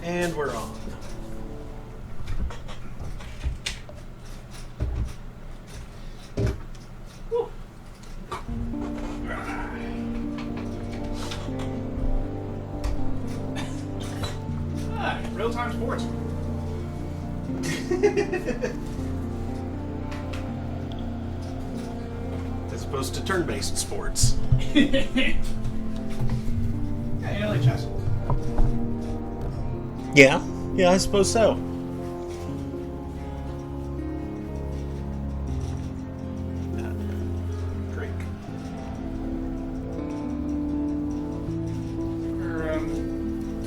And we're on. Woo. Real-time sports. As opposed to turn-based sports. Yeah, you know, like chess. Yeah, I suppose so. Drink. Or,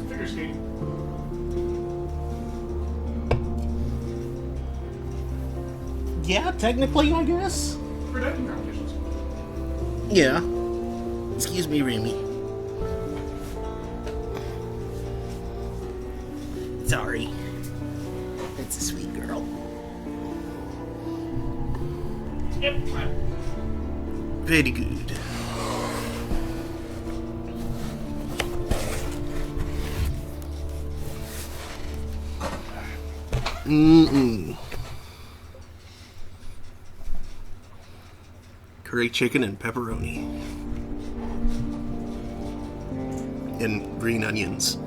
figure skating. Yeah, technically, I guess. For diving competitions. Yeah. Excuse me, Remy. Sorry. That's a sweet girl. Yep. Very good. Curry chicken and pepperoni. And green onions.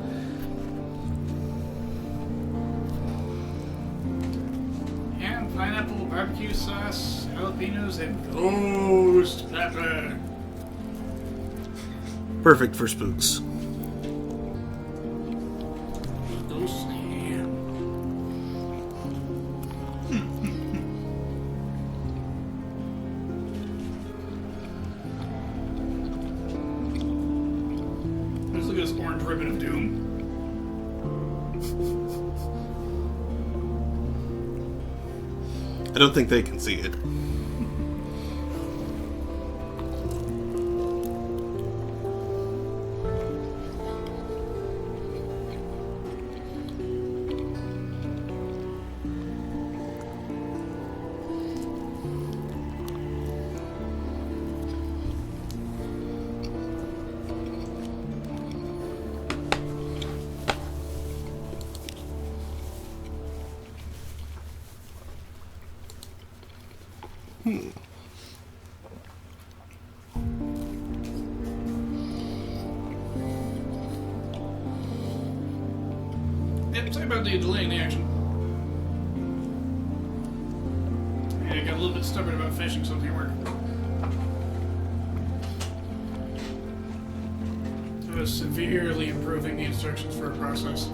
Ham, pineapple, barbecue sauce, jalapenos, and ghost pepper. Perfect for spooks. Ghostly. Let's look at this orange ribbon of doom. I don't think they can see it. Yep, sorry about the delay in the action. Yeah, I got a little bit stubborn about finishing something work. I was severely improving the instructions for a process.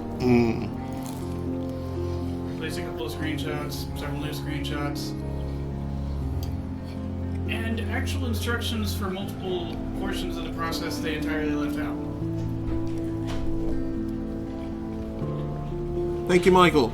Placing a couple of screenshots, several new screenshots, and actual instructions for multiple portions of the process they entirely left out. Thank you, Michael.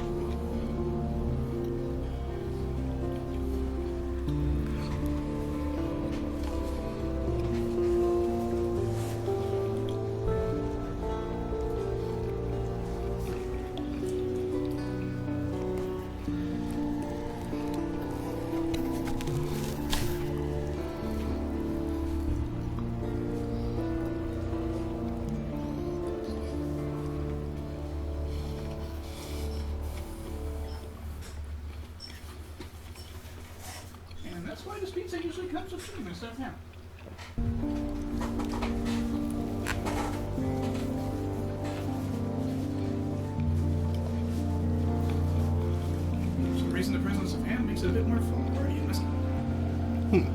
And that's why this pizza usually comes with cream instead of ham. For some reason, the presence of ham makes it a bit more fun for you, isn't it?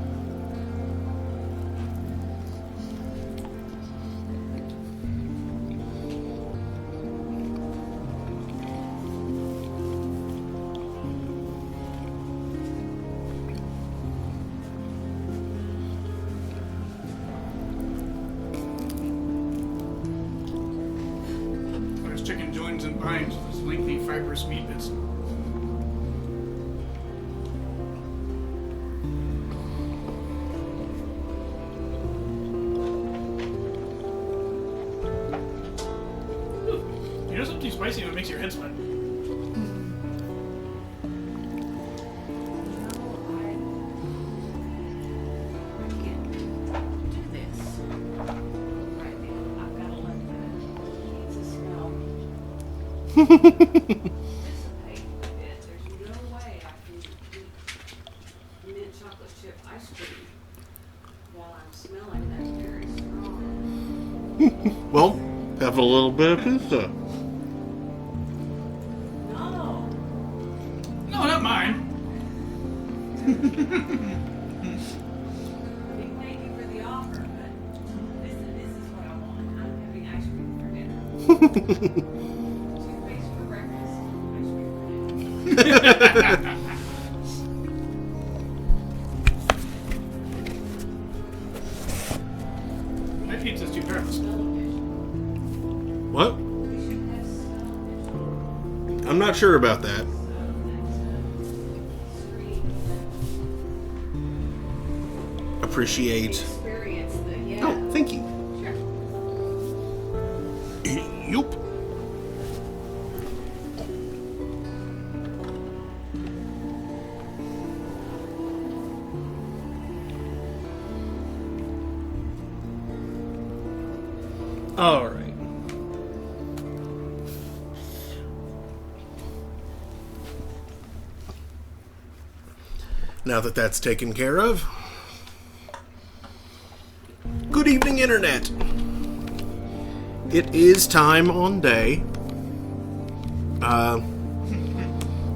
There's chicken joins and binds with those lengthy fibrous meat bits. You know something spicy that makes your head sweat? no way I can eat mint chocolate chip ice cream while I'm smelling that very strong. Well, have a little bit of pizza. No. No, not mine. I mean, thank you for the offer, but this is what I want. I'm having ice cream for dinner. Toothpaste for breakfast, ice cream for dinner. My pizza's too gross. What? I'm not sure about that. Appreciate. Experience the, yeah. Oh, thank you. Sure. Yup. All right. Now that that's taken care of, good evening, Internet. It is time on day.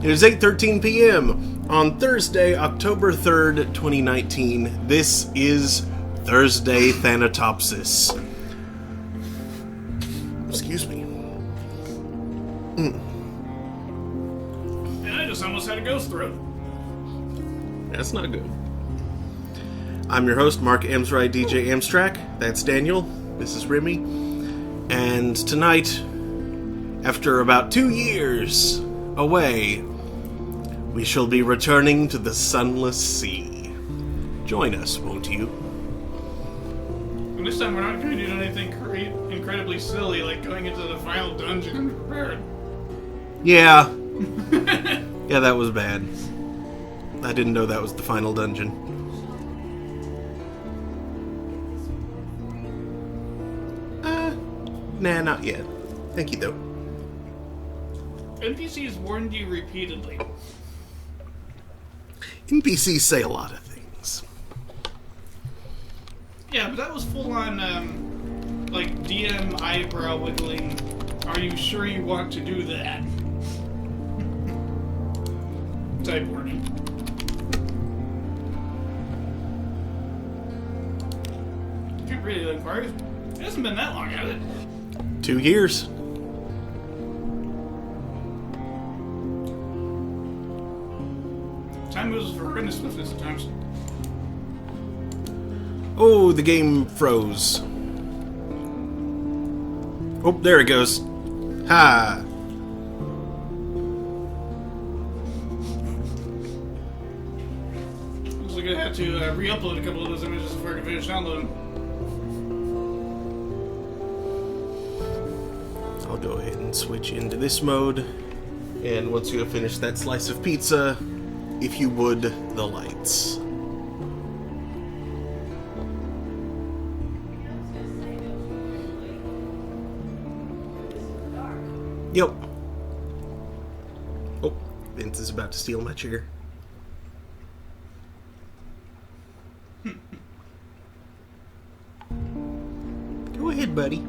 It is 8:13 p.m. on Thursday, October 3rd, 2019. This is Thursday Thanatopsis. Excuse me. And I just almost had a ghost throat. That's not good. I'm your host, Mark Amsride, DJ Amstrack. That's Daniel. This is Remy. And tonight, after about 2 years away, we shall be returning to the Sunless Sea. Join us, won't you? And this time we're not going to do anything incredibly silly, like going into the final dungeon unprepared. Yeah. Yeah, that was bad. I didn't know that was the final dungeon. Nah, not yet. Thank you, though. NPCs warned you repeatedly. NPCs say a lot of things. Yeah, but that was full on, like, DM eyebrow wiggling. Are you sure you want to do that? Type warning. If you really look for it, it hasn't been that long, has it? 2 years. Time moves for horrendous swiftness at times. Oh, the game froze. Oh, there it goes. Ha! Looks like I had to re-upload a couple of those images before I could finish downloading. I'll go ahead and switch into this mode. And once you have finished that slice of pizza, if you would, the lights. Yep. Oh, Vince is about to steal my chair. Go ahead, buddy.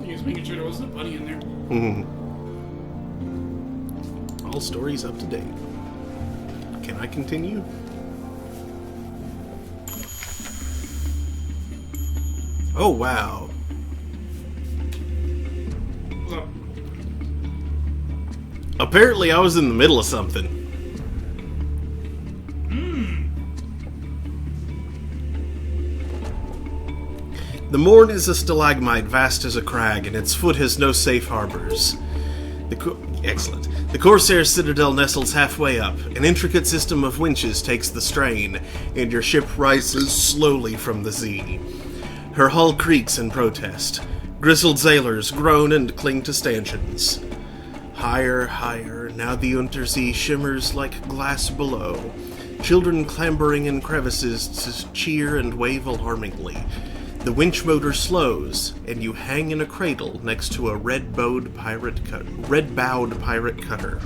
He was making sure there wasn't a bunny in there. All stories up to date. Can I continue? Oh, wow. What's up? Apparently I was in the middle of something. The morn is a stalagmite vast as a crag, and its foot has no safe harbors. Excellent. The Corsair citadel nestles halfway up. An intricate system of winches takes the strain, and your ship rises slowly from the sea. Her hull creaks in protest. Grizzled sailors groan and cling to stanchions. Higher, higher, now the Untersea shimmers like glass below. Children clambering in crevices to cheer and wave alarmingly. The winch motor slows, and you hang in a cradle next to a red-bowed pirate cutter.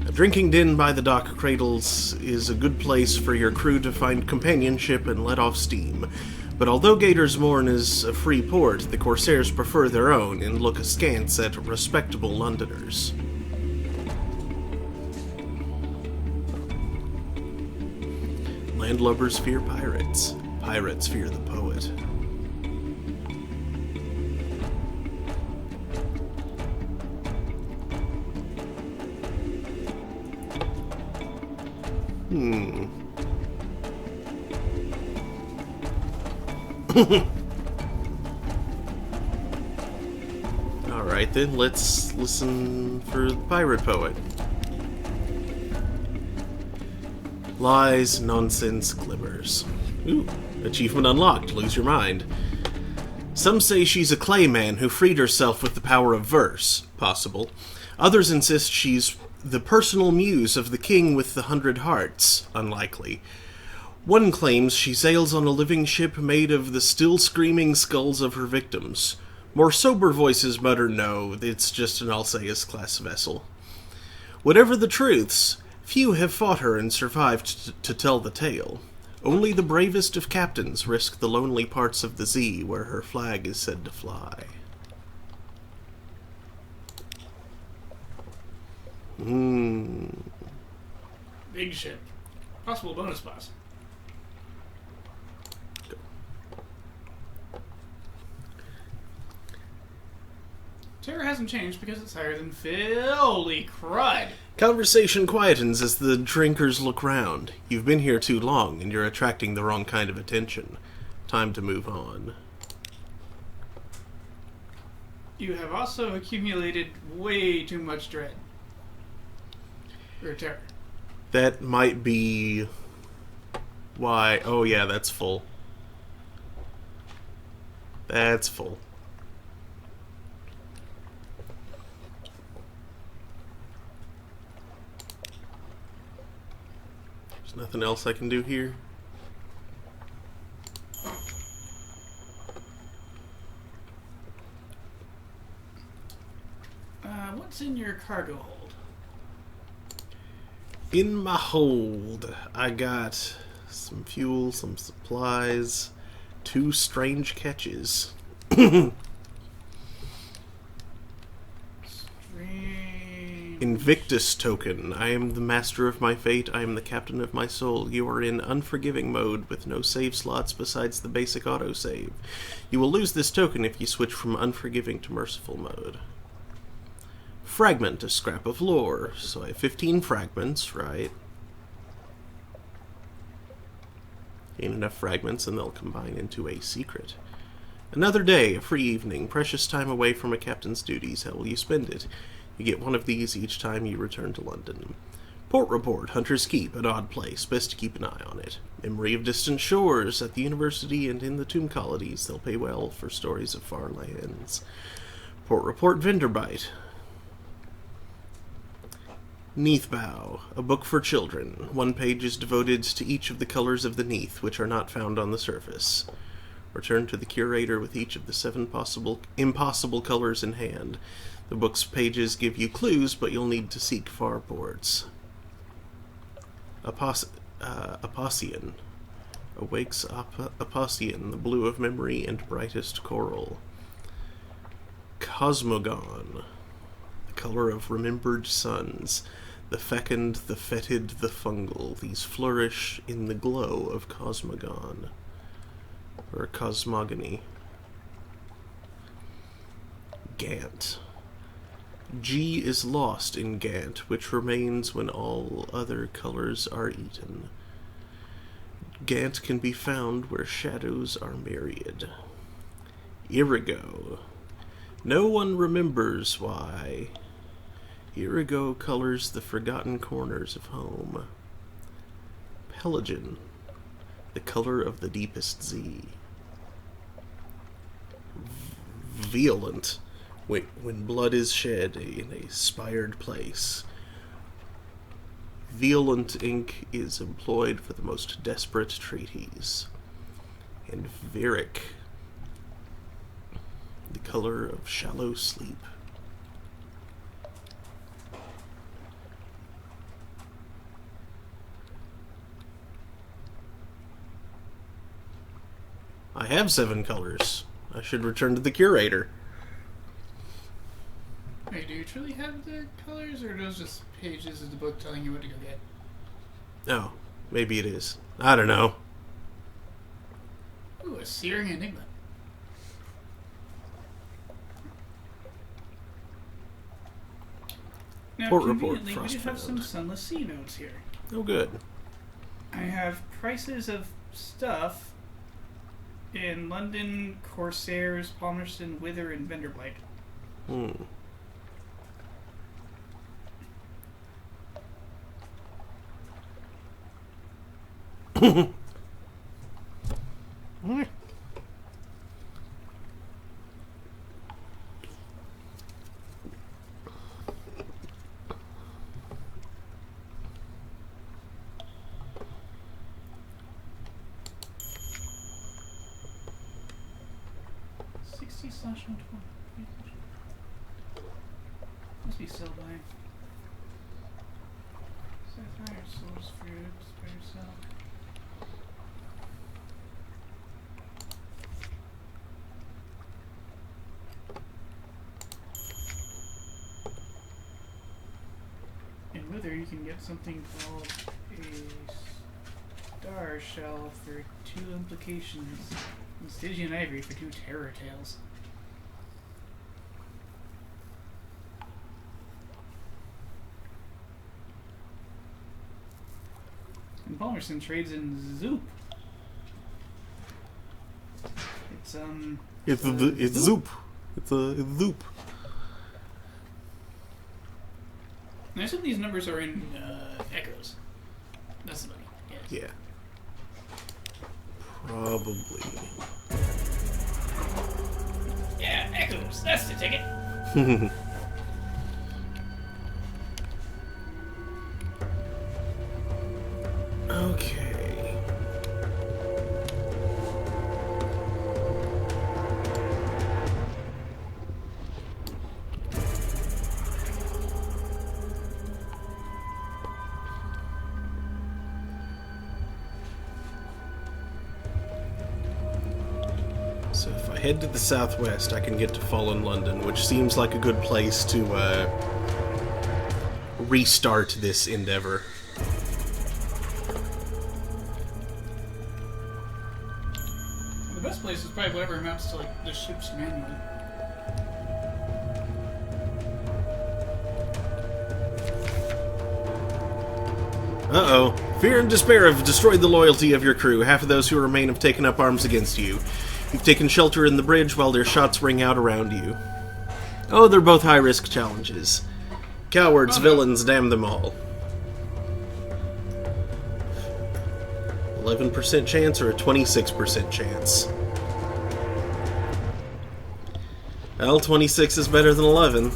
A drinking den by the dock cradles is a good place for your crew to find companionship and let off steam. But although Gator's Morn is a free port, the Corsairs prefer their own and look askance at respectable Londoners. Landlubbers fear pirates. Pirates fear the poet. Alright then, let's listen for the pirate poet. Lies, nonsense, glimmers. Ooh, achievement unlocked, lose your mind. Some say she's a clayman who freed herself with the power of verse. Possible. Others insist she's the personal muse of the king with the 100 hearts. Unlikely. One claims she sails on a living ship made of the still screaming skulls of her victims. More sober voices mutter no, it's just an Alsaeus class vessel. Whatever the truths, few have fought her and survived to tell the tale. Only the bravest of captains risk the lonely parts of the sea where her flag is said to fly. Big ship. Possible bonus boss. Terror hasn't changed because it's higher than holy crud. Conversation quietens as the drinkers look round. You've been here too long, and you're attracting the wrong kind of attention. Time to move on. You have also accumulated way too much dread. Or terror. That might be why... Oh yeah, that's full. That's full. There's nothing else I can do here. What's in your cargo hold? In my hold, I got some fuel, some supplies, 2 strange catches. Invictus token. I am the master of my fate. I am the captain of my soul. You are in unforgiving mode with no save slots besides the basic autosave. You will lose this token if you switch from unforgiving to merciful mode. Fragment, a scrap of lore. So I have 15 fragments, right? Gain enough fragments and they'll combine into a secret. Another day, a free evening, precious time away from a captain's duties. How will you spend it? You get one of these each time you return to London. Port report, Hunter's Keep, an odd place. Best to keep an eye on it. Memory of distant shores. At the university and in the tomb colonies, they'll pay well for stories of far lands. Port report, Vendor Bite. Neathbow, a book for children. 1 page is devoted to each of the colors of the neath, which are not found on the surface. Return to the curator with each of the 7 impossible colors in hand. The book's pages give you clues, but you'll need to seek far boards. Aposion. Awakes Aposion, the blue of memory and brightest coral. Cosmogon. The color of remembered suns. The fecund, the fetid, the fungal. These flourish in the glow of cosmogon. Or cosmogony. Gant. G is lost in Gant, which remains when all other colors are eaten. Gant can be found where shadows are myriad. Irigo. No one remembers why. Irigo colors the forgotten corners of home. Pelagian. The color of the deepest Z. Violent. When blood is shed in a spired place. Violent ink is employed for the most desperate treaties. And Viric, the color of shallow sleep. I have 7 colors. I should return to the curator. Wait, do you truly have the colors, or are those just pages of the book telling you what to go get? Oh, maybe it is. I don't know. Ooh, a searing enigma. Now, Port report, conveniently, we frost do have some found. Sunless sea notes here. Oh, good. I have prices of stuff in London, Corsairs, Palmerston, Wither, and Venderblight. Hmm. /120. Must be sell by. Sapphire, source fruit, spider cell. In Wither, you can get something called a star shell for 2 implications, and Stygian ivory for 2 terror tales. And Palmerston trades in Zoop. It's It's Zoop. It's Zoop. I assume these numbers are in echoes. That's the money. Yes. Yeah. Probably. Yeah, echoes. That's the ticket. Okay. So if I head to the southwest, I can get to Fallen London, which seems like a good place to restart this endeavor. The best place is probably whatever amounts to like the ship's manual. Uh-oh. Fear and despair have destroyed the loyalty of your crew. Half of those who remain have taken up arms against you. You've taken shelter in the bridge while their shots ring out around you. Oh, they're both high-risk challenges. Cowards, villains, damn them all. 11% chance or a 26% chance? Well, 26 is better than 11.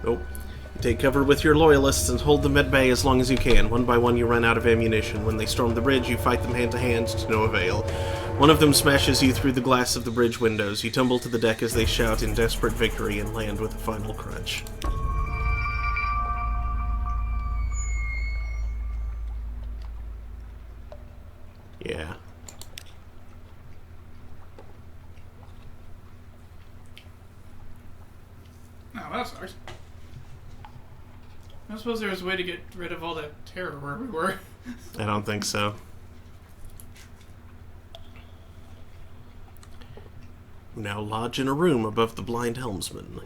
Nope. You take cover with your loyalists and hold them at bay as long as you can. One by one you run out of ammunition. When they storm the bridge, you fight them hand to hand to no avail. One of them smashes you through the glass of the bridge windows. You tumble to the deck as they shout in desperate victory and land with a final crunch. Yeah. Oh, that's ours. I suppose there was a way to get rid of all that terror where we were. I don't think so. You now lodge in a room above the blind helmsman.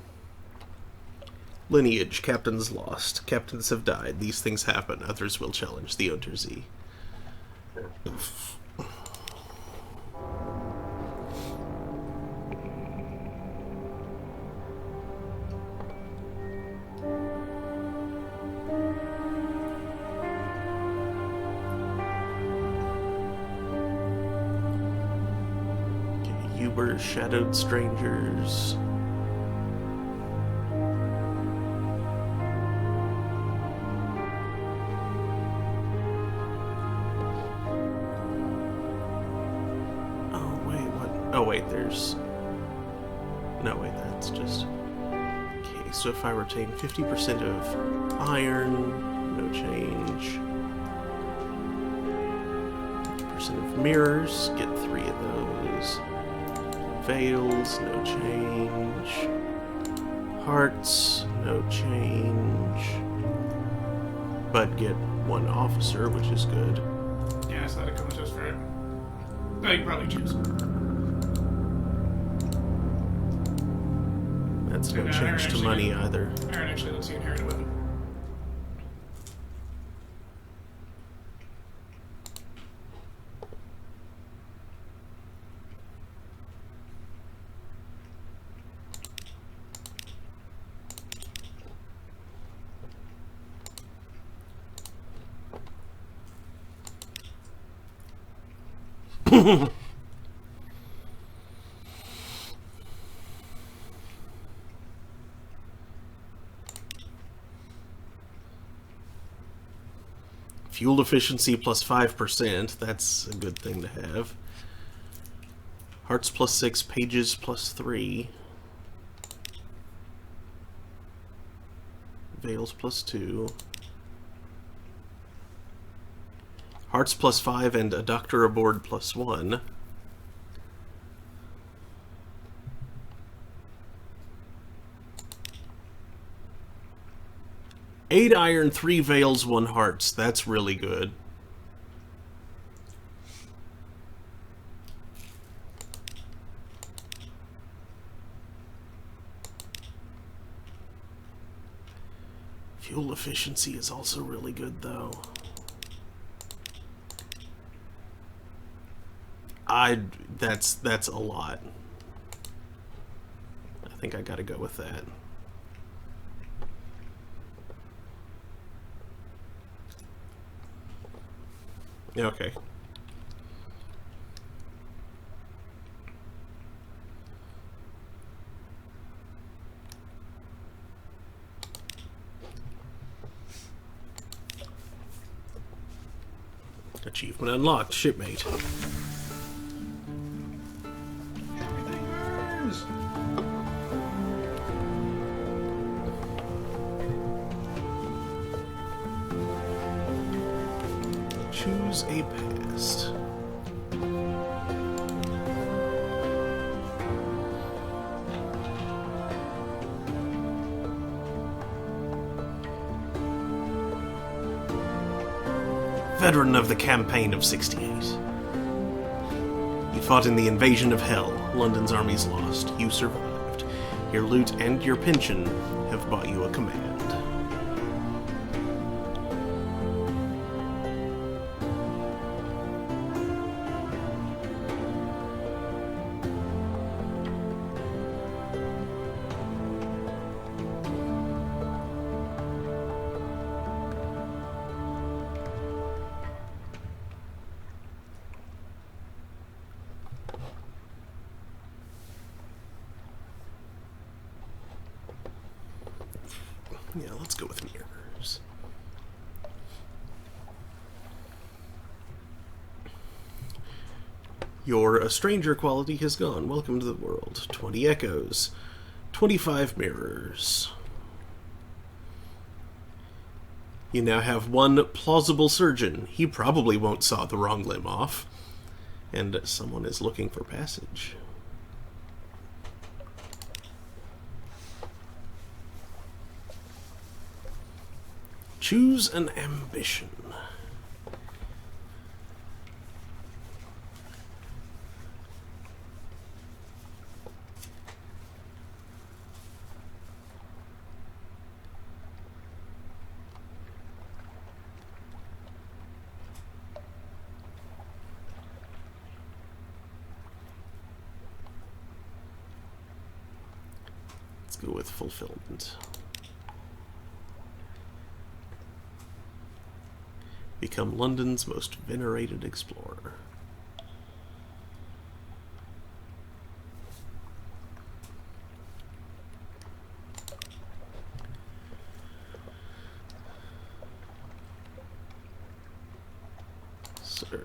Lineage. Captains lost. Captains have died. These things happen. Others will challenge the Untersee. Shadowed strangers. Oh wait, there's... No, wait, that's just... Okay, so if I retain 50% of iron, no change. 50% of mirrors, get 3 of those. Veils, no change. Hearts, no change. But get 1 officer, which is good. Yeah, so that comes just for it. Oh, you can probably choose. That's no And, change to actually money get- either. Iron actually lets you inherit a weapon. Fuel efficiency plus 5%, that's a good thing to have. Hearts plus 6, pages plus 3. Veils plus 2. Hearts plus 5 and a doctor aboard plus 1. Eight iron, 3 veils, 1 hearts. That's really good. Fuel efficiency is also really good, though. That's a lot. I think I gotta go with that. Okay. Achievement unlocked, shipmate. Everything burns! Choose a past. Veteran of the campaign of 68. You fought in the invasion of Hell. London's armies lost. You survived. Your loot and your pension have bought you a command. Yeah, let's go with mirrors. Your A Stranger quality has gone. Welcome to the world. 20 echoes. 25 mirrors. You now have 1 plausible surgeon. He probably won't saw the wrong limb off. And someone is looking for passage. Choose an ambition. Let's go with fulfillment. Become London's most venerated explorer. Sir.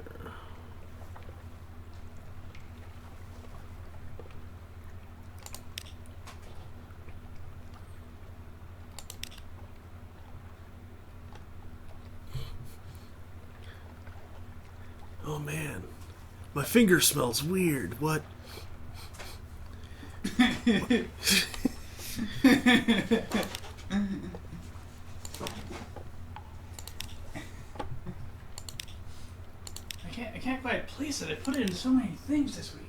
Oh man, my finger smells weird. What? I can't quite place it. I put it in so many things this week.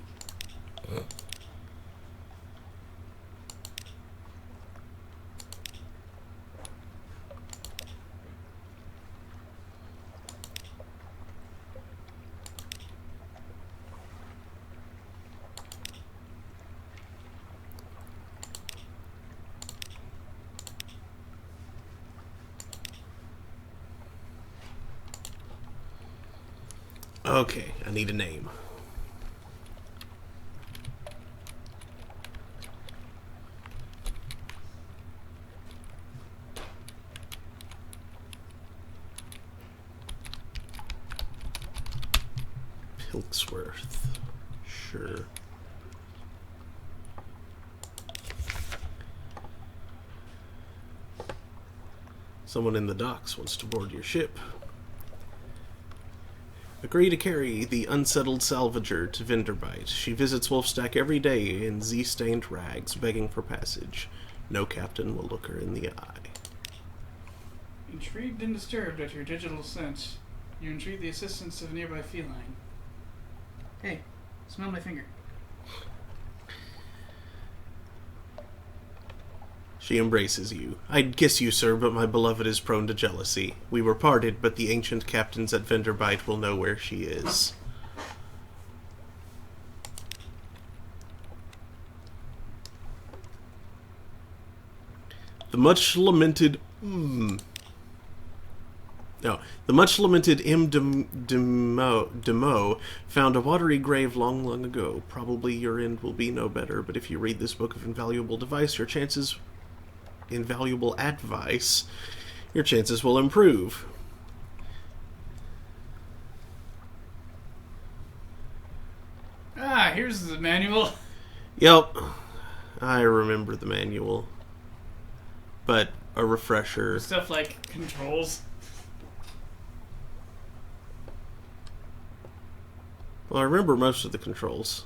Okay, I need a name. Pilksworth. Sure. Someone in the docks wants to board your ship. Agree to carry the unsettled salvager to Vinderbite. She visits Wolfstack every day in Z-stained rags, begging for passage. No captain will look her in the eye. Intrigued and disturbed at your digital sense, you entreat the assistance of a nearby feline. Hey, smell my finger. She embraces you. I'd kiss you, sir, but my beloved is prone to jealousy. We were parted, but the ancient captains at Vinderbite will know where she is. The much lamented M. Demo found a watery grave long, long ago. Probably your end will be no better, but if you read this book of invaluable advice, your chances will improve. Ah, here's the manual. Yep, I remember the manual. But a refresher. Stuff like controls. Well, I remember most of the controls.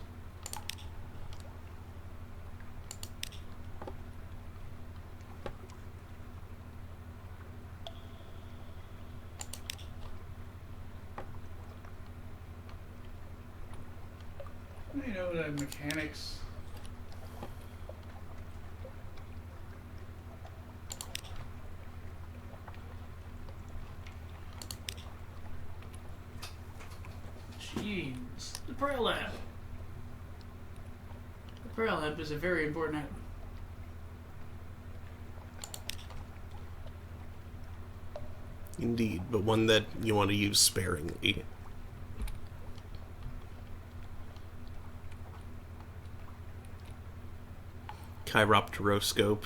You know, the mechanics. Jeez. The Pearl Lamp. The Pearl Lamp is a very important item. Indeed, but one that you want to use sparingly. Chiropteroscope.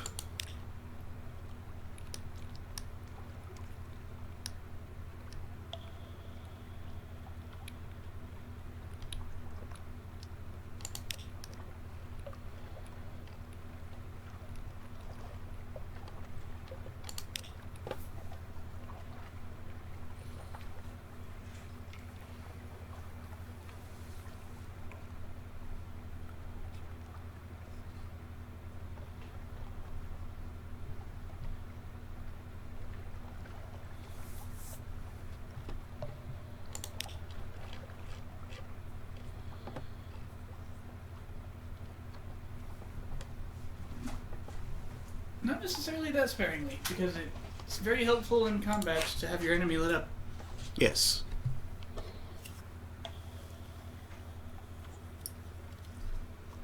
Not necessarily that sparingly, because it's very helpful in combat to have your enemy lit up. Yes.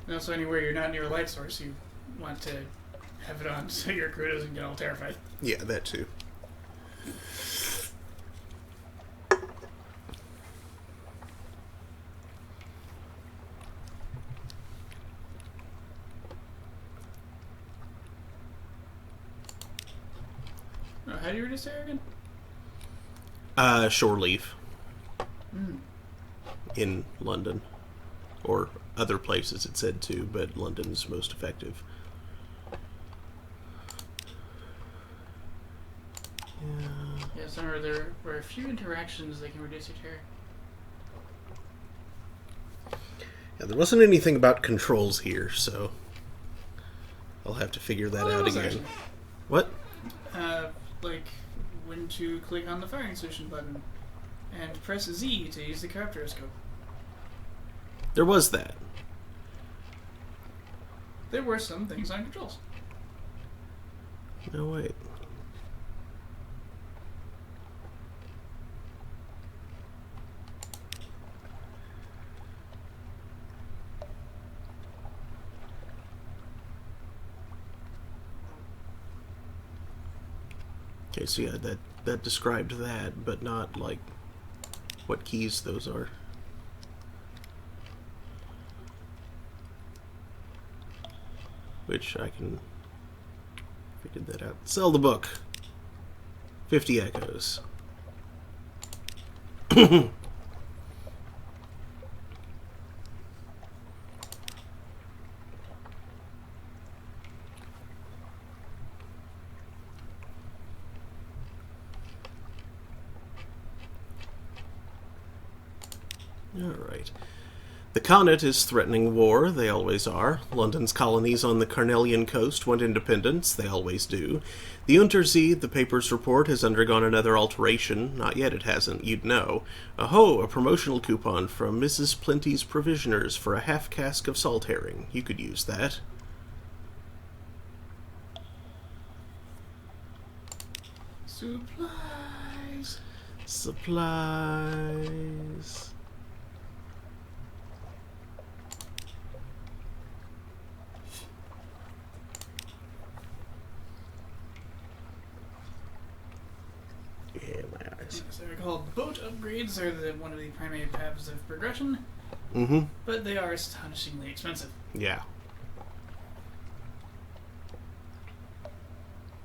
And also anywhere you're not near a light source, you want to have it on so your crew doesn't get all terrified. Yeah, that too. Oh, how do you reduce air again? Shore leave. In London. Or other places it said too, but London is most effective. Yeah, somewhere there were a few interactions that can reduce your terror. Yeah, there wasn't anything about controls here, so I'll have to figure that there out was again. actually. What? Like when to click on the firing solution button and press Z to use the characteroscope. There was that. There were some things on controls. No, wait. Okay, so yeah, that described that, but not, like, what keys those are. Which I can figure that out. Sell the book. 50 echoes. Alright. The Comet is threatening war, they always are. London's colonies on the Carnelian coast want independence, they always do. The Untersee, the paper's report, has undergone another alteration. Not yet, it hasn't, you'd know. Aho, a promotional coupon from Mrs. Plenty's Provisioners for a half cask of salt herring. You could use that. Supplies. Supplies. Yeah, my eyes. As I recall, boat upgrades are one of the primary paths of progression, Mm-hmm. but they are astonishingly expensive. Yeah.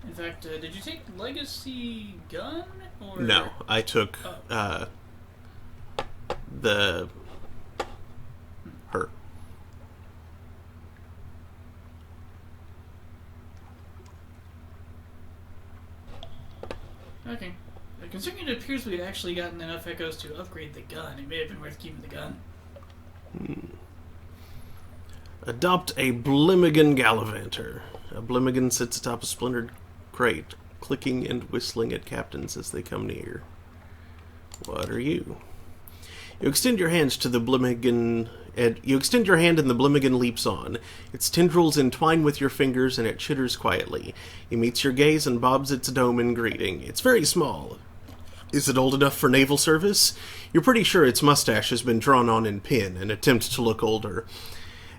In fact, did you take Legacy Gun? Or... No, I took, the... her. Okay. Considering it appears we'd actually gotten enough echoes to upgrade the gun, it may have been worth keeping the gun. Adopt a Blimmigan Gallivanter. A Blimmigan sits atop a splintered crate, clicking and whistling at captains as they come near. What are you? You extend your hands to the Blimmigan, and you extend your hand and the Blimmigan leaps on. Its tendrils entwine with your fingers and it chitters quietly. It meets your gaze and bobs its dome in greeting. It's very small. Is it old enough for naval service? You're pretty sure its mustache has been drawn on in pen, an attempt to look older.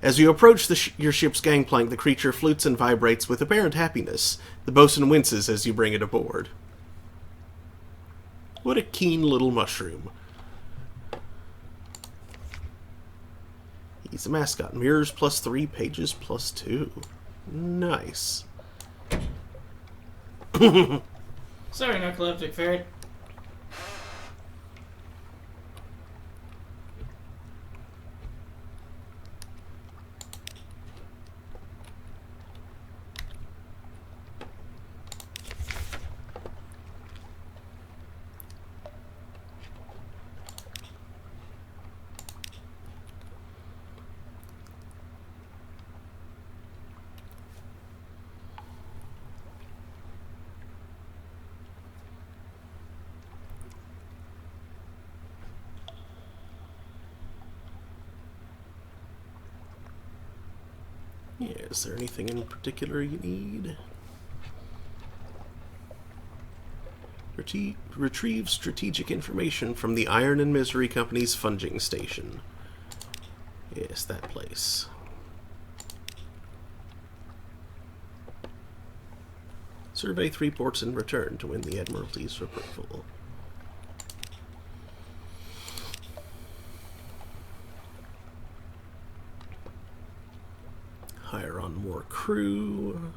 As you approach your ship's gangplank, the creature flutes and vibrates with apparent happiness. The bosun winces as you bring it aboard. What a keen little mushroom. He's a mascot. Mirrors +3, pages +2. Nice. Sorry, narcoleptic ferret. Yeah, is there anything in particular you need? Retrieve strategic information from the Iron and Misery Company's funging station. Yes, that place. Survey 3 ports and return to win the Admiralty's approval. Hire on more crew.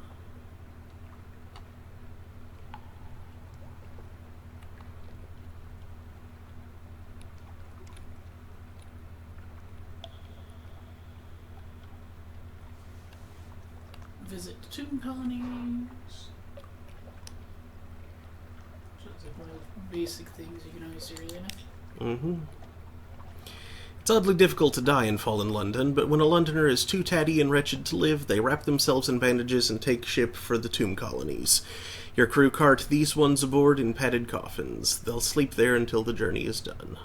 Visit tomb colonies. So it's like one of the basic things you can always do, really enough. Mm-hmm. It's oddly difficult to die in fallen London, but when a Londoner is too tatty and wretched to live, they wrap themselves in bandages and take ship for the tomb colonies. Your crew cart these ones aboard in padded coffins. They'll sleep there until the journey is done.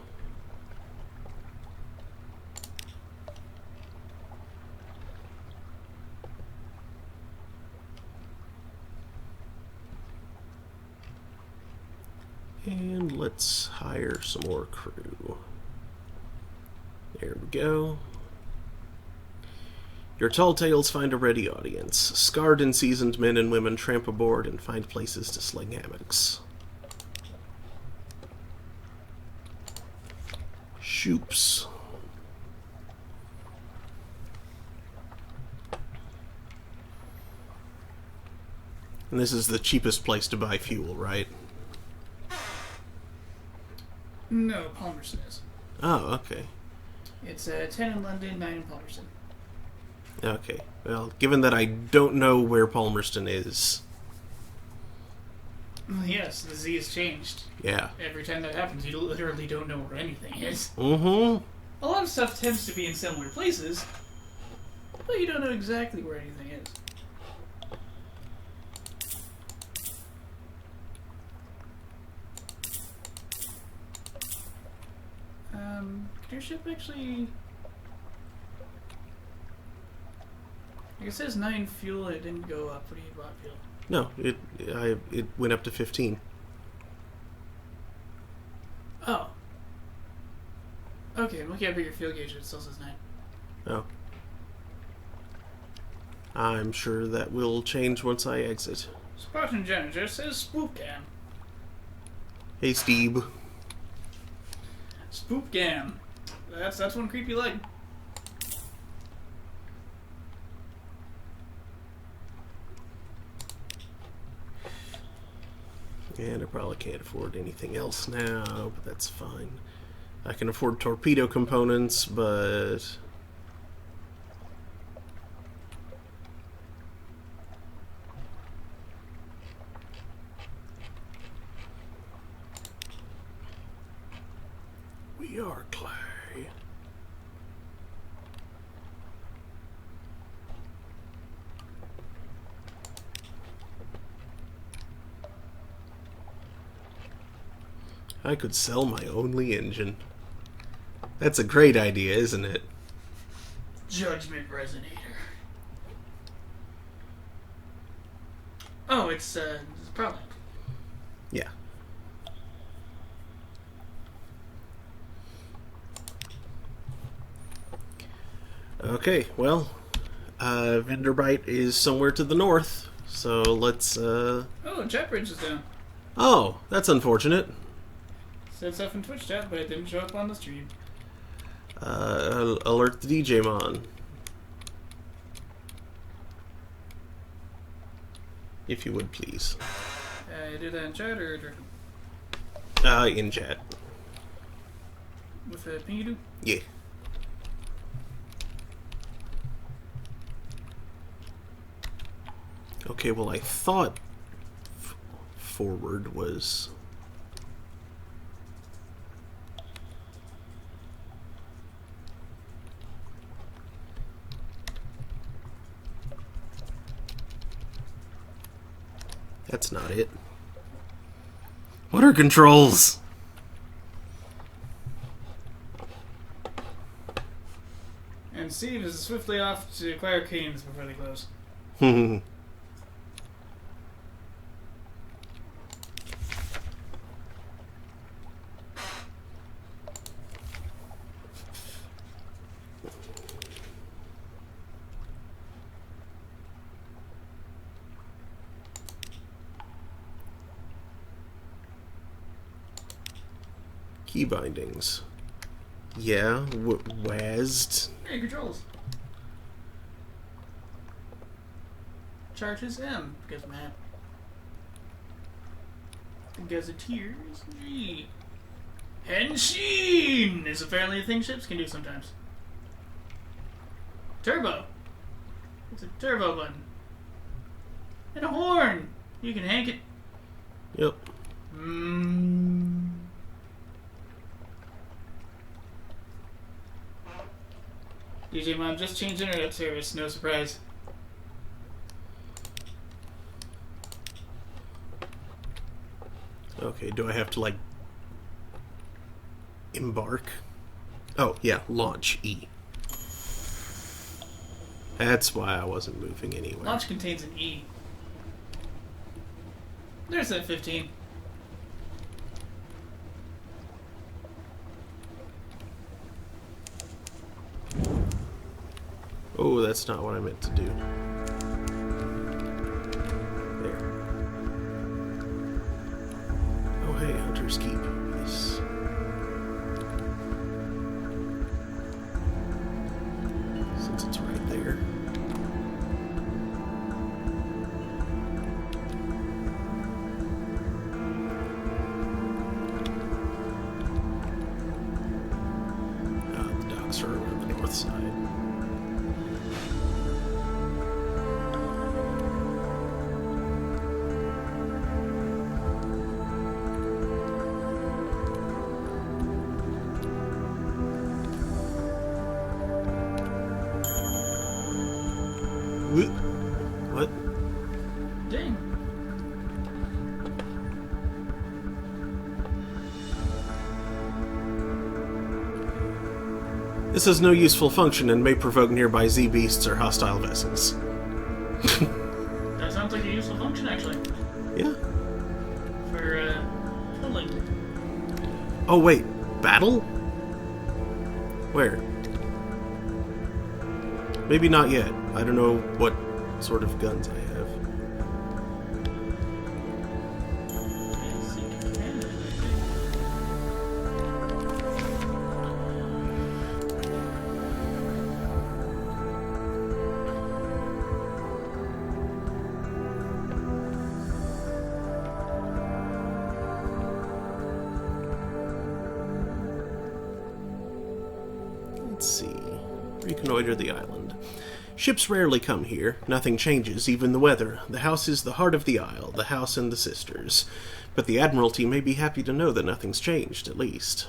And let's hire some more crew. There we go. Your tall tales find a ready audience. Scarred and seasoned men and women tramp aboard and find places to sling hammocks. Shoops. And this is the cheapest place to buy fuel, right? No, Palmerston is. Oh, okay. It's 10 in London, 9 in Palmerston. Okay. Well, given that I don't know where Palmerston is... Well, yes, the Z has changed. Yeah. Every time that happens, you literally don't know where anything is. Mm-hmm. A lot of stuff tends to be in similar places, but you don't know exactly where anything is. Could your ship actually... Like it says 9 fuel, it didn't go up. What do you bought fuel? No, it went up to 15. Oh. Okay, I'm looking up at your fuel gauge, it still says 9. Oh. I'm sure that will change once I exit. Spartan Janitor says Spoop Gam. Hey, Steve. Spoop Gam. That's one creepy leg. And I probably can't afford anything else now, but that's fine. I can afford torpedo components, but... We are clay. I could sell my only engine. That's a great idea, isn't it? Judgment Resonator. Oh, it's probably. Yeah. Okay, well, Venderbite is somewhere to the north, so let's, Oh, chat bridge is down. Oh, that's unfortunate. Said stuff in Twitch chat, but it didn't show up on the stream. Alert the DJ Mon. If you would, please. You do that in chat or directly? In chat. With a ping you do? Yeah. Okay, well, I thought forward was... That's not it. What are controls? And Steve is swiftly off to acquire canes before they close. Key bindings. Yeah, WASD. Hey, controls. Charges M, because map. Gazetteers G. Henshin is apparently a thing ships can do sometimes. Turbo. It's a turbo button. And a horn. You can hank it. Yep. DJ Mom just changed internet service. No surprise. Okay, do I have to, like, embark? Oh, yeah, launch, E. That's why I wasn't moving anywhere. Launch contains an E. There's that 15. Oh, that's not what I meant to do. There. Oh, hey, Hunter's Keep. Yes. Since it's right there. The docks are on the north side. What? Dang. This has no useful function and may provoke nearby Z-beasts or hostile vessels. That sounds like a useful function, actually. Yeah. For, pulling. Oh, wait. Battle? Where? Maybe not yet. I don't know what sort of guns I have. Let's see. Reconnoiter the island. Ships rarely come here. Nothing changes, even the weather. The house is the heart of the isle, the house and the sisters. But the Admiralty may be happy to know that nothing's changed, at least.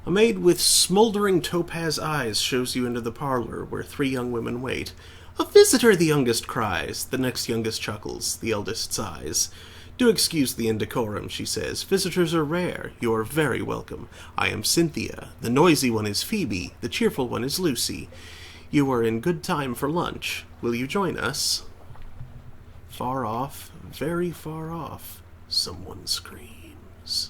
A maid with smoldering topaz eyes shows you into the parlor, where 3 young women wait. "A visitor," the youngest cries. The next youngest chuckles. The eldest sighs. "Do excuse the indecorum," she says. "Visitors are rare. You are very welcome. I am Cynthia. The noisy one is Phoebe. The cheerful one is Lucy. You are in good time for lunch. Will you join us?" Far off, very far off, someone screams.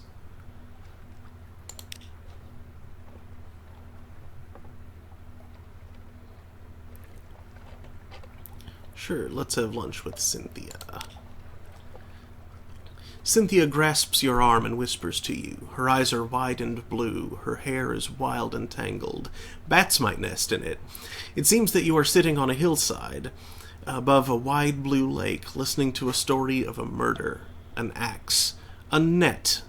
Sure, let's have lunch with Cynthia. Cynthia grasps your arm and whispers to you. Her eyes are wide and blue. Her hair is wild and tangled. Bats might nest in it. It seems that you are sitting on a hillside, above a wide blue lake, listening to a story of a murder, an axe, a net,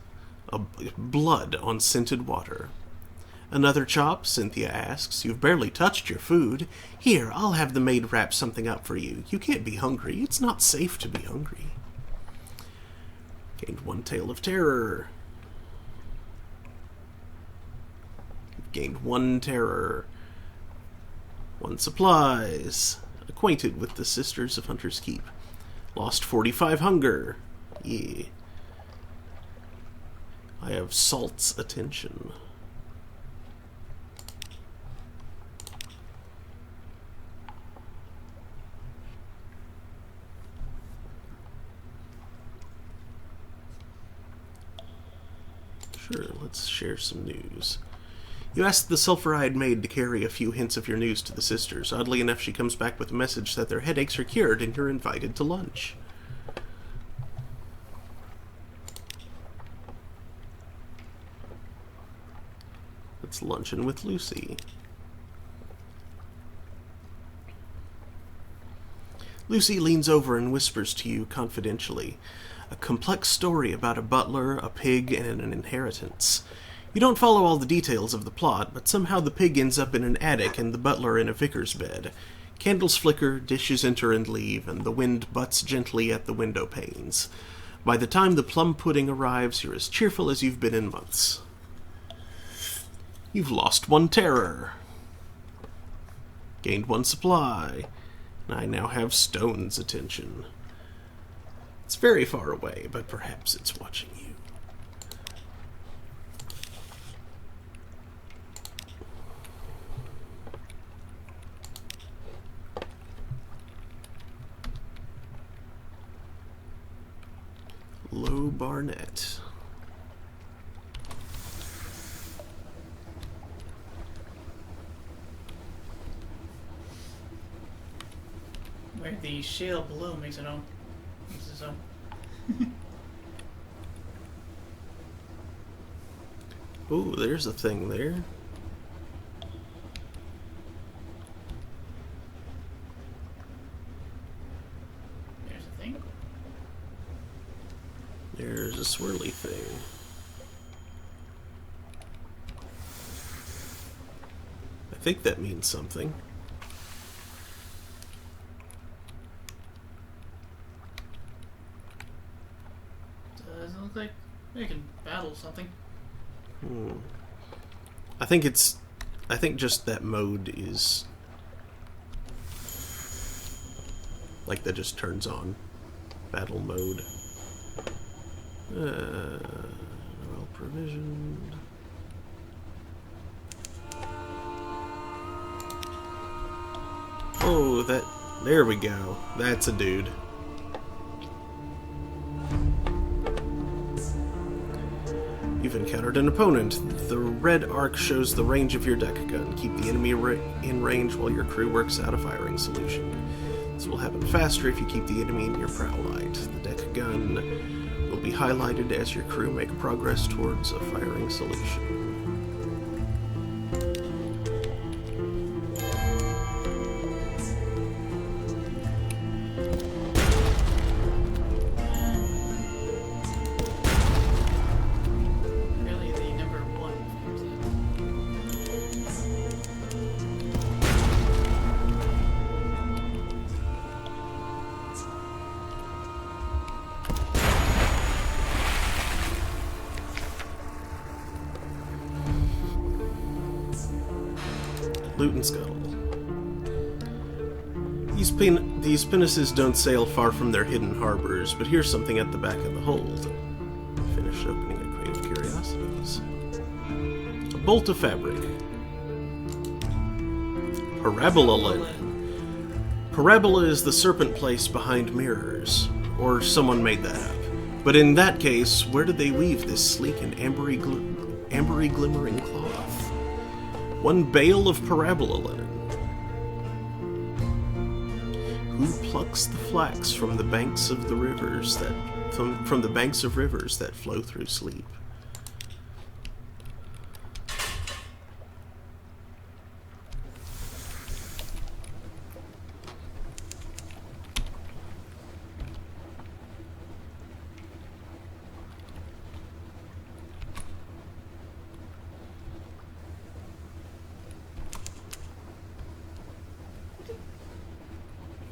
blood on scented water. "Another chop?" Cynthia asks. "You've barely touched your food. Here, I'll have the maid wrap something up for you. You can't be hungry. It's not safe to be hungry." Gained 1 tale of terror. Gained 1 terror. 1 supplies. Acquainted with the Sisters of Hunter's Keep. Lost 45 hunger. Yeah. I have Salt's attention. Sure, let's share some news. You ask the sulphur-eyed maid to carry a few hints of your news to the sisters. Oddly enough, she comes back with a message that their headaches are cured and you're invited to lunch. Let's luncheon with Lucy. Lucy leans over and whispers to you confidentially. A complex story about a butler, a pig, and an inheritance. You don't follow all the details of the plot, but somehow the pig ends up in an attic and the butler in a vicar's bed. Candles flicker, dishes enter and leave, and the wind butts gently at the window panes. By the time the plum pudding arrives, you're as cheerful as you've been in months. You've lost 1 terror. Gained 1 supply. And I now have Stone's attention. It's very far away, but perhaps it's watching you. Low Barnett. Where the shale below makes its own. Ooh, there's a thing there. There's a thing. There's a swirly thing. I think that means something. Doesn't look like we can battle something. I think just that mode is like that just turns on battle mode. Well provisioned. Oh, there we go. That's a dude. You've encountered an opponent. The red arc shows the range of your deck gun. Keep the enemy in range while your crew works out a firing solution. This will happen faster if you keep the enemy in your prow light. The deck gun will be highlighted as your crew make progress towards a firing solution. Really, the number 1. Loot and scuttle. These pinnaces don't sail far from their hidden harbors, but here's something at the back of the hold. Finish opening a crate of curiosities. A bolt of fabric. Parabola linen. Parabola is the serpent place behind mirrors, or someone made that up. But in that case, where did they weave this sleek and ambery glimmering cloth? 1 bale of parabola linen. Who plucks the flax from the banks of the rivers from the banks of rivers that flow through sleep?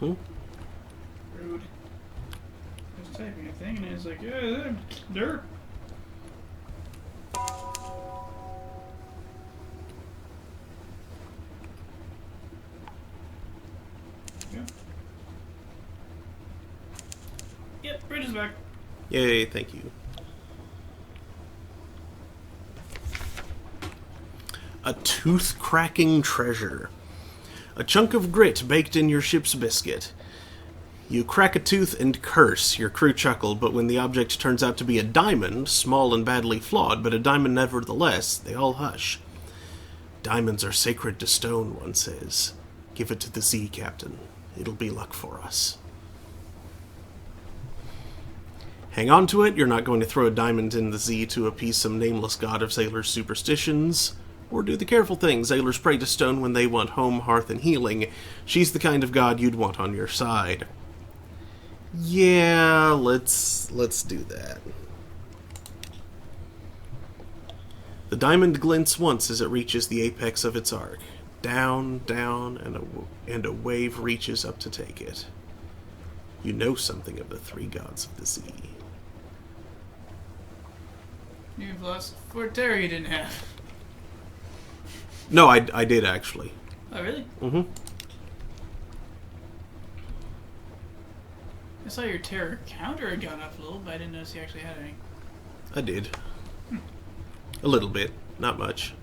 Rude. I was typing a thing and it's like, yeah, dirt. Yeah. Yep, bridge is back. Yay, thank you. A tooth-cracking treasure. A chunk of grit baked in your ship's biscuit. You crack a tooth and curse. Your crew chuckle, but when the object turns out to be a diamond, small and badly flawed, but a diamond nevertheless, they all hush. Diamonds are sacred to stone, one says. Give it to the sea, Captain. It'll be luck for us. Hang on to it. You're not going to throw a diamond in the sea to appease some nameless god of sailors' superstitions. Or do the careful thing. Sailors pray to stone when they want home, hearth, and healing. She's the kind of god you'd want on your side. Yeah, let's do that. The diamond glints once as it reaches the apex of its arc. Down, down, and a wave reaches up to take it. You know something of the 3 gods of the sea. You've lost Fort Terry you didn't have. No, I did actually. Oh, really? Mm-hmm. I saw your terror counter had gone up a little, but I didn't notice you actually had any. I did. A little bit, not much.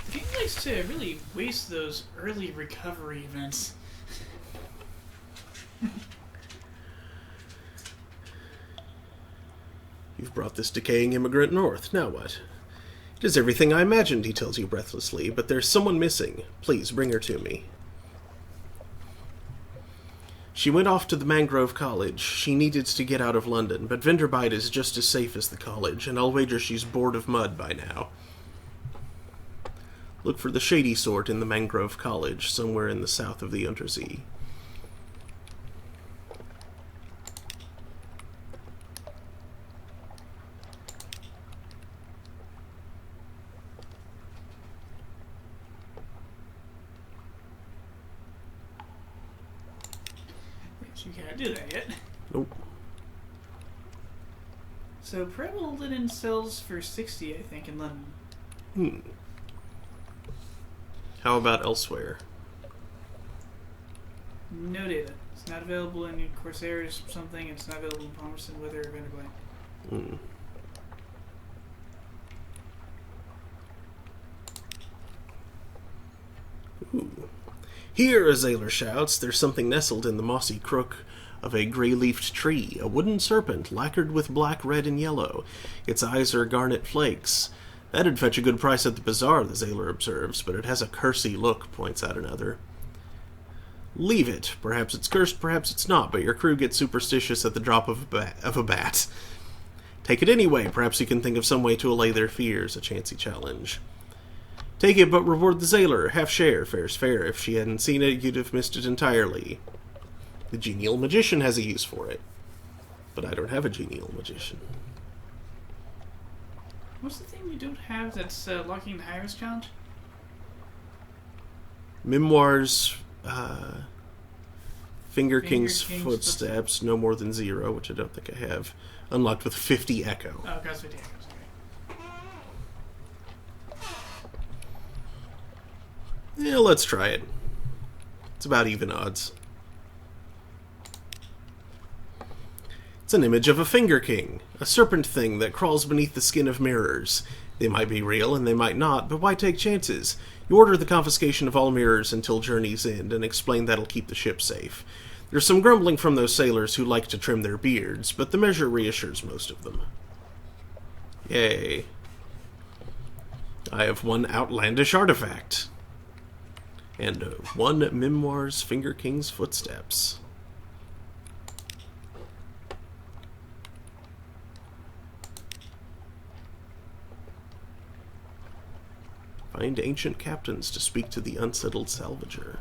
The game likes to really waste those early recovery events. You've brought this decaying immigrant north. Now what? It is everything I imagined, he tells you breathlessly, but there's someone missing. Please, bring her to me. She went off to the Mangrove College. She needed to get out of London, but Vinderbite is just as safe as the college, and I'll wager she's bored of mud by now. Look for the shady sort in the Mangrove College, somewhere in the south of the Untersee. You can't do that yet. Nope. So Prebble linen sells for 60, I think, in London. How about elsewhere? No data. It's not available in Corsair or something. It's not available in Palmerston, Wither, or Vanderbilt. Ooh. Here, Azalor shouts, there's something nestled in the mossy crook of a gray-leafed tree, a wooden serpent lacquered with black, red, and yellow. Its eyes are garnet flakes. That'd fetch a good price at the bazaar, the Azalor observes, but it has a cursy look, points out another. Leave it. Perhaps it's cursed, perhaps it's not, but your crew gets superstitious at the drop of a bat. Take it anyway. Perhaps you can think of some way to allay their fears, a chancy challenge. Take it, but reward the Azalor. Half share. Fair's fair. If she hadn't seen it, you'd have missed it entirely. The genial magician has a use for it. But I don't have a genial magician. What's the thing we don't have that's locking the high-risk challenge? Memoirs, Finger King's King's Footsteps, no more than 0, which I don't think I have. Unlocked with 50 Echo. Oh, God's 50 Echoes, okay. Yeah, let's try it. It's about even odds. It's an image of a Finger King, a serpent thing that crawls beneath the skin of mirrors. They might be real and they might not, but why take chances? You order the confiscation of all mirrors until journey's end and explain that'll keep the ship safe. There's some grumbling from those sailors who like to trim their beards, but the measure reassures most of them. Yay. I have one outlandish artifact. And one Memoirs Finger King's Footsteps. Find ancient captains to speak to the unsettled salvager.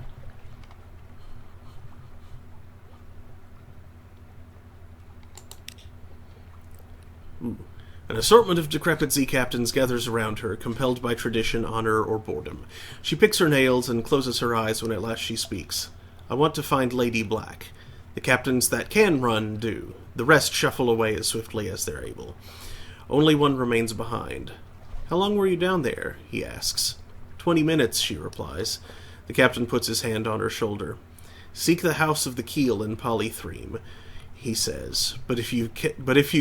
Ooh. An assortment of decrepit sea captains gathers around her, compelled by tradition, honor, or boredom. She picks her nails and closes her eyes when at last she speaks. I want to find Lady Black. The captains that can run do. The rest shuffle away as swiftly as they're able. Only one remains behind. How long were you down there? He asks. 20 minutes, she replies. The captain puts his hand on her shoulder. Seek the house of the keel in Polythreme, he says. But if you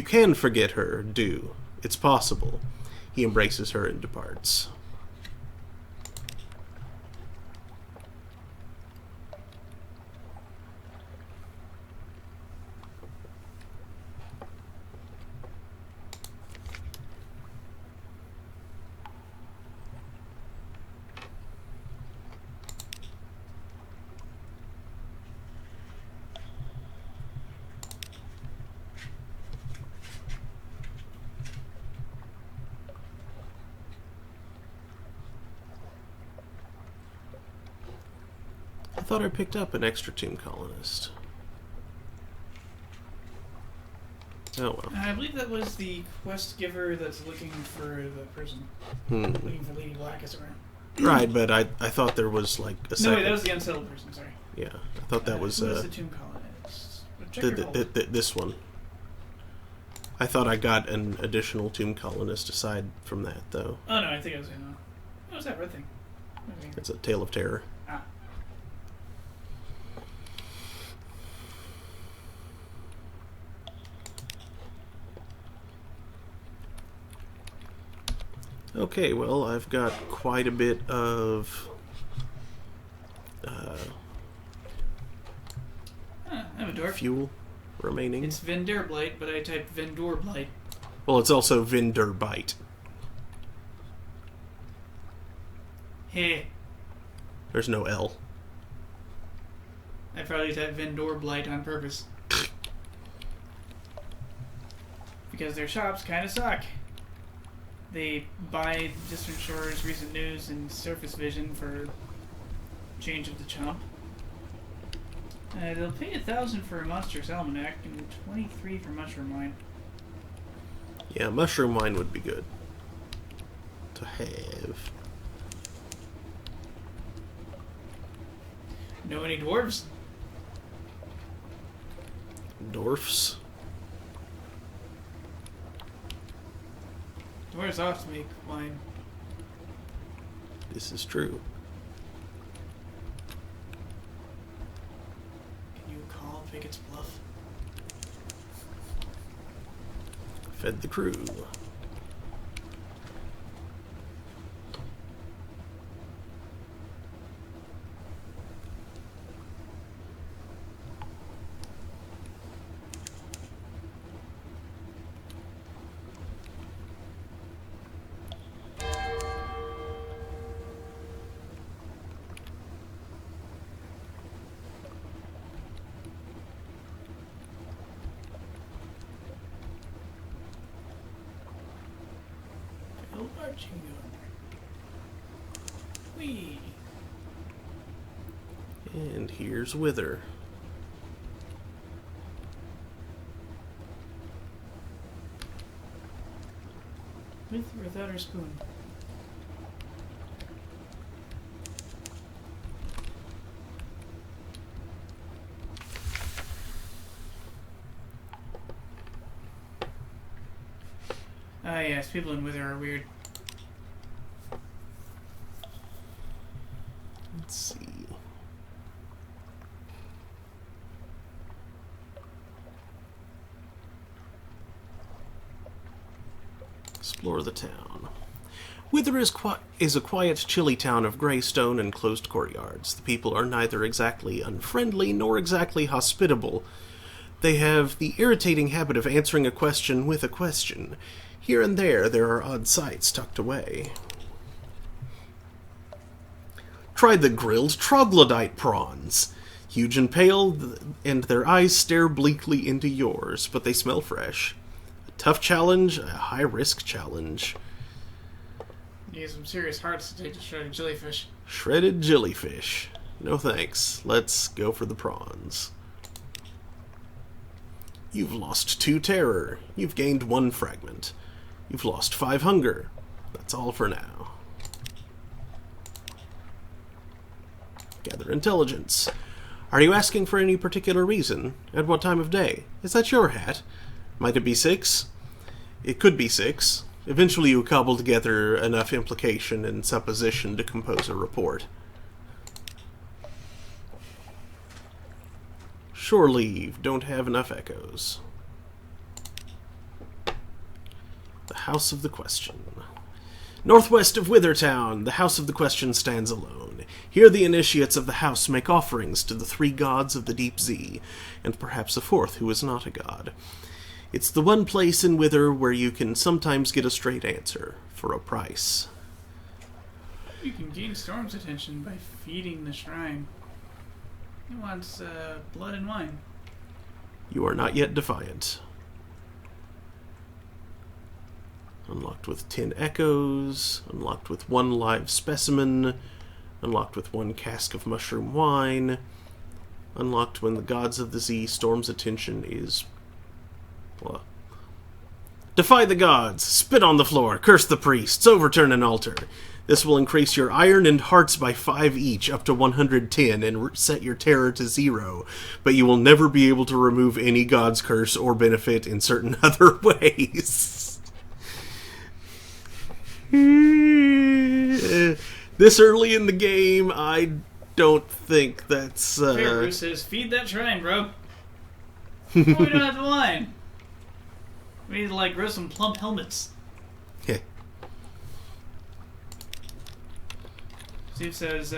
can forget her, do. It's possible. He embraces her and departs. I thought I picked up an extra tomb colonist. Oh well. I believe that was the quest giver that's looking for the prison. Looking for Lady Black as around. Right, but I thought there was like a second. No, wait, that was the unsettled person, sorry. Yeah, I thought that was who was the tomb colonist? Check your hold. this one. I thought I got an additional tomb colonist aside from that, though. Oh no, I think I was in. What was that red thing? Okay. It's a tale of terror. Ah. Okay, well, I've got quite a bit of I'm a dork. fuel remaining. It's Venderblight, but I typed Vendorblight. Well, it's also Vinderbite. Hey, There's no L. I probably typed Vendorblight on purpose. Because their shops kind of suck. They buy Distant Shores, Recent News, and Surface Vision for change of the chump. They'll pay 1,000 for a Monstrous Almanac and 23 for Mushroom Wine. Yeah, mushroom wine would be good to have. Know any dwarves? Dwarfs. Dwarves often make wine. This is true. Can you call Pickett's bluff? Fed the crew. Oh, marching on. Whee! And here's Wither. With or without her spoon? Ah, yes, people in Wither are weird. Let's see. Explore the town. Wither is a quiet, chilly town of grey stone and closed courtyards. The people are neither exactly unfriendly nor exactly hospitable. They have the irritating habit of answering a question with a question. Here and there are odd sights tucked away. Try the grilled troglodyte prawns. Huge and pale, and their eyes stare bleakly into yours, but they smell fresh. A tough challenge, a high-risk challenge. You get some serious hearts to take to shredded jellyfish. Shredded jellyfish. No thanks. Let's go for the prawns. You've lost 2 terror. You've gained 1 fragment. You've lost 5 hunger. That's all for now. Gather intelligence. Are you asking for any particular reason? At what time of day? Is that your hat? Might it be 6? It could be 6. Eventually you cobble together enough implication and supposition to compose a report. Shore leave. Don't have enough echoes. The House of the Question. Northwest of Withertown, the House of the Question stands alone. Here the initiates of the house make offerings to the 3 gods of the deep sea, and perhaps a 4th who is not a god. It's the one place in Wither where you can sometimes get a straight answer, for a price. You can gain Storm's attention by feeding the shrine. He wants blood and wine. You are not yet defiant. Unlocked with 10 echoes, unlocked with 1 live specimen, unlocked with 1 cask of mushroom wine, unlocked when the gods of the sea Storm's attention is Defy the gods, spit on the floor, curse the priests, overturn an altar. This will increase your iron and hearts by 5 each, up to 110, and set your terror to 0. But you will never be able to remove any god's curse or benefit in certain other ways. This early in the game, I don't think that's... Fairbrue says, feed that shrine, bro. We don't have the wine. We need to, like, grow some plump helmets. Yeah. Steve says,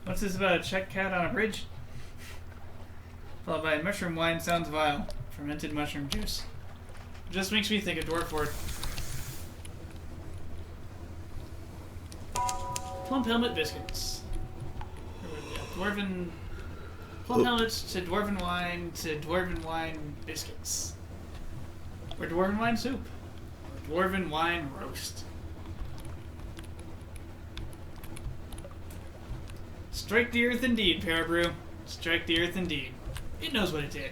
what's this about a check cat on a bridge? Followed by mushroom wine sounds vile. Fermented mushroom juice. Just makes me think of dwarf wort. Plump helmet biscuits. Dwarven... Plump helmets to dwarven wine biscuits. Or dwarven wine soup. Or dwarven wine roast. Strike the earth indeed, Fairbrue. Strike the earth indeed. It knows what it did.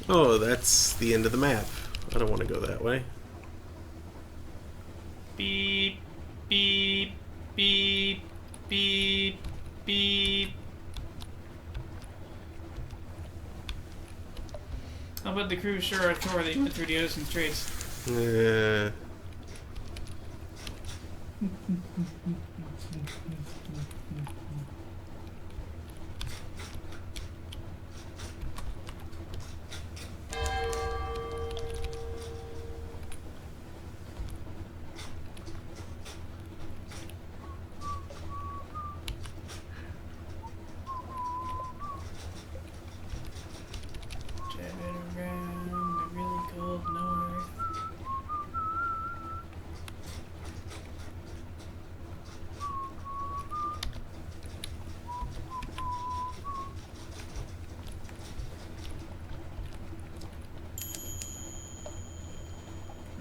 Oh, that's the end of the map. I don't want to go that way. Beep, beep, beep, beep, beep. How about the cruise sure are Thor that went through the ocean straits?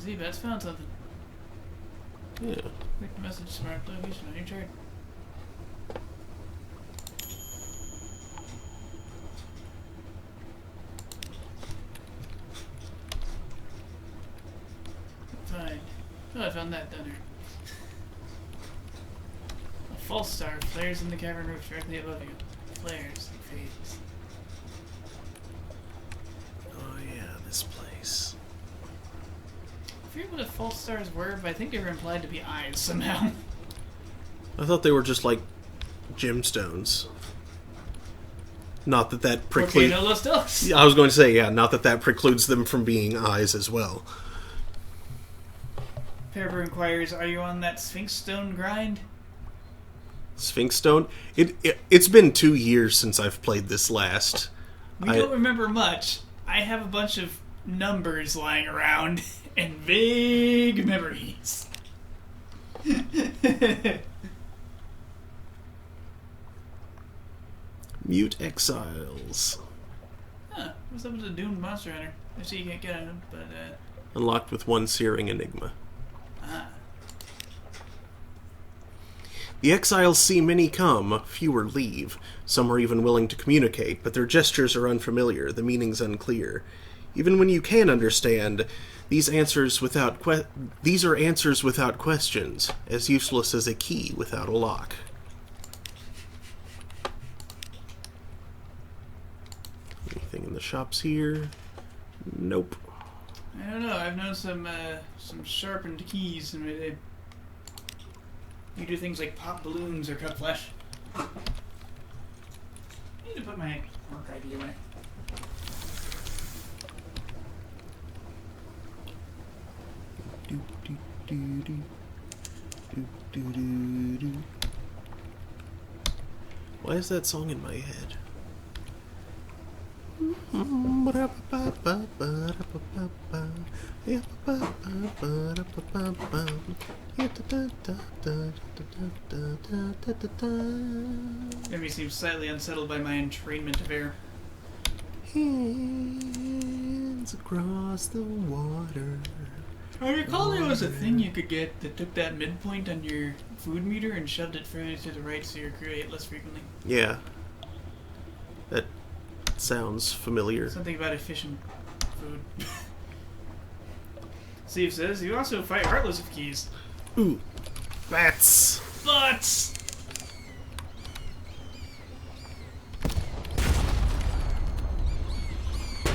Z-Bats found something. Yeah. Quick message, smart location on your chart. Fine. Oh, I found that down there. A false star flares in the cavern roof directly above you. Flares and fades. Oh yeah, this place. I forget what the false stars were, but I think they were implied to be eyes somehow. I thought they were just like gemstones. Not that that precludes... Volcano Los Dos. Yeah, I was going to say, yeah, not that that precludes them from being eyes as well. Fairbrue inquires, are you on that Sphinx Stone grind? Sphinx Stone? It's been 2 years since I've played this last. We don't remember much. I have a bunch of numbers lying around and vague memories. Mute Exiles. Huh, what's up with the doomed monster hunter? I see you can't get him, but Unlocked with 1 searing enigma. The exiles see many come, fewer leave. Some are even willing to communicate, but their gestures are unfamiliar, the meanings unclear. Even when you can understand, these are answers without questions, as useless as a key without a lock. Anything in the shops here? Nope. I don't know. I've known some sharpened keys, and you do things like pop balloons or cut flesh. I need to put my work ID away. Why is that song in my head? Maybe seems slightly unsettled by my entrainment of air. Hands across the water. I recall there was a thing you could get that took that midpoint on your food meter and shoved it further to the right so your crew ate less frequently. Yeah. That That sounds familiar. Something about efficient food. Steve says, you also fight Heartless with keys. Ooh. Bats. But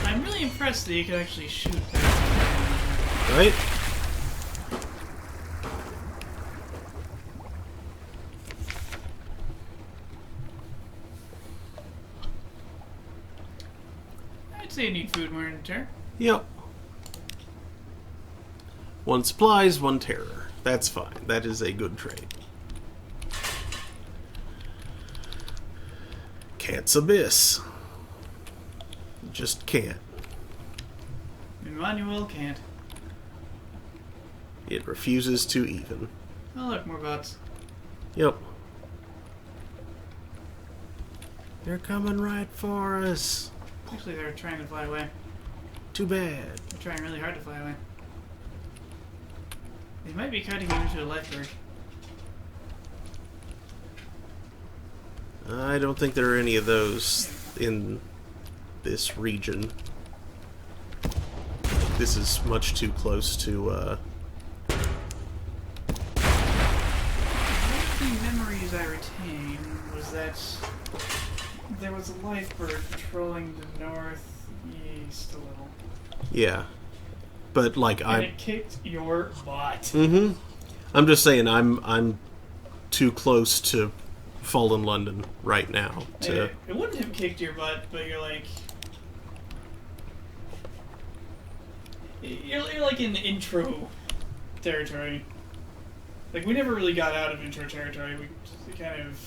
I'm really impressed that you can actually shoot bats. Right? I'd say you need food more in turn. Yep. One supplies, one terror. That's fine. That is a good trade. Can't's Abyss. Just can't. Emmanuel can't. It refuses to even. Oh look, more bots. Yep. They're coming right for us. Actually, they're trying to fly away. Too bad. They're trying really hard to fly away. They might be cutting you into a life berg. I don't think there are any of those in this region. This is much too close to, One of the memories I retain was that there was a life berg patrolling the northeast a little. yeah. But, like, And it kicked your butt. Mm-hmm. I'm just saying, I'm too close to Fallen London right now. To It wouldn't have kicked your butt, but you're like... You're like in intro territory. Like, we never really got out of intro territory. We just kind of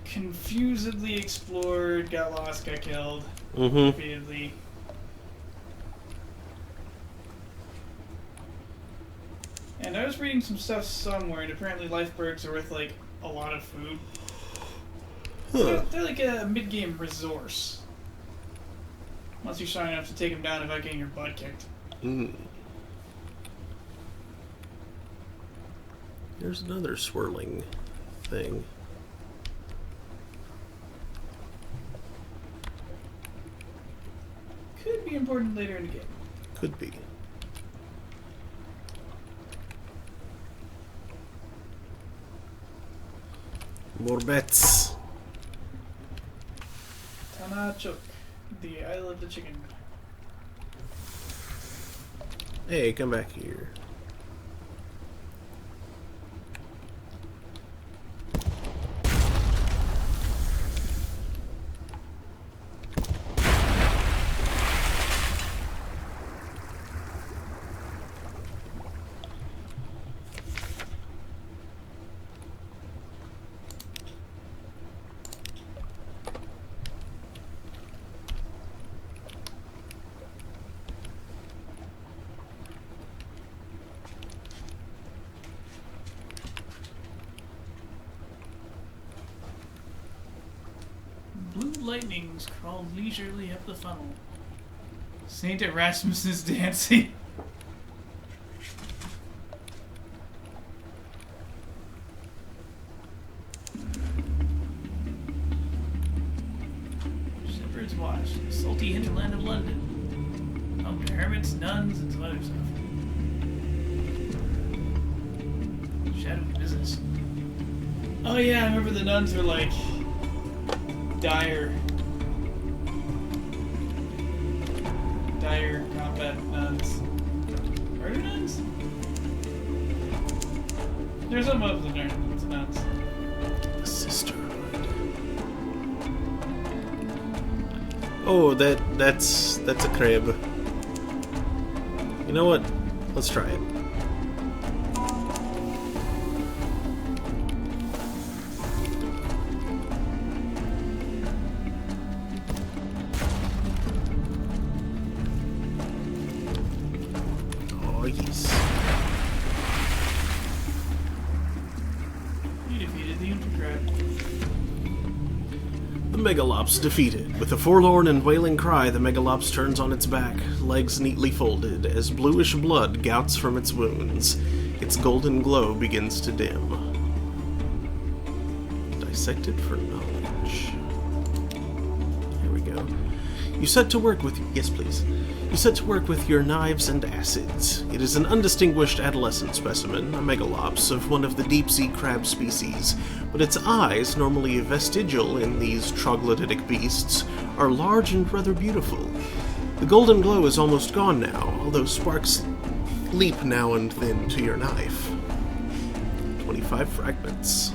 confusedly explored, got lost, got killed repeatedly. And I was reading some stuff somewhere, and apparently life bergs are worth, like, a lot of food. Huh. They're like a mid-game resource. Once you're strong enough to take them down without getting your butt kicked. There's another swirling thing. Could be important later in the game. Could be. More bets. Thanatopsis, the Isle of the Chicken. Hey, come back here. Blue lightnings crawl leisurely up the funnel. Saint Erasmus is dancing. Shepherd's Watch, the salty hinterland of London. Home to hermits, nuns, and some other stuff. Shadowy business. Oh yeah, I remember the nuns were like... dire combat nuns. Murder nuns? There's some of the nuns. The sisterhood. Oh, that's a crab. You know what? Let's try it. Oh, yes. You defeated the Intercrab. The Megalops defeated. With a forlorn and wailing cry, the Megalops turns on its back, legs neatly folded, as bluish blood gouts from its wounds. Its golden glow begins to dim. Dissected for knowledge. we go. You set to work with... Yes, please. You set to work with your knives and acids. It is an undistinguished adolescent specimen, a megalops of one of the deep-sea crab species, but its eyes, normally vestigial in these troglodytic beasts, are large and rather beautiful. The golden glow is almost gone now, although sparks leap now and then to your knife. 25 fragments.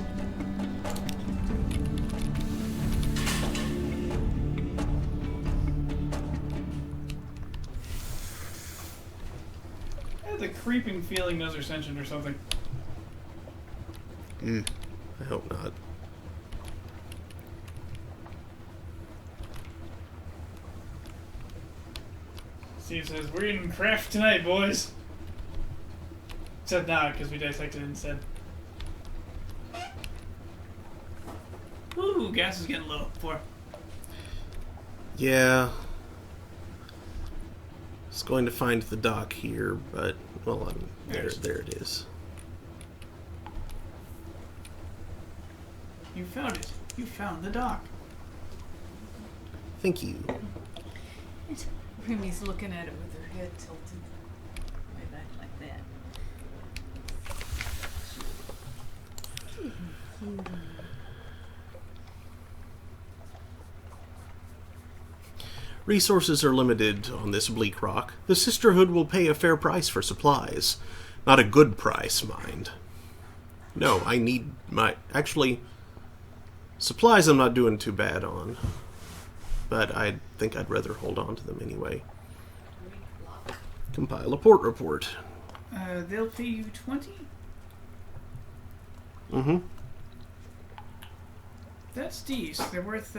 I had the creeping feeling those are sentient or something. I hope not. Steve says, we're eating craft tonight, boys. Except now, because we dissected it instead. Ooh, gas is getting low. 4. Yeah. I was going to find the dock here, but, well, there it is. You found it. You found the dock. Thank you. Remy's looking at it with her head tilted way back like that. Resources are limited on this bleak rock. The Sisterhood will pay a fair price for supplies. Not a good price, mind. No, I need my... Actually, supplies I'm not doing too bad on. But I think I'd rather hold on to them anyway. Compile a port report. They'll pay you 20? Mm-hmm. That's decent. They're worth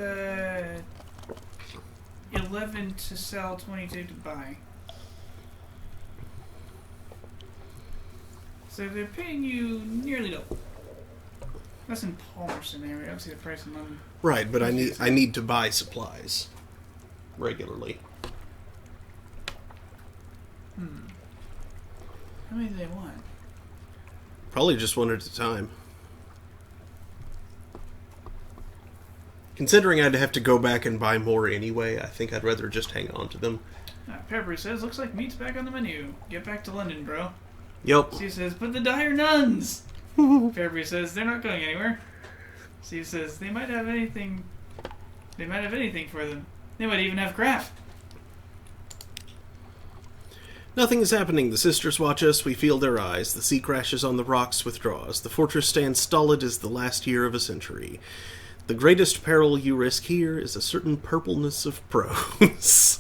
11 to sell, 22 to buy. So they're paying you nearly double. That's in Palmer scenario. Obviously the price in London. Right, but I need to buy supplies regularly. How many do they want? Probably just one at a time. Considering I'd have to go back and buy more anyway, I think I'd rather just hang on to them. Pepper says, looks like meat's back on the menu. Get back to London, bro. Yep. Steve says, but the dire nuns! Fairbury says, they're not going anywhere. Steve says, they might have anything for them. They might even have craft. Nothing is happening. The sisters watch us. We feel their eyes. The sea crashes on the rocks, withdraws. The fortress stands stolid as the last year of a century. The greatest peril you risk here is a certain purpleness of prose.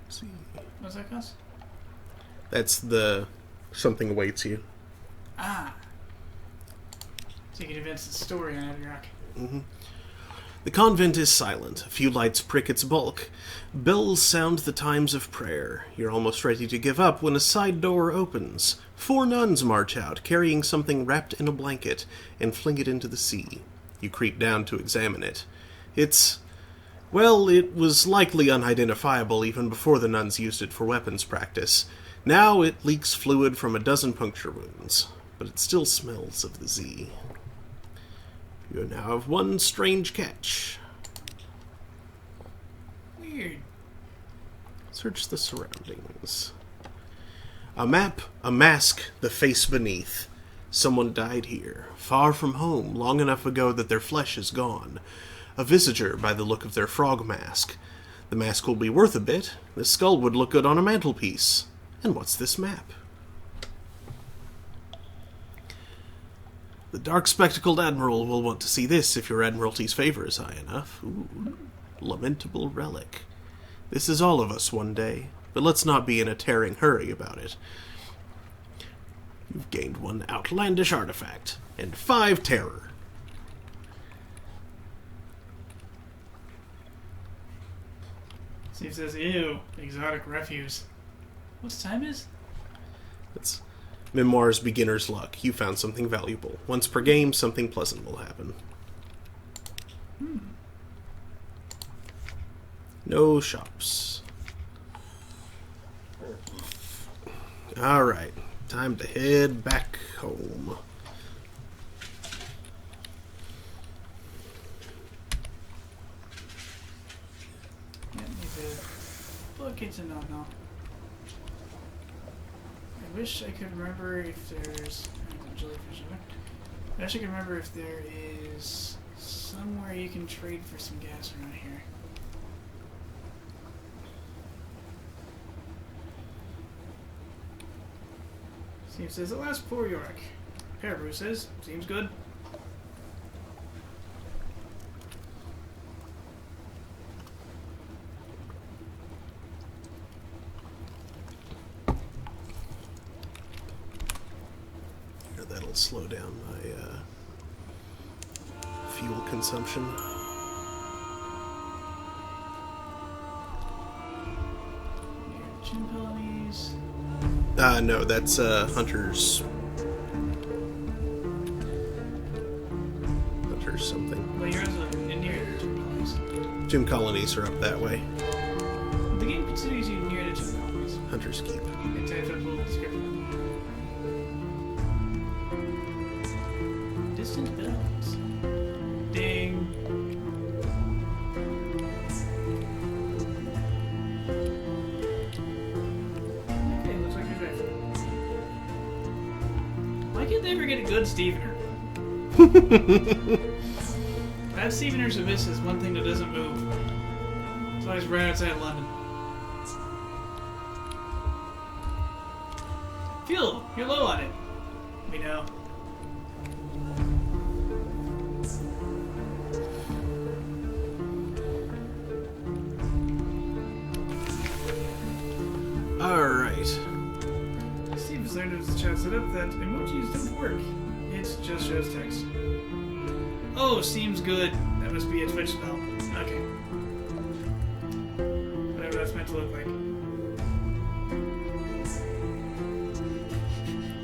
See. What's that cost? That's the something awaits you. Ah. So you can advance the story on Abbey Rock. Mm-hmm. The convent is silent. A few lights prick its bulk. Bells sound the times of prayer. You're almost ready to give up when a side door opens. 4 nuns march out, carrying something wrapped in a blanket, and fling it into the sea. You creep down to examine it. Well, it was likely unidentifiable even before the nuns used it for weapons practice. Now it leaks fluid from a dozen puncture wounds, but it still smells of the Z. You now have one strange catch. Weird. Search the surroundings. A map, a mask, the face beneath. Someone died here, far from home, long enough ago that their flesh is gone. A visager by the look of their frog mask. The mask will be worth a bit. The skull would look good on a mantelpiece. And what's this map? The dark-spectacled admiral will want to see this if your admiralty's favor is high enough. Ooh, lamentable relic. This is all of us one day, but let's not be in a tearing hurry about it. You've gained 1 outlandish artifact, and 5 terror. Steve says, ew, exotic refuse. What's time is? It's Memoir's beginner's luck. You found something valuable. Once per game, something pleasant will happen. No shops. Alright, time to head back home. Yeah, need to locate no. I wish I could remember if there's jellyfish. I wish I could remember if there is somewhere you can trade for some gas around here. Steve says, "At last, poor Yorick." Pearbrew says, "Seems good." That'll slow down my fuel consumption. Chin colonies. No, that's Hunter's something. Well, yours are near Chin colonies. Gym colonies are up that way. The game considers you near the Chin colonies. Hunter's Keep. It types up a little description. Distant bells. Ding. Okay, looks like you're right. Why can't they ever get a good Stevener? Bad Stevener Service is one thing that doesn't move. It's always right outside of London. Fuel! You're low on it. We know. Alright. Steve has learned as the chat set up that emojis don't work. It just shows text. Oh, seems good. That must be a Twitch spell. Okay. Whatever that's meant to look like.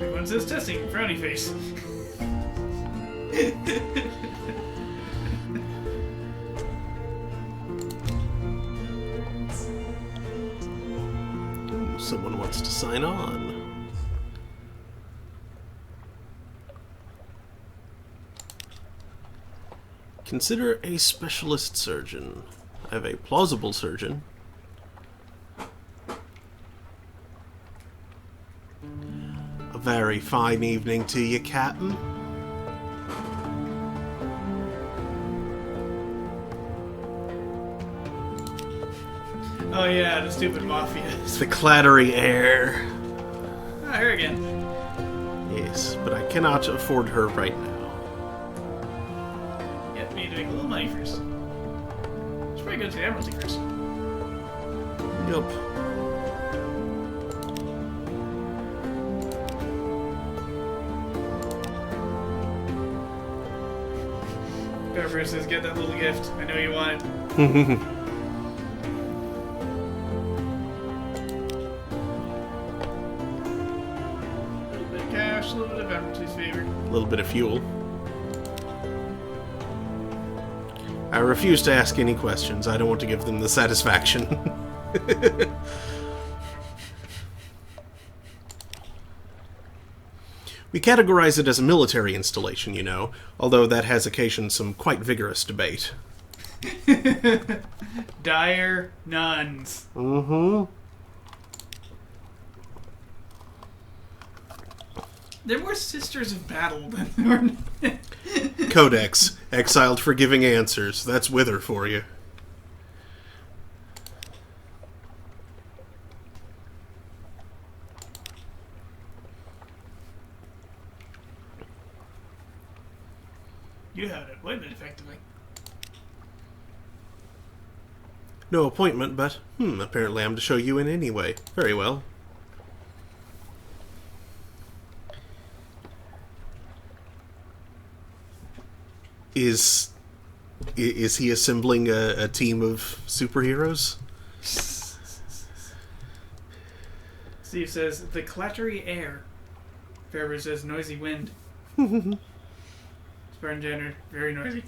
Everyone says testing. Frowny face. Someone wants to sign on. Consider a specialist surgeon. I have a plausible surgeon. A very fine evening to you, Captain. Oh yeah, the stupid mafia. It's the clattery air. Ah, her again. Yes, but I cannot afford her right now. Yep, we need to make a little money first. Should probably go to the Admiralty first. Yup. Pepper says, "Get that little gift. I know you want it." A little bit of cash, a little bit of Admiralty's favor. A little bit of fuel. I refuse to ask any questions. I don't want to give them the satisfaction. We categorize it as a military installation, you know, although that has occasioned some quite vigorous debate. Dire nuns. Mm-hmm. They're more sisters of battle than they are. Codex, exiled for giving answers. That's Wither for you. You have an appointment, effectively. No appointment, but, apparently I'm to show you in anyway. Very well. Is he assembling a team of superheroes? Steve says, "The clattery air." Fairbury says, "Noisy wind." Spartan Jenner, very noisy.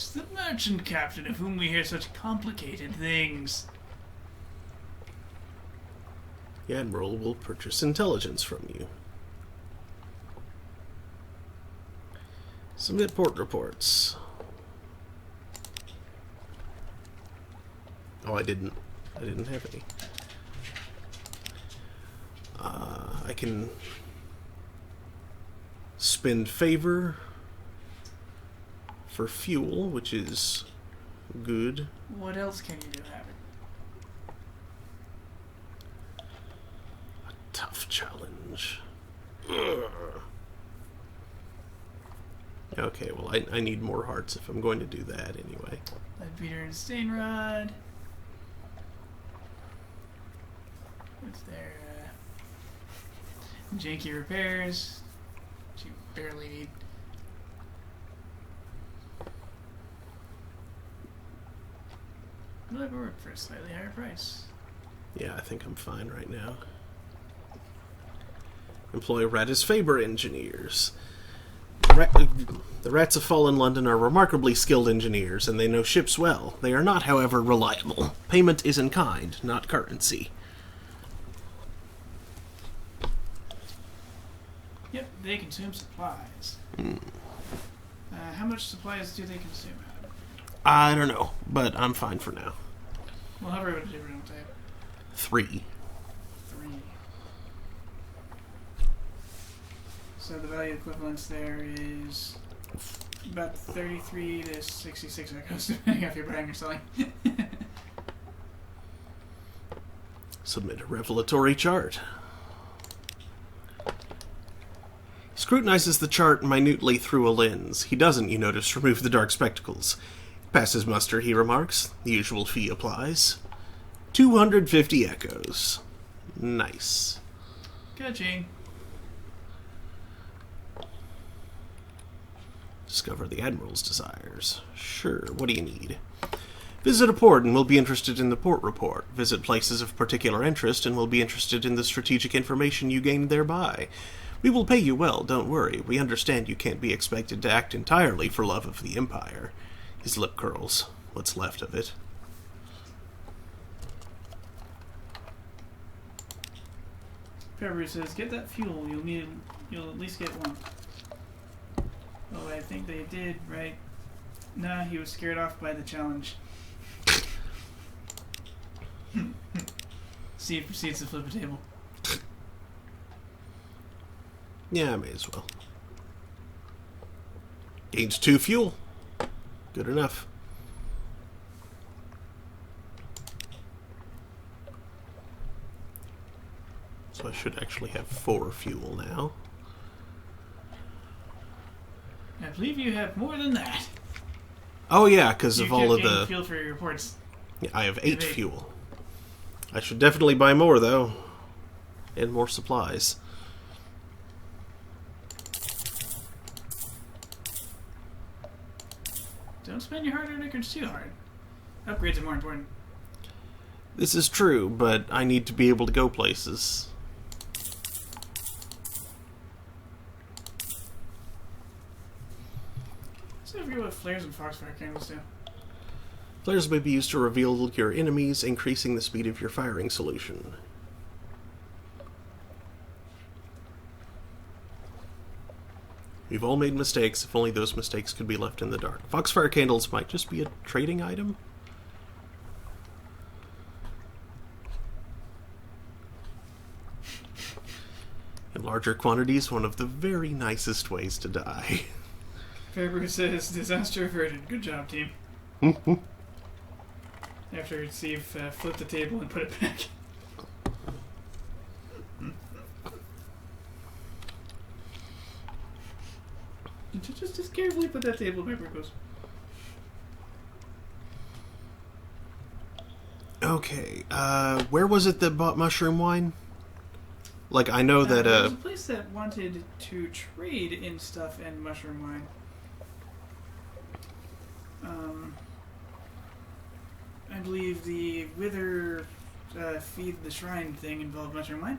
Sunless, the merchant captain of whom we hear such complicated things. The Admiral will purchase intelligence from you. Submit port reports. Oh, I didn't have any. I can spend favor for fuel, which is good. What else can you do, Habit? A tough challenge. Ugh. Okay, well, I need more hearts if I'm going to do that anyway. Leadbeater and Stainrod. What's there? Janky repairs. Which you barely need. Will ever work for a slightly higher price? Yeah, I think I'm fine right now. Employ Radis Faber engineers. The Rats of Fallen London are remarkably skilled engineers, and they know ships well. They are not, however, reliable. Payment is in kind, not currency. Yep, they consume supplies. How much supplies do they consume, Adam? I don't know, but I'm fine for now. We'll have everybody do real type. 3. 3. So the value equivalence there is about 33 to 66 echoes, depending on if you're buying or selling. Submit a revelatory chart. Scrutinizes the chart minutely through a lens. He doesn't, you notice, remove the dark spectacles. Passes muster, he remarks. The usual fee applies. 250 echoes. Nice. Catching. Discover the Admiral's desires. Sure, what do you need? Visit a port and we'll be interested in the port report. Visit places of particular interest and we'll be interested in the strategic information you gain thereby. We will pay you well, don't worry. We understand you can't be expected to act entirely for love of the Empire. His lip curls. What's left of it. Fairbury says, get that fuel. You'll at least get one. Oh, I think they did, right? Nah, he was scared off by the challenge. Steve proceeds to flip a table. Yeah, I may as well. Gains 2 fuel. Good enough. So I should actually have 4 fuel now. I believe you have more than that. Oh yeah, because You of all of kept getting the... fuel for your reports. Yeah, I have You 8 have 8. fuel. I should definitely buy more, though. And more supplies. Don't spend your hard-earned acres too hard. Upgrades are more important. This is true, but I need to be able to go places. So I forget what flares and foxfire candles do. Flares may be used to reveal your enemies, increasing the speed of your firing solution. We've all made mistakes, if only those mistakes could be left in the dark. Foxfire candles might just be a trading item? In larger quantities, one of the very nicest ways to die. Fairbury says, disaster averted. Good job, team. After Steve flipped the table and put it back. Just carefully put that table back where it goes. Okay, where was it that bought mushroom wine? Like, I know that, There was a place that wanted to trade in stuff and mushroom wine. I believe the Wither feed the shrine thing involved mushroom wine.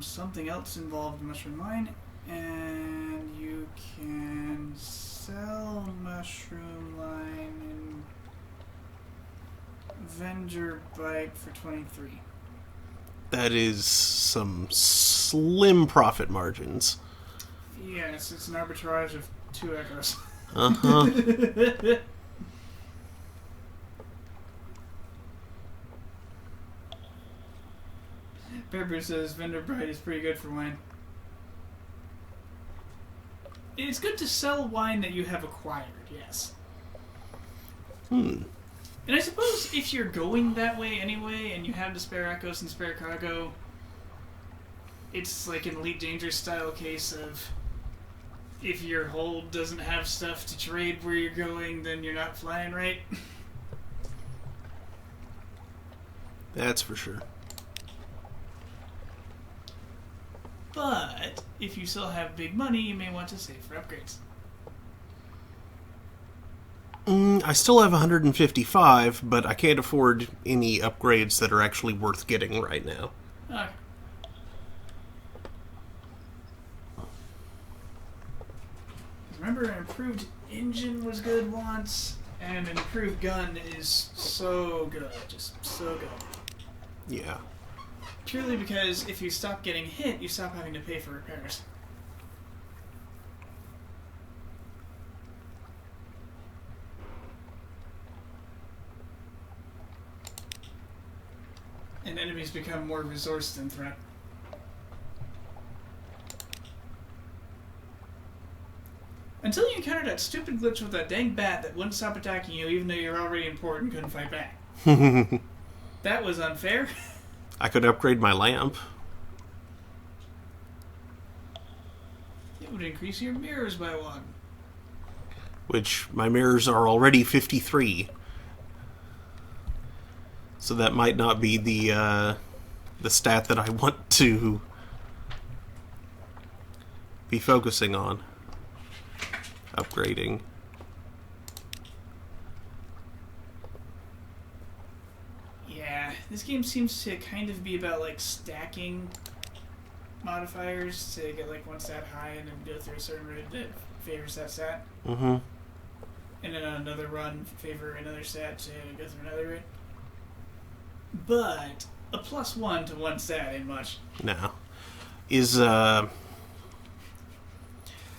Something else involved mushroom wine, and you can Sell mushroom line and vendor bite for 23. That is some slim profit margins. Yes, it's an arbitrage of 2 echoes. Uh-huh. Pepper says vendor bite is pretty good for wine. It's good to sell wine that you have acquired, yes. Hmm. And I suppose if you're going that way anyway, and you have the spare echoes and spare cargo, it's like an Elite Dangerous style case of if your hold doesn't have stuff to trade where you're going, then you're not flying right. That's for sure. But if you still have big money, you may want to save for upgrades. I still have 155, but I can't afford any upgrades that are actually worth getting right now. Okay. Remember, an improved engine was good once, and an improved gun is so good. Just so good. Yeah. Purely because if you stop getting hit, you stop having to pay for repairs. And enemies become more resource than threat. Until you encountered that stupid glitch with that dang bat that wouldn't stop attacking you even though you're already important and couldn't fight back. That was unfair. I could upgrade my lamp. It would increase your mirrors by 1. Which, my mirrors are already 53. So that might not be the stat that I want to be focusing on. Upgrading. Yeah, this game seems to kind of be about like stacking modifiers to get like one stat high and then go through a certain route that favors that stat. Mm-hmm. And then on another run favor another stat to go through another route. But a +1 to one stat ain't much. No. Is,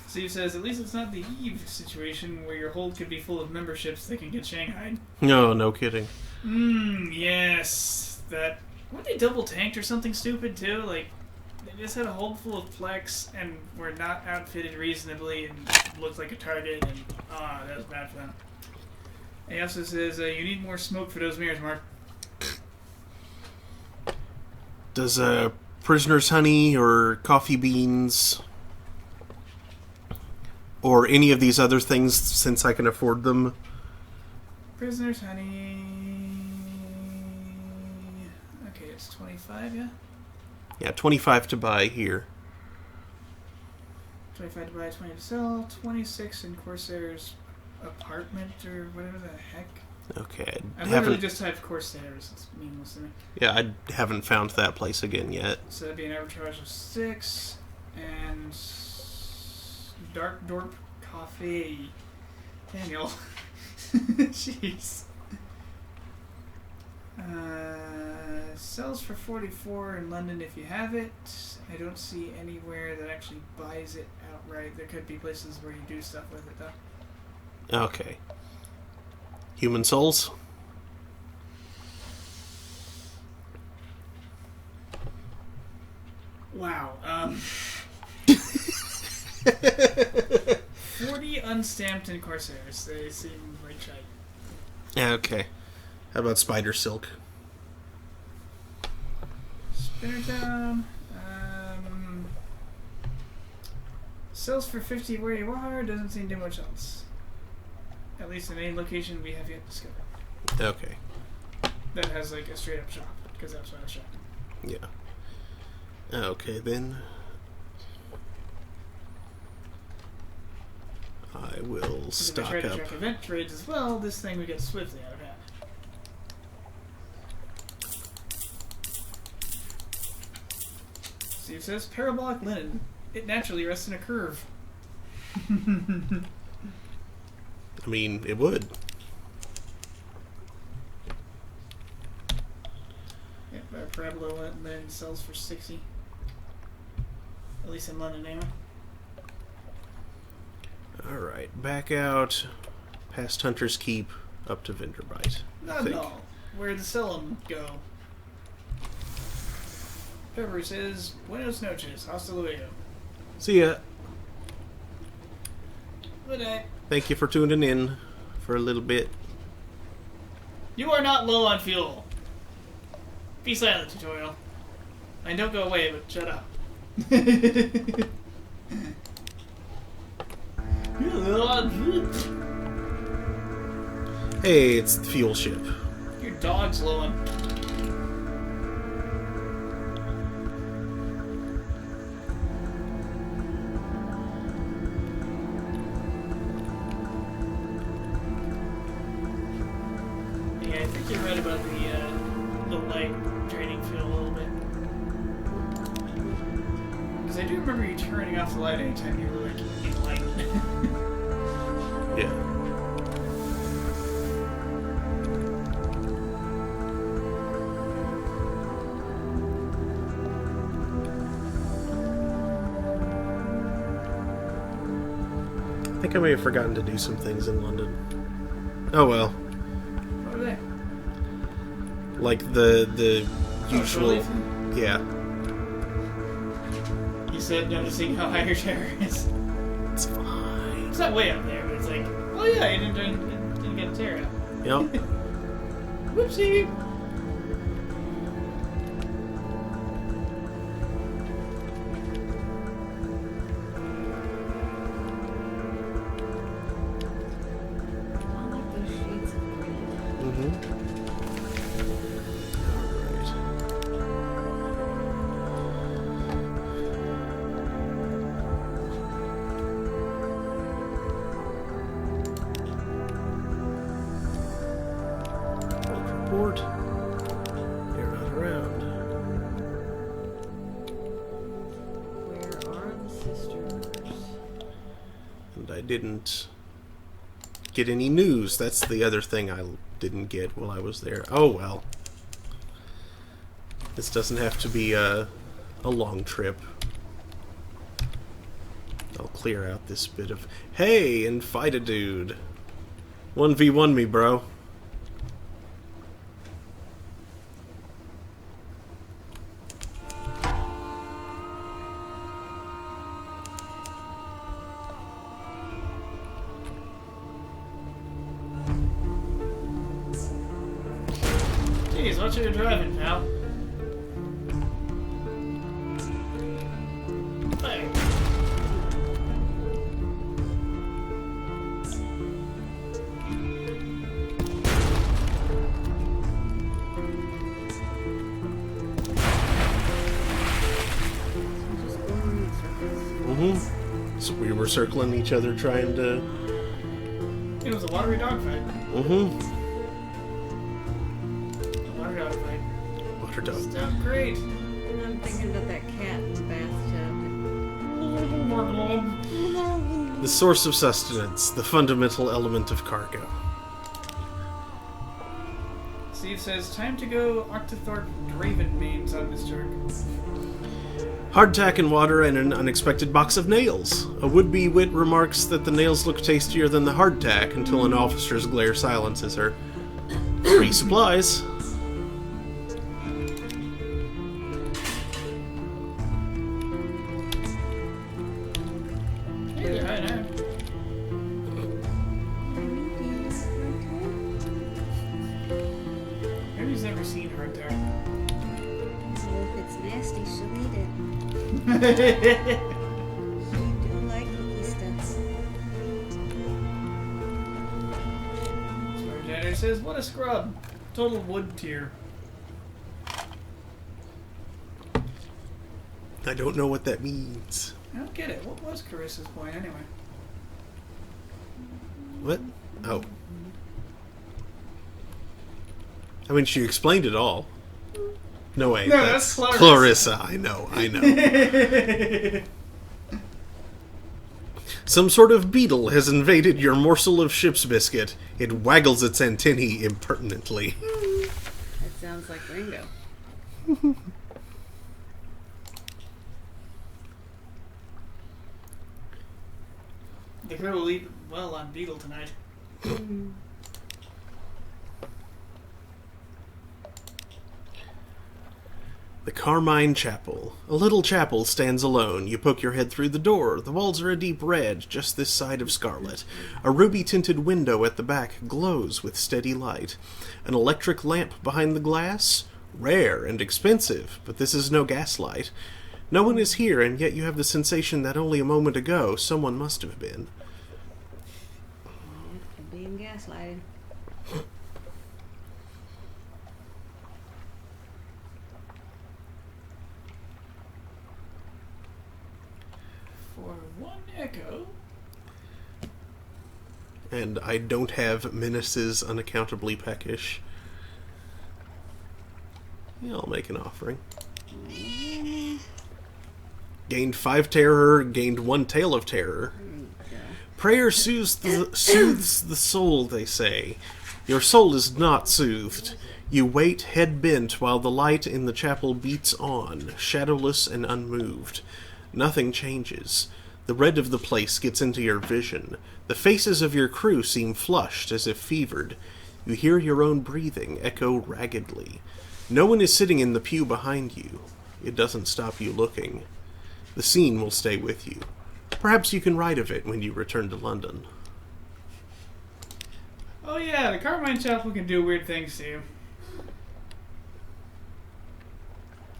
Steve says, at least it's not the Eve situation where your hold could be full of memberships that can get shanghaied. No kidding. Yes. That... Weren't they double tanked or something stupid, too? Like, they just had a hold full of plex and were not outfitted reasonably and looked like a target, and... that was bad for them. And he also says, you need more smoke for those mirrors, Mark. Does, prisoner's honey or coffee beans or any of these other things, since I can afford them? Prisoner's honey... Okay, it's 25, yeah? Yeah, 25 to buy here. 25 to buy, 20 to sell, 26 in Corsair's apartment or whatever the heck. Okay, I literally just typed Corsairs. It's meaningless to me. Yeah, I haven't found that place again yet. So that'd be an arbitrage of 6 and Dark Dorp Coffee. Daniel. Jeez. Sells for 44 in London if you have it. I don't see anywhere that actually buys it outright. There could be places where you do stuff with it though. Okay. Human souls? Wow. 40 unstamped in Corsairs. They seem like shite. Okay. How about spider silk? Spinner Town. Sells for 50 where you are. Doesn't seem to do much else. At least in any location we have yet discovered. Okay. That has like a straight up shop. Because that's what I was shopping. Yeah. Okay, then. I will stock if I try to up. track event trades as well, this thing would get swiftly out of hand. Steve says, parabolic linen. It naturally rests in a curve. I mean, it would. Yep, our Parabola went then sells for 60. At least in London, anyway. Alright, back out past Hunter's Keep up to Vinderbite. No. Where'd the Selim go? Pepper says, Buenos noches, hasta luego. See ya. Good night. Thank you for tuning in for a little bit. You are not low on fuel. Be silent, tutorial. And don't go away, but shut up. Hey, it's the fuel ship. Your dog's low on. Yeah, I think you're right about the light draining fuel a little bit. Because I do remember you turning off the light anytime you were like in light. Yeah. I think I may have forgotten to do some things in London. Oh well. What were they? Like the usual. Relief? Yeah. You said noticing how high your chair is. It's fine. It's not way up there, but it's like, oh yeah, you didn't get a tear out. Yep. Whoopsie! I like those shades of green. Mm-hmm. Report. You're not around. Where are the sisters? And I didn't get any news. That's the other thing I didn't get while I was there. Oh well. This doesn't have to be a long trip. I'll clear out this bit of... Hey, and fight a dude. 1v1 me, bro. Jeez, watch what you're driving, pal. Hey. Just going in circles. Mm-hmm. So we were circling each other trying to... It was a watery dogfight. Mm-hmm. Water dogfight. Water dog. Sounds great. And I'm thinking about that cat in the bathtub. The source of sustenance, the fundamental element of cargo. Steve says, time to go Octothorpe Draven mains on this jerk. Hardtack and water and an unexpected box of nails. A would-be wit remarks that the nails look tastier than the hardtack until an officer's glare silences her. Free supplies. Hey, hi now. Maybe never seen hardtack. So if it's nasty, she'll eat it. Smart She do like cookie stuff. Janitor says, what a scrub. Total wood tier. I don't know what that means. I don't get it. What was Carissa's point anyway? What? Oh. I mean, she explained it all. No way. No, that's Clarissa. Clarissa. I know. Some sort of beetle has invaded your morsel of ship's biscuit. It waggles its antennae impertinently. That sounds like Ringo. The crew will eat well on beetle tonight. The Carmine Chapel. A little chapel stands alone. You poke your head through the door. The walls are a deep red, just this side of scarlet. A ruby-tinted window at the back glows with steady light. An electric lamp behind the glass? Rare and expensive, but this is no gaslight. No one is here, and yet you have the sensation that only a moment ago someone must have been. Being gaslighted. For one echo. And I don't have menaces unaccountably peckish. Yeah, I'll make an offering. Gained 5 terror, gained 1 tale of terror. Prayer soothes the soul, they say. Your soul is not soothed. You wait, head bent, while the light in the chapel beats on, shadowless and unmoved. Nothing changes. The red of the place gets into your vision. The faces of your crew seem flushed, as if fevered. You hear your own breathing echo raggedly. No one is sitting in the pew behind you. It doesn't stop you looking. The scene will stay with you. Perhaps you can write of it when you return to London. Oh yeah, the Carmine Chapel can do weird things to you.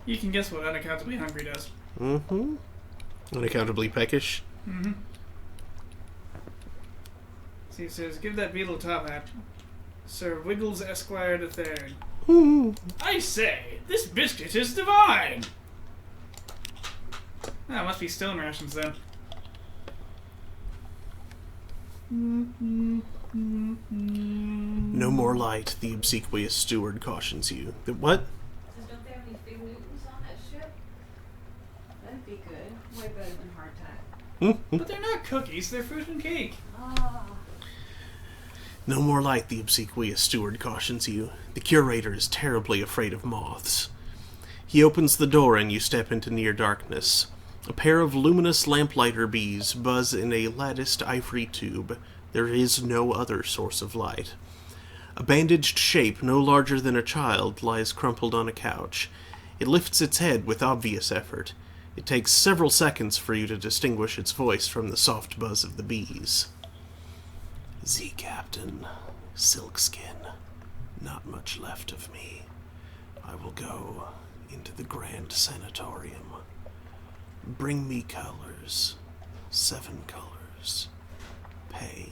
You can guess what unaccountably hungry does. Mm-hmm. Unaccountably peckish. Mm-hmm. See, it says, give that beetle a top hat. Sir Wiggles Esquire the Third. I say, this biscuit is divine! Ah, must be stone rations then. No more light, the obsequious steward cautions you. What? Says, don't they have any Fig Newtons on that ship? That'd be good. Way better than hardtack. But they're not cookies, they're fruit and cake. Ah. No more light, the obsequious steward cautions you. The curator is terribly afraid of moths. He opens the door and you step into near darkness. A pair of luminous lamplighter bees buzz in a latticed ivory tube. There is no other source of light. A bandaged shape no larger than a child lies crumpled on a couch. It lifts its head with obvious effort. It takes several seconds for you to distinguish its voice from the soft buzz of the bees. Z Captain, Silkskin, not much left of me. I will go into the Grand Sanatorium. Bring me colors, 7 colors. Pay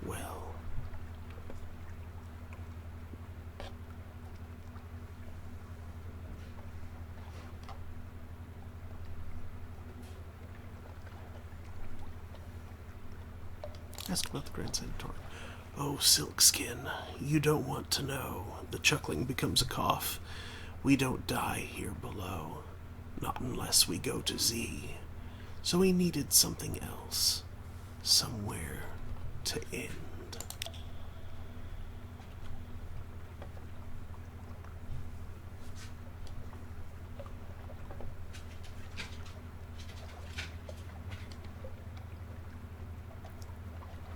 well. Ask about the Grand Sanatorium. Oh, Silkskin, you don't want to know. The chuckling becomes a cough. We don't die here below. Not unless we go to Z. So he needed something else. Somewhere to end.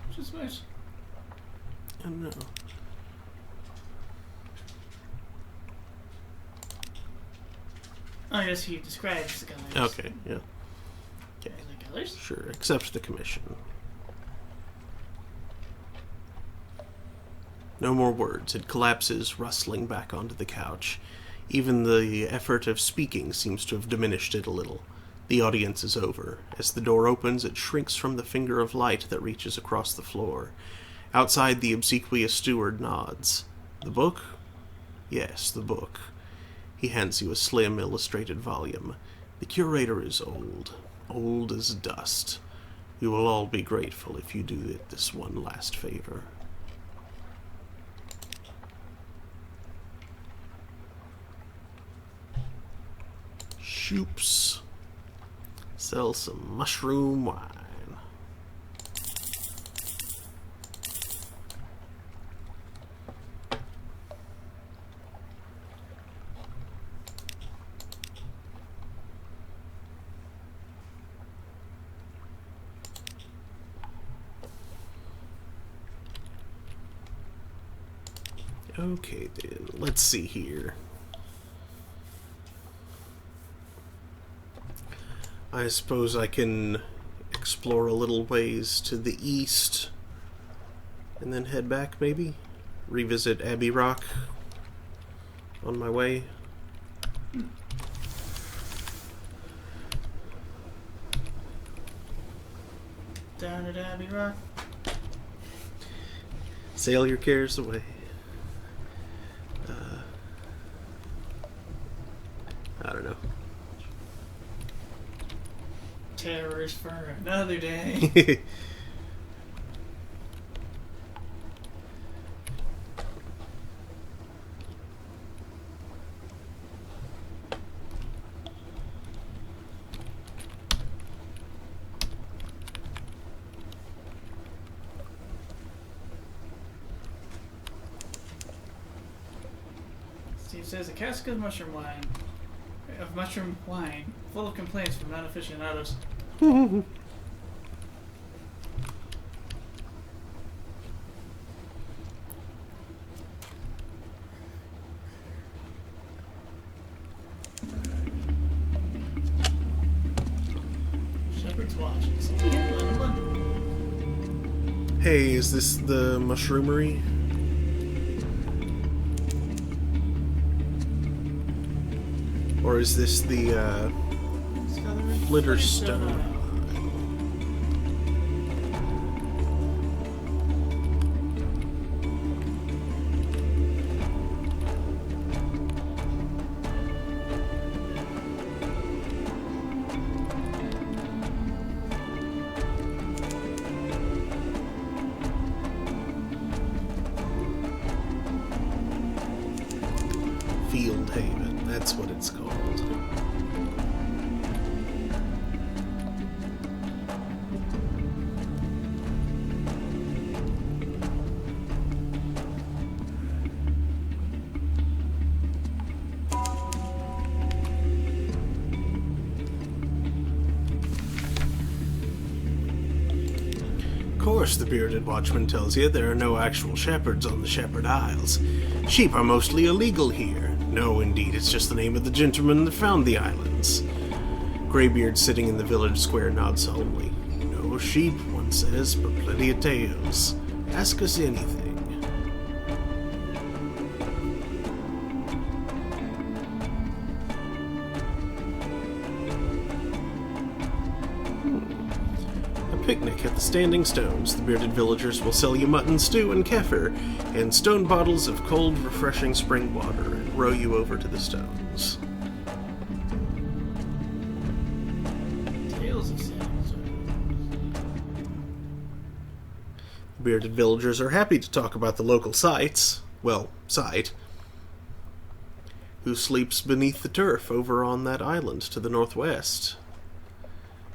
Which is nice. I don't know. Oh, yes, he describes the colors. Okay, yeah. Okay. The colors? Sure, accept the commission. No more words. It collapses, rustling back onto the couch. Even the effort of speaking seems to have diminished it a little. The audience is over. As the door opens, it shrinks from the finger of light that reaches across the floor. Outside, the obsequious steward nods. The book? Yes, the book. He hands you a slim, illustrated volume. The curator is old. Old as dust. We will all be grateful if you do it this one last favor. Shoops. Sell some mushroom wine. Okay then, let's see here. I suppose I can explore a little ways to the east and then head back, maybe? Revisit Abbey Rock on my way. Down at Abbey Rock. Sail your cares away. I don't know. Terrors for another day. Steve says a cask of mushroom wine, full of complaints from non-aficionados. Shepherd's Watch. Hey, is this the mushroomery? Or is this the Flitterstone? Field Haven, that's what it's called. Of course, the bearded watchman tells you there are no actual shepherds on the Shepherd Isles. Sheep are mostly illegal here. No, indeed, it's just the name of the gentleman that found the islands. Greybeard sitting in the village square nods solemnly. No sheep, one says, but plenty of tails. Ask us anything. Picnic at the Standing Stones. The bearded villagers will sell you mutton stew and kefir, and stone bottles of cold, refreshing spring water, and row you over to the stones. Tales of Sands. The bearded villagers are happy to talk about the local sights. Well, sight. Who sleeps beneath the turf over on that island to the northwest?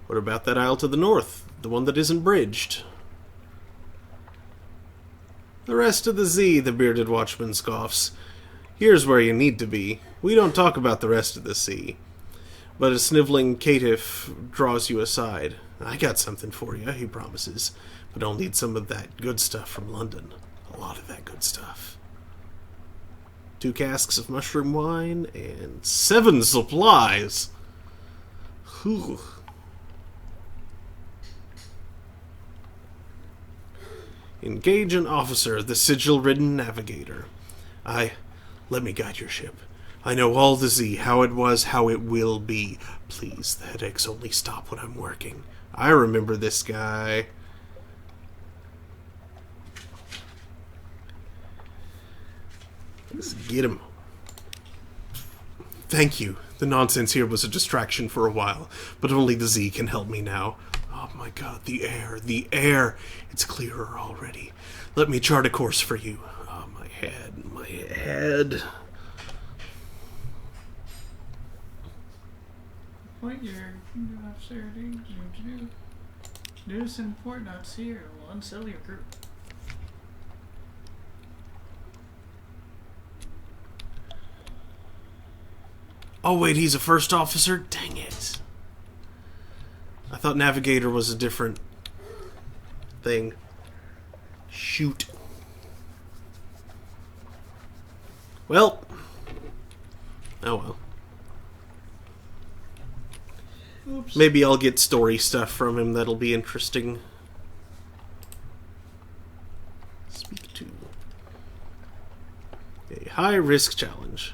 What about that isle to the north? The one that isn't bridged? The rest of the Z, the bearded watchman scoffs. Here's where you need to be. We don't talk about the rest of the sea. But a sniveling caitiff draws you aside. I got something for you, he promises. But I'll need some of that good stuff from London. A lot of that good stuff. 2 casks of mushroom wine and 7 supplies. Whew. Engage an officer, the sigil-ridden navigator. Let me guide your ship. I know all the Z, how it was, how it will be. Please, the headaches only stop when I'm working. I remember this guy. Let's get him. Thank you. The nonsense here was a distraction for a while, but only the Z can help me now. Oh my god, the air. It's clearer already. Let me chart a course for you. Oh, my head. Point your officer. Notice and report notes here will unsettle your group. Oh wait, he's a first officer? Dang it. I thought navigator was a different thing. Shoot. Well. Oh well. Oops. Maybe I'll get story stuff from him that'll be interesting. Speak to. A high-risk challenge.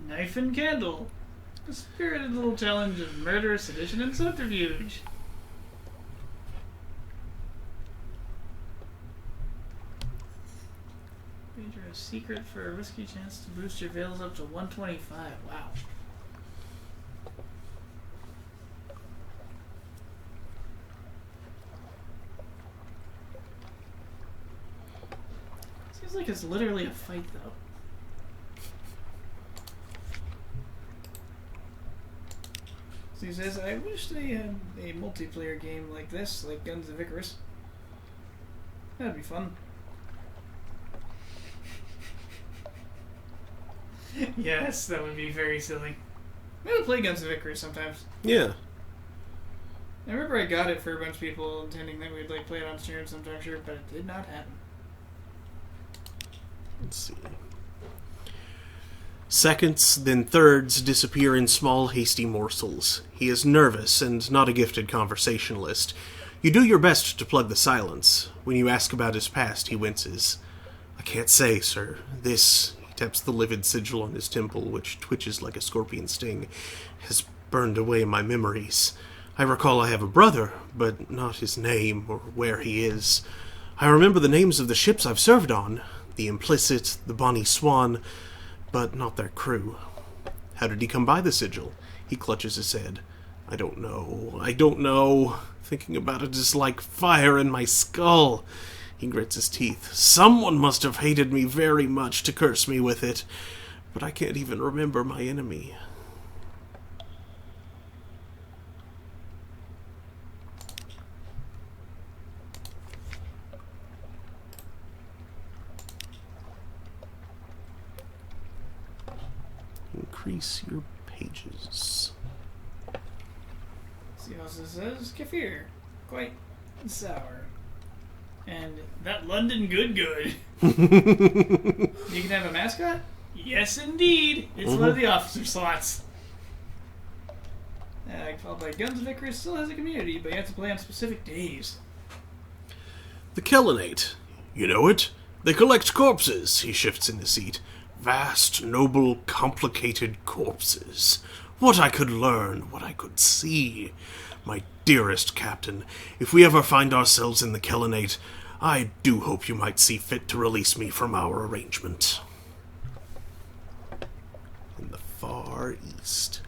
Knife and candle. A spirited little challenge of murder, sedition, and subterfuge. Wager a secret for a risky chance to boost your veils up to 125. Wow. Seems like it's literally a fight, though. So he says, I wish they had a multiplayer game like this, like Guns of Icarus. That'd be fun. Yes, that would be very silly. I'm gonna play Guns of Icarus sometimes. Yeah. I remember I got it for a bunch of people intending that we'd like play it on stream sometime, sure, but it did not happen. Let's see. Seconds, then thirds disappear in small, hasty morsels. He is nervous and not a gifted conversationalist. You do your best to plug the silence. When you ask about his past, he winces. I can't say, sir. This, he taps the livid sigil on his temple, which twitches like a scorpion sting, has burned away my memories. I recall I have a brother, but not his name or where he is. I remember the names of the ships I've served on, the Implicit, the Bonnie Swan, but not their crew. How did he come by the sigil? He clutches his head. I don't know. Thinking about it is like fire in my skull. He grits his teeth. Someone must have hated me very much to curse me with it, but I can't even remember my enemy. Increase your pages. See what else it says? Kefir. Quite sour. And that London good. You can have a mascot? Yes, indeed. It's one of the officer slots. Followed by Guns of Icarus still has a community, but you have to play on specific days. The Kellenate. You know it? They collect corpses. He shifts in his seat. Vast, noble, complicated corpses. What I could learn, what I could see. My dearest captain, if we ever find ourselves in the Kellenate, I do hope you might see fit to release me from our arrangement. In the far east.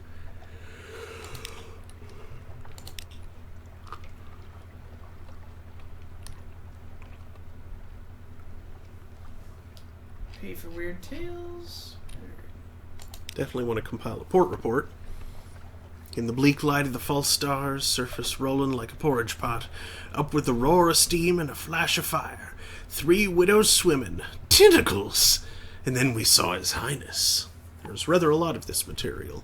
Pay for weird tales. Definitely want to compile a port report. In the bleak light of the false stars, surface rolling like a porridge pot, up with a roar of steam and a flash of fire. 3 widows swimming. Tentacles! And then we saw His Highness. There's rather a lot of this material.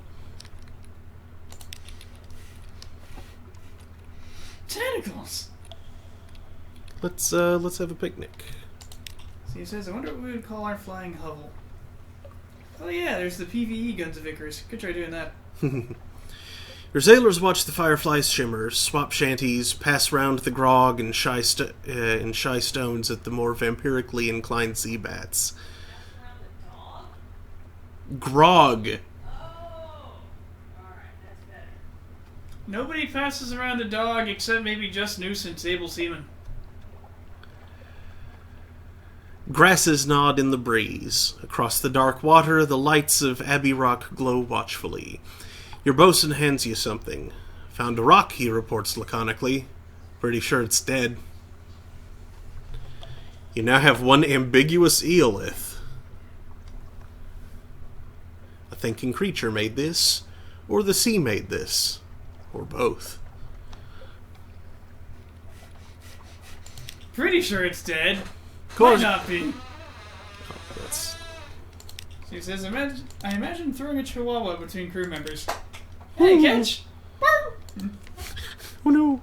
Tentacles! Let's have a picnic. See, it says, I wonder what we would call our flying hovel. Oh yeah, there's the PvE Guns of Icarus. Could try doing that. Your sailors watch the fireflies shimmer, swap shanties, pass round the grog and shy stones at the more vampirically inclined sea bats. Grog. Nobody passes around a dog except maybe just Noose and Sable Seaman. Grasses nod in the breeze. Across the dark water, the lights of Abbey Rock glow watchfully. Your bosun hands you something. Found a rock, he reports laconically. Pretty sure it's dead. You now have one ambiguous eolith. A thinking creature made this, or the sea made this, or both. Pretty sure it's dead. Of course. Might not be. Oh, that's... She says, I imagine throwing a chihuahua between crew members. Hey, catch! Oh no!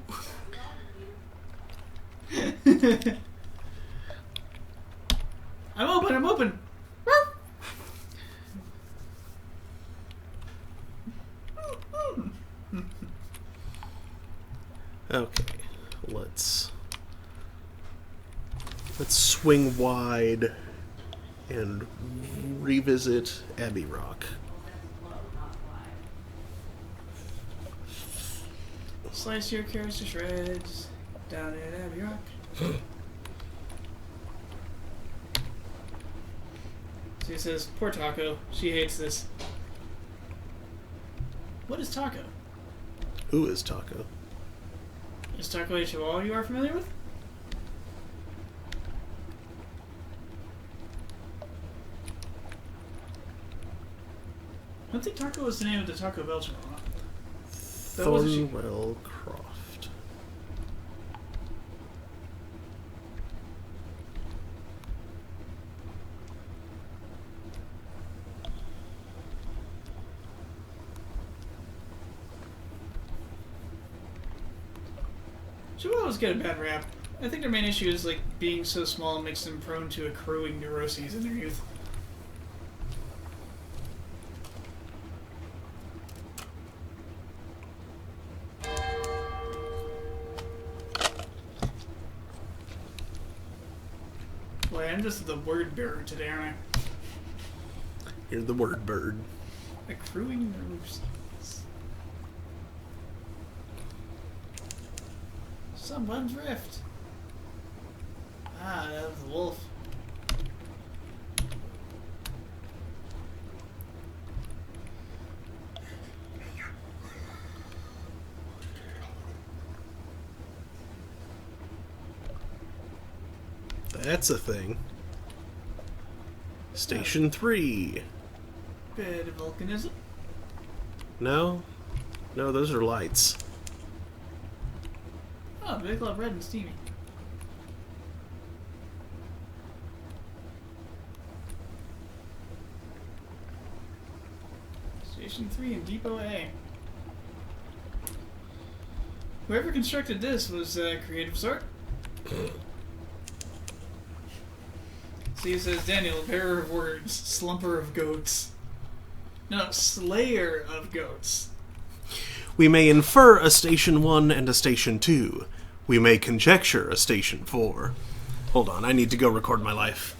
I'm open. Okay, let's swing wide and revisit Abbey Rock. Slice your carrots to shreds down at Abbey Rock. She says, poor Taco. She hates this. What is Taco? Who is Taco? Is Taco a chihuahua you are familiar with? I don't think Taco was the name of the Taco Bell chihuahua. That was a Thornwell Croft. Chihuahuas get a bad rap. I think their main issue is like being so small makes them prone to accruing neuroses in their youth. Boy, I'm just the word bearer today, aren't I? You're the word bird. Accruing neuroses. Someone's rift. Ah, that was the wolf. That's a thing. Station 3. Bit of volcanism. No? No, those are lights. Oh, big love red and steamy. Station 3 in Depot A. Whoever constructed this was a creative sort. See, it says Daniel, bearer of words, slumper of goats. No, slayer of goats. We may infer a Station 1 and a Station 2. We may conjecture a Station 4. Hold on, I need to go record my life.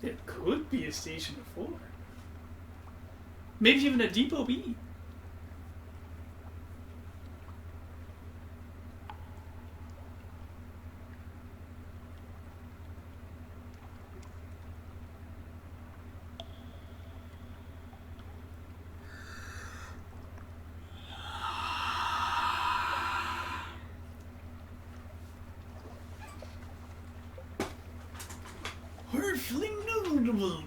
There could be a Station 4. Maybe even a Depot B. Hurtling noodle.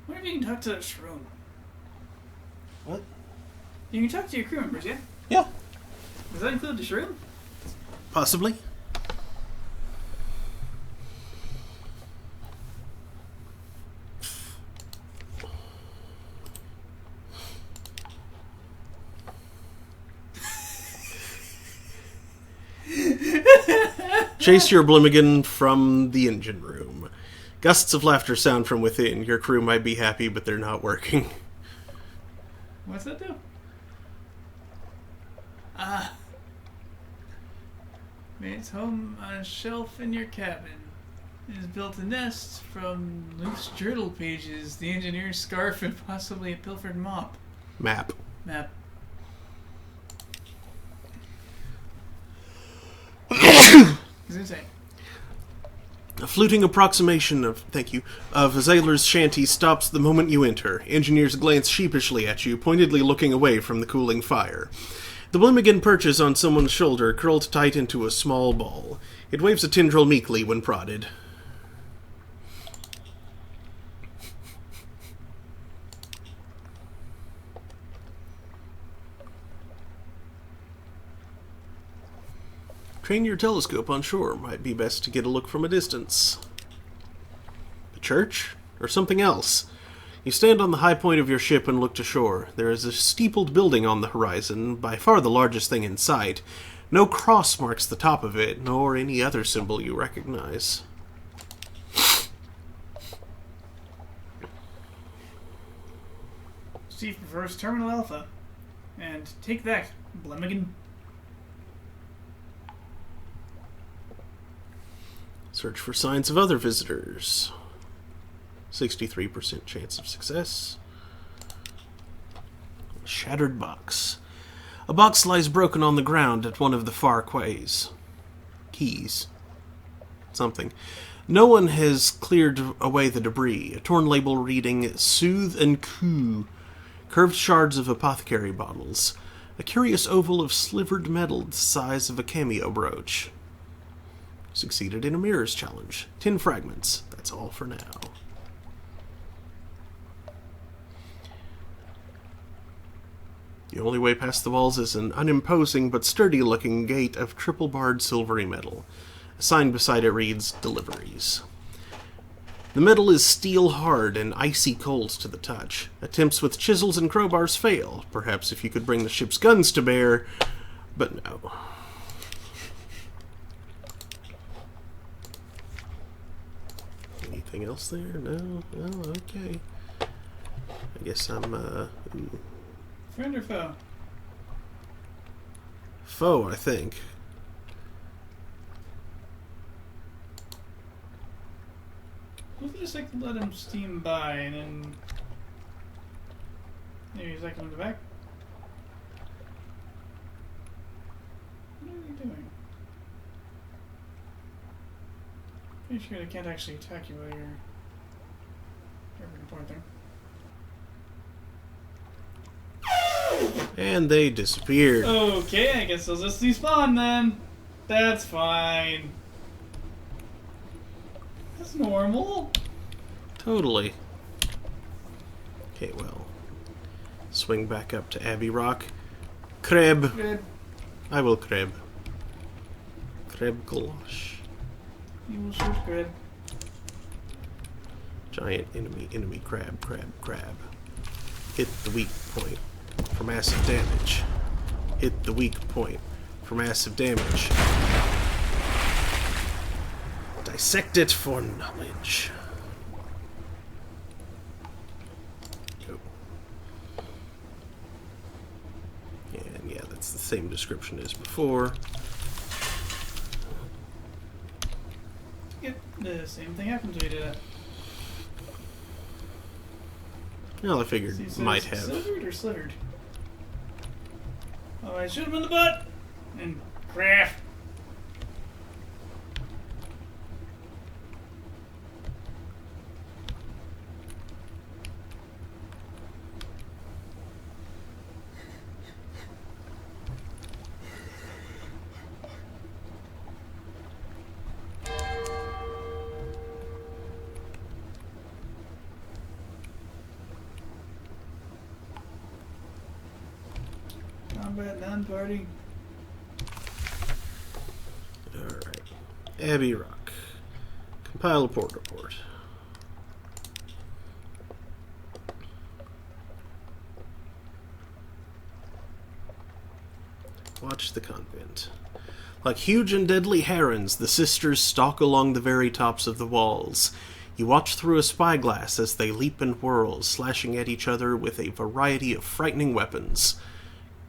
What if you can talk to that shroom? What? You can talk to your crew members, yeah? Yeah. Does that include the shroom? Possibly. Chase your Blimmigan from the engine room. Gusts of laughter sound from within. Your crew might be happy, but they're not working. What's that do? Ah. Mate's home on a shelf in your cabin. It has built a nest from loose journal pages, the engineer's scarf, and possibly a pilfered mop. Map. Map. He's insane. A fluting approximation of Azailer's shanty stops the moment you enter. Engineers glance sheepishly at you, pointedly looking away from the cooling fire. The Blimmigan perches on someone's shoulder, curled tight into a small ball. It waves a tendril meekly when prodded. train your telescope on shore. Might be best to get a look from a distance. A church? Or something else? You stand on the high point of your ship and look to shore. There is a steepled building on the horizon, by far the largest thing in sight. No cross marks the top of it, nor any other symbol you recognize. Steve prefers Terminal Alpha. And take that, Blemigan. Search for signs of other visitors. 63% chance of success. Shattered box. A box lies broken on the ground at one of the far quays. Keys. Something. No one has cleared away the debris. A torn label reading Soothe and Coo. Curved shards of apothecary bottles. A curious oval of slivered metal the size of a cameo brooch. Succeeded in a mirrors challenge. 10 fragments. That's all for now. The only way past the walls is an unimposing but sturdy-looking gate of triple-barred silvery metal. A sign beside it reads, Deliveries. The metal is steel-hard and icy cold to the touch. Attempts with chisels and crowbars fail. Perhaps if you could bring the ship's guns to bear, but no. Anything else there? No? Oh, okay. I guess I'm, ooh. Friend or foe? Foe, I think. What if we just like let him steam by and then maybe he's like on the back? What are you doing? Pretty sure they can't actually attack you while you're pointing. And they disappeared. Okay, I guess they'll just despawn then. That's fine. That's normal. Totally. Okay, well. Swing back up to Abbey Rock. Crab. Good. I will crab. Crab galosh. You will shoot good. Giant enemy crab. Hit the weak point for massive damage. Hit the weak point for massive damage. Dissect it for knowledge. Oh. And yeah, that's the same description as before. Yep, the same thing happened to you today. Well, I figured So you says might have. Slivered or slivered? Oh, I shoot him in the butt! And craft. Combat non-party. Alright. Abbey Rock. Compile a port report. Watch the convent. Like huge and deadly herons, the sisters stalk along the very tops of the walls. You watch through a spyglass as they leap and whirl, slashing at each other with a variety of frightening weapons.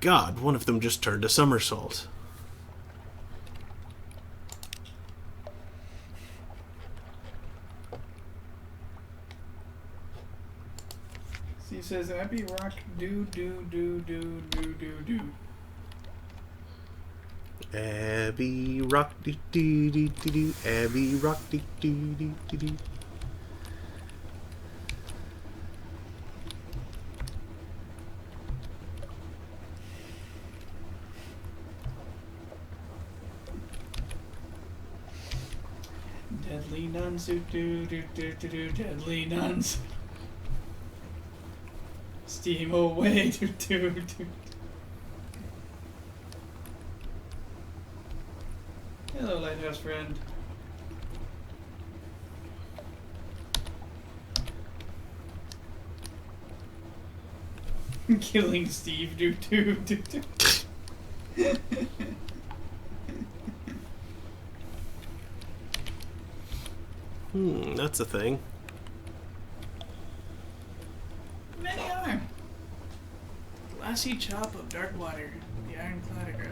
God, one of them just turned a somersault. He says Abbey Rock do. Abbey Rock do do do do do. Abbey Rock do do do do do. Deadly nuns do deadly nuns. Steam away do. best friend. Killing Steve. Do. That's a thing. Many are. Glassy chop of dark water. The ironclad grove.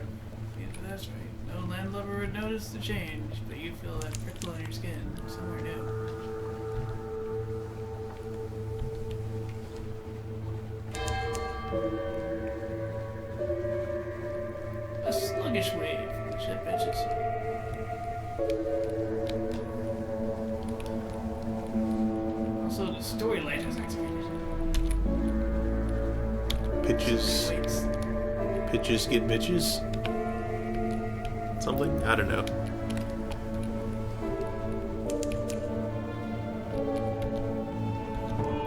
Yeah, that's right. No landlubber would notice the change, but you feel that prickle on your skin somewhere new. A sluggish wave from the ship edges. Also, the storyline has activated. Pitches. Pitches get bitches? Something? I don't know.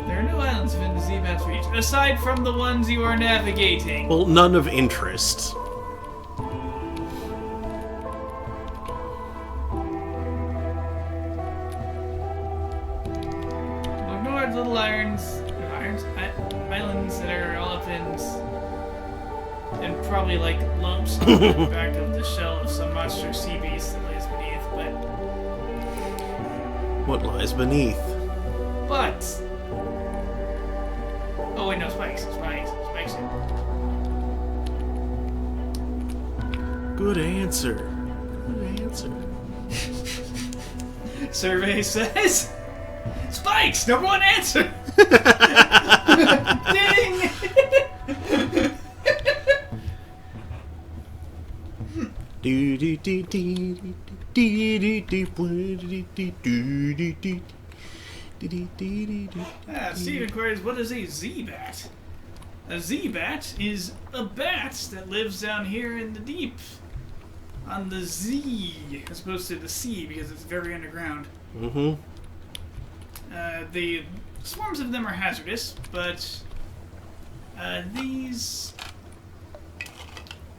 There are no islands within the Zebat's reach, aside from the ones you are navigating. Well, none of interest. Look north, little islands that are all up in and probably like lumps on the back of the shell of some monstrous sea beast that lays beneath, What lies beneath? but oh wait, no, spikes. Good answer. Good answer. Survey says spikes. Number one answer. Ding. Steve inquires, what is a Z-bat? A Z-bat is a bat that lives down here in the deep. On the Z, as opposed to the sea, because it's very underground. Mm-hmm. The swarms of them are hazardous, but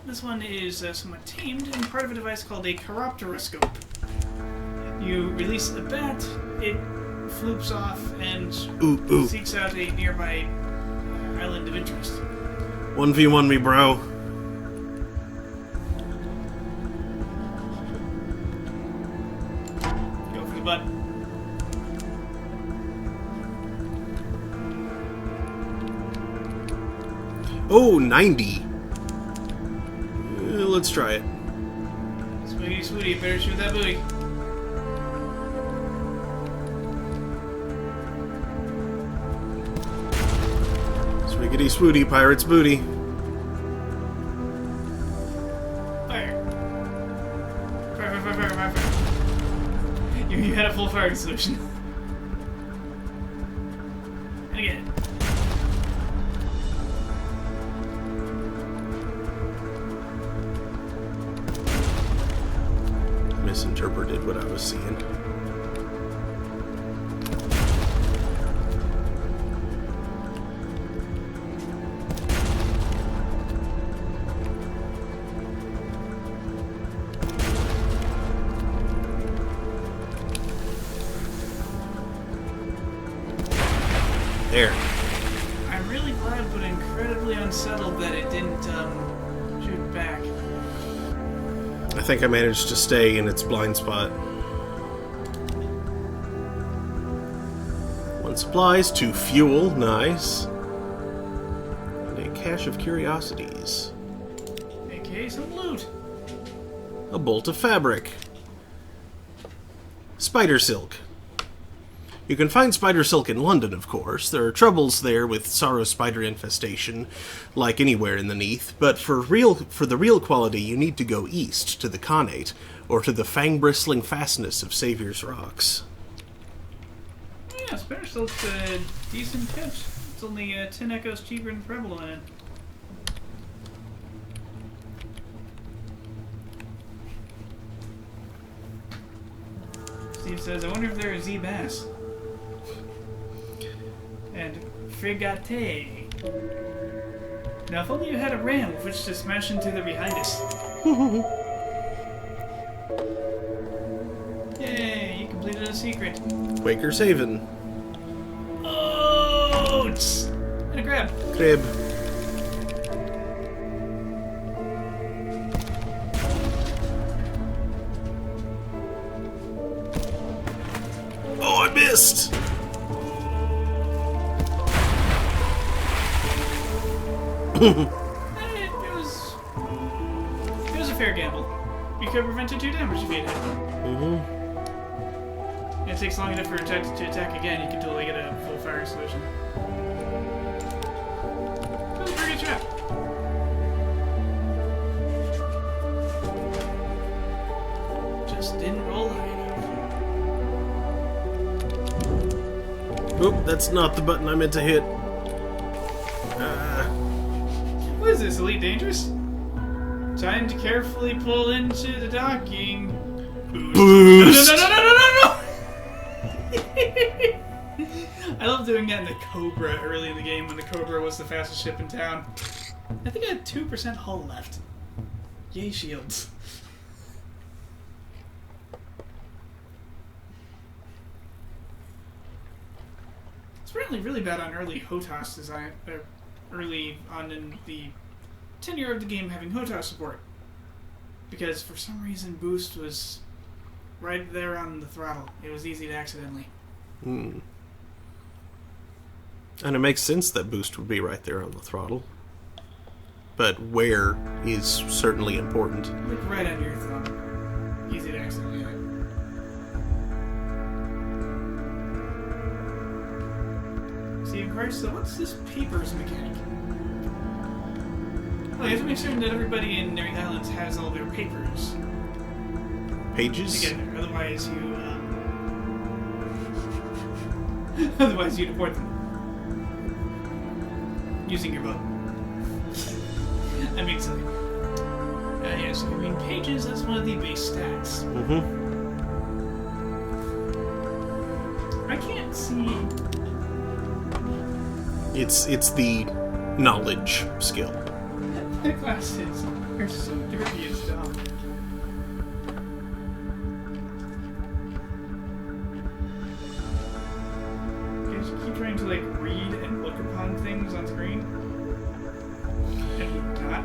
this one is somewhat tamed and part of a device called a chiropteroscope. You release a bat, it floops off and seeks out a nearby island of interest. 1v1 me, bro. Go for the button. Oh, 90. Let's try it. Sweetie, better shoot that booty. Swiggity swooty, pirate's booty. Fire. Fire. You had a full firing solution. And again. Misinterpreted what I was seeing. There. I'm really glad, but incredibly unsettled that it didn't shoot back. I think I managed to stay in its blind spot. 1 supplies, 2 fuel, nice. And a cache of curiosities. AKA some loot. A bolt of fabric. Spider silk. You can find spider silk in London, of course. There are troubles there with sorrow spider infestation, like anywhere in the Neath, but for the real quality you need to go east, to the Connate, or to the fang-bristling fastness of Saviour's Rocks. Yeah, spider silk's a decent catch. It's only 10 echoes cheaper than prevalent. Steve says, I wonder if there are Z-bass. And frigate. Now, if only you had a ram with which to smash into the behind us. a secret. Quaker's Haven. Oh! And a grab. Crib. Oh, I missed! It was a fair gamble. You could have prevented 2 damage if you had hit. It takes long enough for attack to attack again, you can totally get a full fire solution. That was a pretty good trap. Just didn't roll high enough. Oop, that's not the button I meant to hit. What is this, Elite Dangerous? Time to carefully pull into the docking. Boost! No! I love doing that in the Cobra early in the game when the Cobra was the fastest ship in town. I think I had 2% hull left. Yay, shields. It's apparently really bad on early HOTAS design, early on in the tenure of the game having HOTAS support. Because for some reason boost was right there on the throttle. It was easy to accidentally. And it makes sense that boost would be right there on the throttle. But where is certainly important. Like right under your thumb. Easy to accidentally hit. See, of course, so what's this papers mechanic? Well, you have to make certain that everybody in Nary Islands has all their papers Pages? together. Otherwise, otherwise you deport them. Using your boat. I mean, silly. Yes, I mean, pages, that's one of the base stats. I can't see... It's the knowledge skill. The glasses are so dirty and dumb. You just keep trying to, like, read and look upon things on screen. And not.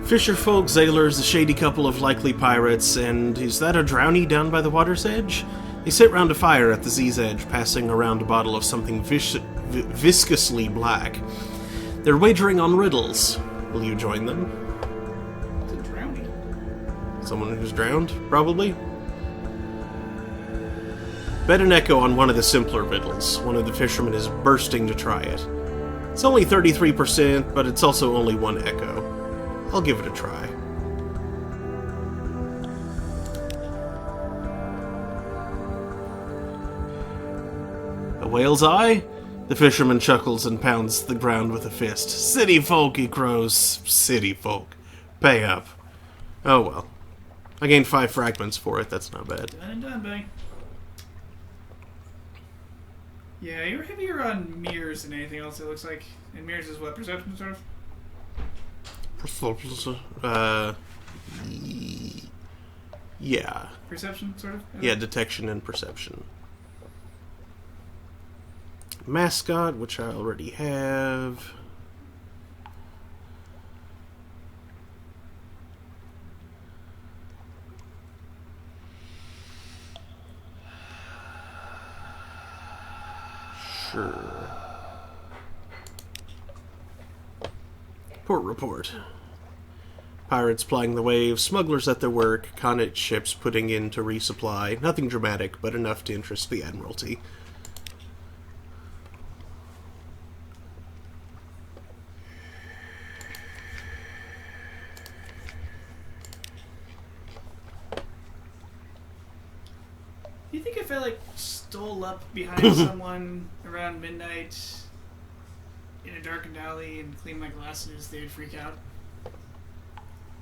Fisherfolk, sailors, a shady couple of likely pirates, and is that a drowny down by the water's edge? They sit round a fire at the sea's edge, passing around a bottle of something viscously black. They're wagering on riddles. Will you join them? It's a drowning. Someone who's drowned, probably? Bet an echo on one of the simpler riddles. One of the fishermen is bursting to try it. It's only 33%, but it's also only 1 echo. I'll give it a try. A whale's eye? The fisherman chuckles and pounds the ground with a fist. City folk, he crows. City folk. Pay up. Oh well. I gained 5 fragments for it, that's not bad. Done and done, buddy. Yeah, you're heavier on mirrors than anything else, it looks like. And mirrors is what? Perception, sort of? Yeah. Perception, sort of? Yeah, detection and perception. Mascot, which I already have. Sure. Port report. Pirates plying the waves, smugglers at their work, convict ships putting in to resupply. Nothing dramatic, but enough to interest the Admiralty. Do you think if I, like, stole up behind someone around midnight in a darkened alley and cleaned my glasses, they would freak out?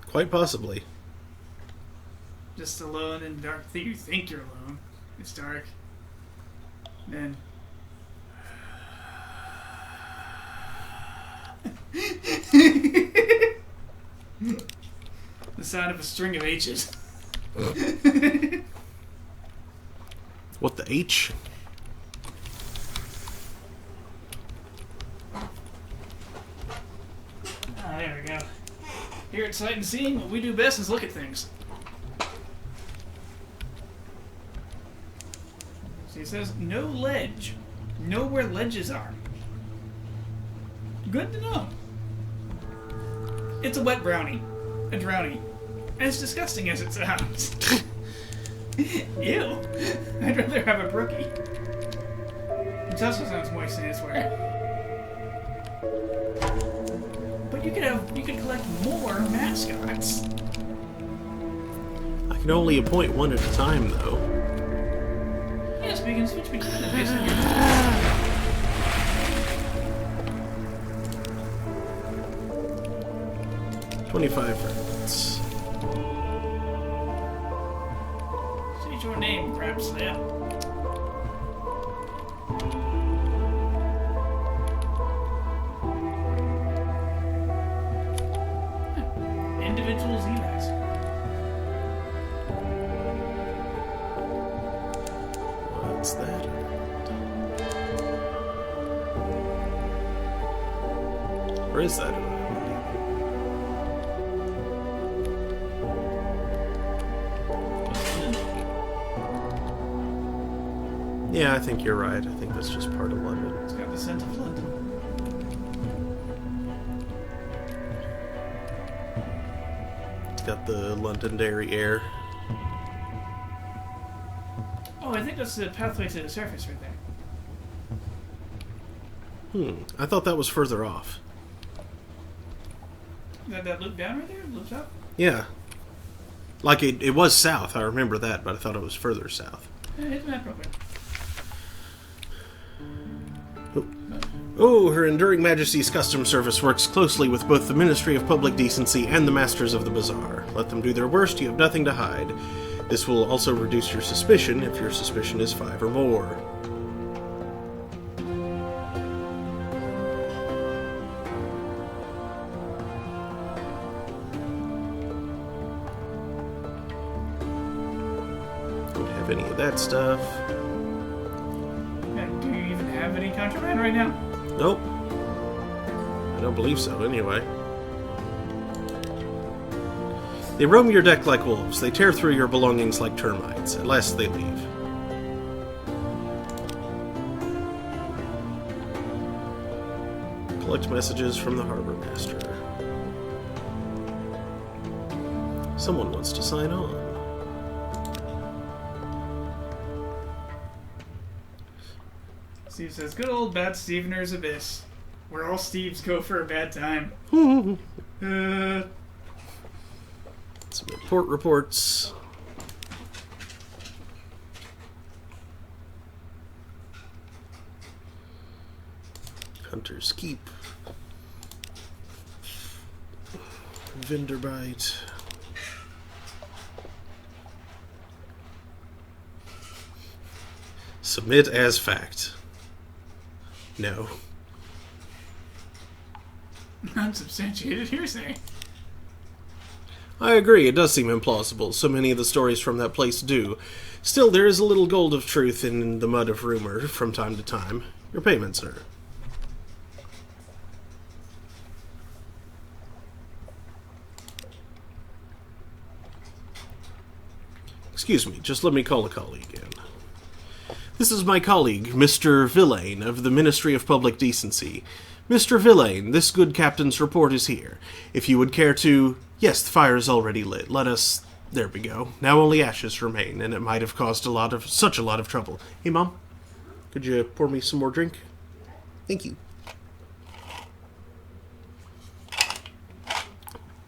Quite possibly. Just alone in the dark. You think you're alone. It's dark. Then... the sound of a string of H's. What the H? Ah, there we go. Here at Sight and Seeing, what we do best is look at things. So he says, no ledge. Know where ledges are. Good to know. It's a wet brownie. A drownie. As disgusting as it sounds. Ew. I'd rather have a brookie. It also sounds moist, I swear. But you could collect more mascots. I can only appoint one at a time, though. Yes, we can switch between them based on your 25 credits. Say your name, crab slab. Individual Z-Max. What's that? Where is that? Yeah, I think you're right. I think that's just part of London. It's got the scent of London. It's got the Londonderry air. Oh, I think that's the pathway to the surface right there. I thought that was further off. That loop down right there? Loops up? Yeah. Like, it was south, I remember that, but I thought it was further south. Yeah, hit the map real quick. Oh, Her Enduring Majesty's Customs Service works closely with both the Ministry of Public Decency and the Masters of the Bazaar. Let them do their worst, you have nothing to hide. This will also reduce your suspicion if your suspicion is 5 or more. Don't have any of that stuff. Do you even have any contraband right now? Nope. I don't believe so, anyway. They roam your deck like wolves. They tear through your belongings like termites. At last they leave. Collect messages from the harbor master. Someone wants to sign on. Steve says, good old bad Stevener's Abyss, where all Steves go for a bad time. Some port reports. Hunter's Keep. Vinderbite. Submit as fact. No. Unsubstantiated hearsay. I agree, it does seem implausible. So many of the stories from that place do. Still, there is a little gold of truth in the mud of rumor from time to time. Your payment, sir. Excuse me, just let me call a colleague in. This is my colleague, Mr. Villain, of the Ministry of Public Decency. Mr. Villain, this good captain's report is here. If you would care to... Yes, the fire is already lit. Let us... There we go. Now only ashes remain, and it might have caused such a lot of trouble. Hey, Mom, could you pour me some more drink? Thank you.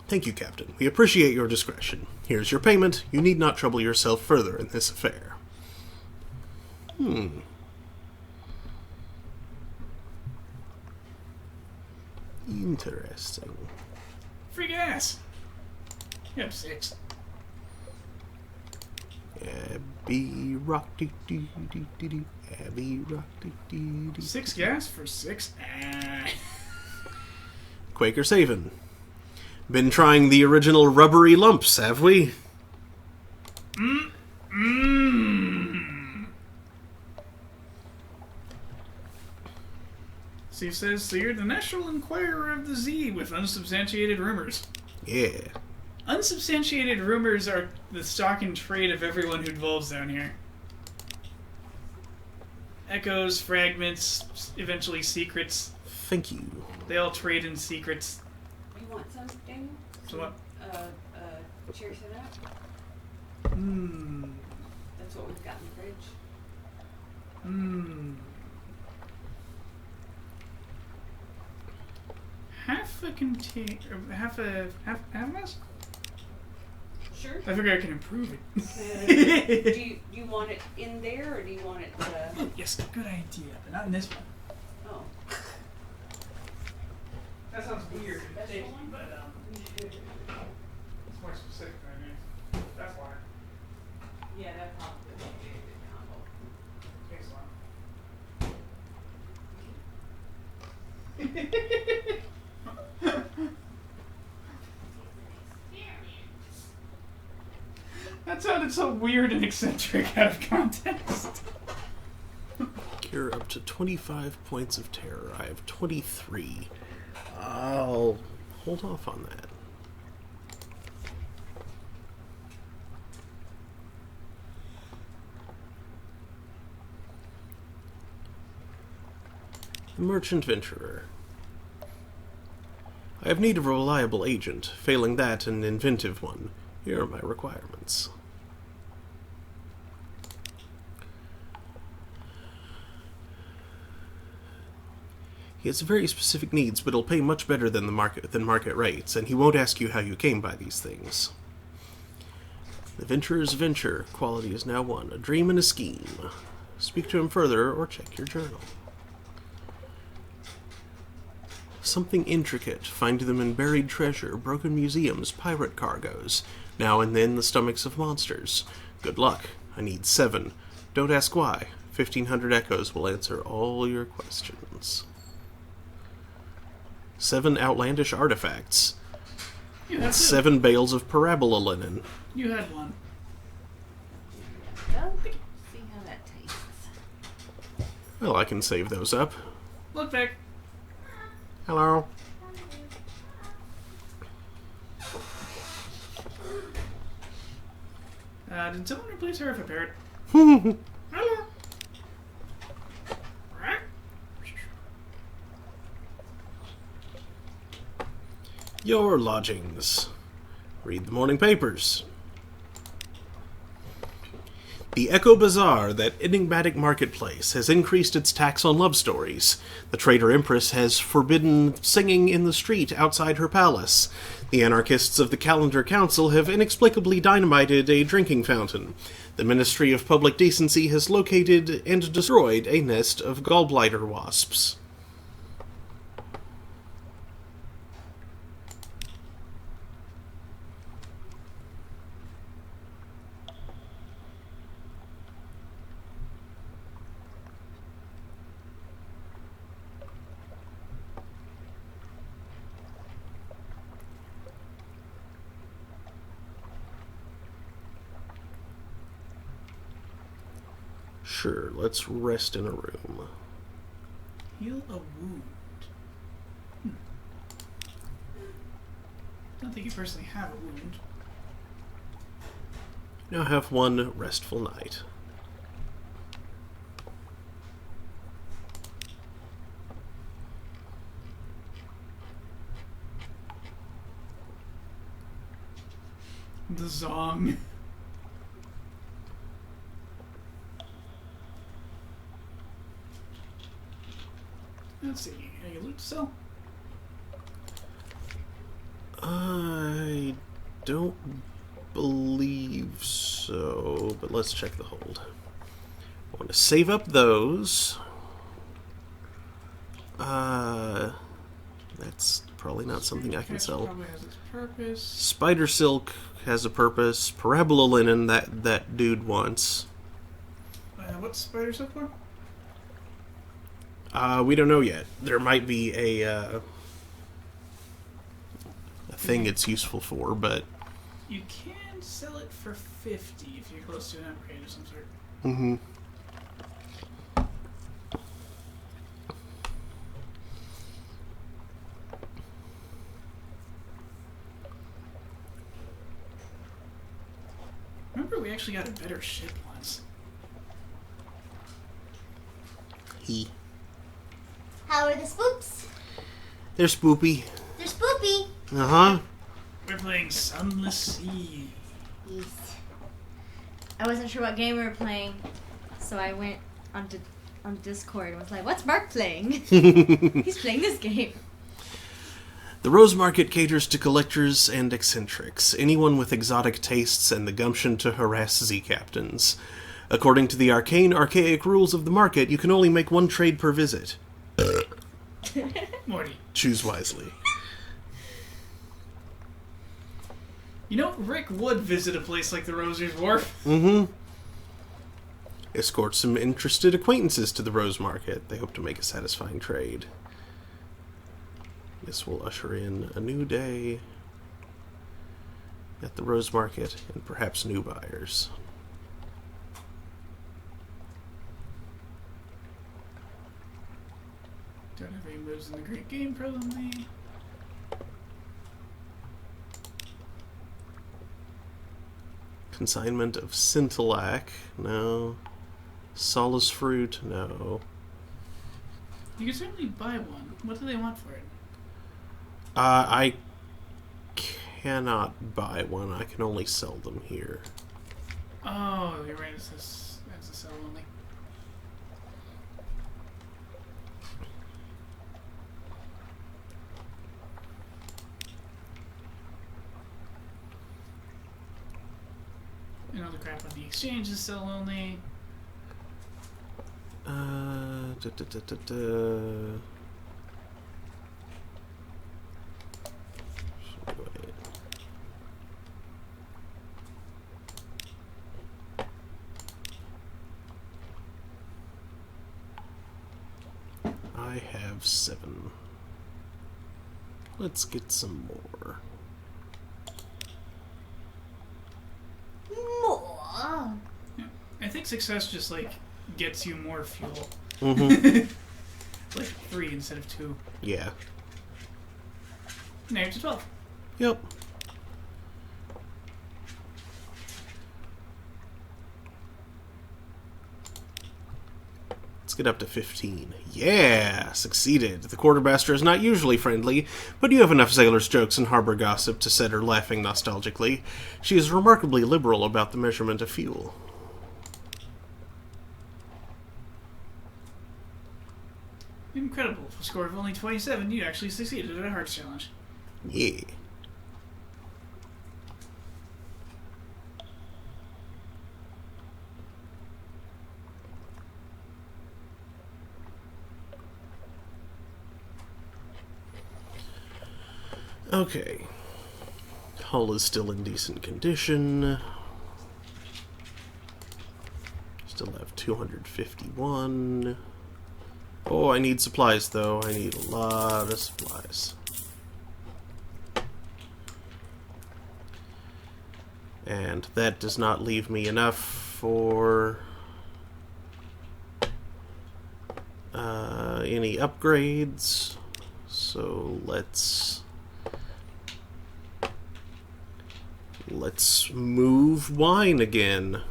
Thank you, Captain. We appreciate your discretion. Here's your payment. You need not trouble yourself further in this affair. Interesting. Free gas. You have 6. Abbey Rock dee dee dee dee dee. Abbey Rock dee dee dee. 6 gas for 6. Quaker Savin. Been trying the original rubbery lumps, have we? Steve says, so you're the National Enquirer of the Z with unsubstantiated rumors. Yeah. Unsubstantiated rumors are the stock and trade of everyone who dwells down here. Echoes, fragments, eventually secrets. Thank you. They all trade in secrets. You want some, Daniel? So what? Cherry soda? Mmm. That's what we've got in the fridge. Mmm. Half a contain... Half of us? Sure. I figure I can improve it. Do you want it in there, or do you want it Yes, good idea, but not in this one. oh. That sounds weird. Special one? But, it's more specific than I mean. That's why. Yeah, that probably would be a good combo. Takes long. That sounded so weird and eccentric out of context. You're up to 25 points of terror. I have 23. I'll hold off on that. The Merchant Venturer. I have need of a reliable agent. Failing that, an inventive one. Here are my requirements. He has very specific needs, but he'll pay much better than market rates, and he won't ask you how you came by these things. The venturer's venture. Quality is now 1. A dream and a scheme. Speak to him further, or check your journal. Something intricate. Find them in buried treasure, broken museums, pirate cargoes. Now and then the stomachs of monsters. Good luck. I need 7. Don't ask why. 1,500 echoes will answer all your questions. 7 outlandish artifacts. You had 7 bales of parabola linen. You had one. Well, see how that tastes. Well, I can save those up. Look back. Hello. Did someone replace her with a parrot? Hello. Your lodgings. Read the morning papers. The Echo Bazaar, that enigmatic marketplace, has increased its tax on love stories. The Traitor Empress has forbidden singing in the street outside her palace. The anarchists of the Calendar Council have inexplicably dynamited a drinking fountain. The Ministry of Public Decency has located and destroyed a nest of gallbladder wasps. Sure, let's rest in a room. Heal a wound. Don't think you personally have a wound. Now have 1 restful night. The Zong. Let's see. Any loot to sell? I don't believe so, but let's check the hold. I want to save up those. That's probably not something I can sell. Probably has its purpose. Spider silk has a purpose. Parabola linen, that dude wants. What's spider silk for? We don't know yet. There might be a thing it's useful for, but You can sell it for 50 if you're close to an upgrade of some sort. actually got a better ship once. How are the spooks? They're spoopy. They're spoopy. Uh-huh. We're playing Sunless Sea. Yes. I wasn't sure what game we were playing, so I went on Discord and was like, "What's Mark playing?" He's playing this game. The Rose Market caters to collectors and eccentrics, anyone with exotic tastes and the gumption to harass Z-captains. According to the archaic rules of the market, you can only make one trade per visit. Morty. Choose wisely. You know, Rick would visit a place like the Rosier's Wharf. Mm-hmm. Escort some interested acquaintances to the Rose Market. They hope to make a satisfying trade. This will usher in a new day at the Rose Market and perhaps new buyers. Don't have any moves in the Great Game, probably. Consignment of Scintillac, no. Solace Fruit, no. You can certainly buy one. What do they want for it? I cannot buy one. I can only sell them here. Oh, you're right. It's a sell only. And all the crap on the exchange is sell only. Da, da, da, da, da. I have 7. Let's get some more. More. Yeah. I think success just like gets you more fuel. Mm-hmm. Like 3 instead of 2. Yeah. Now you're to 12. Yep. Let's get up to 15. Yeah! Succeeded. The quartermaster is not usually friendly, but you have enough sailors' jokes and harbor gossip to set her laughing nostalgically. She is remarkably liberal about the measurement of fuel. Incredible. For a score of only 27, you actually succeeded at a hearts challenge. Yeah. Okay. Hull is still in decent condition. Still have 251. Oh, I need supplies, though. I need a lot of supplies. And that does not leave me enough for any upgrades. So let's move wine again.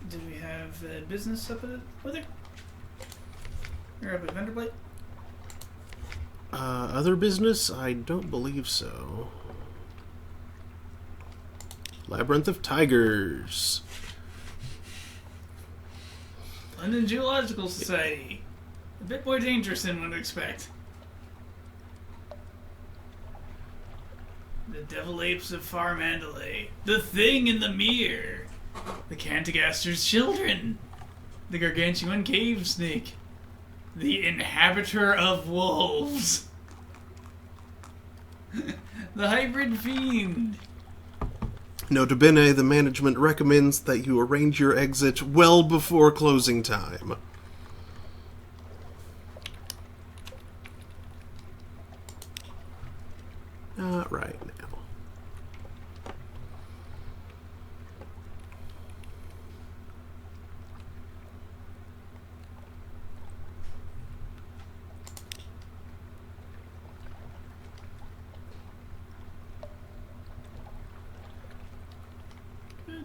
Did we have business up with it? Or up at vendor plate? Other business? I don't believe so. Labyrinth of Tigers. London Geological Society. A bit more dangerous than one would expect. The Devil Apes of Far Mandalay. The Thing in the Mere. The Cantigaster's Children. The Gargantuan Cave Snake. The Inhabiter of Wolves. The Hybrid Fiend. Nota bene, the management recommends that you arrange your exit well before closing time. Not right now.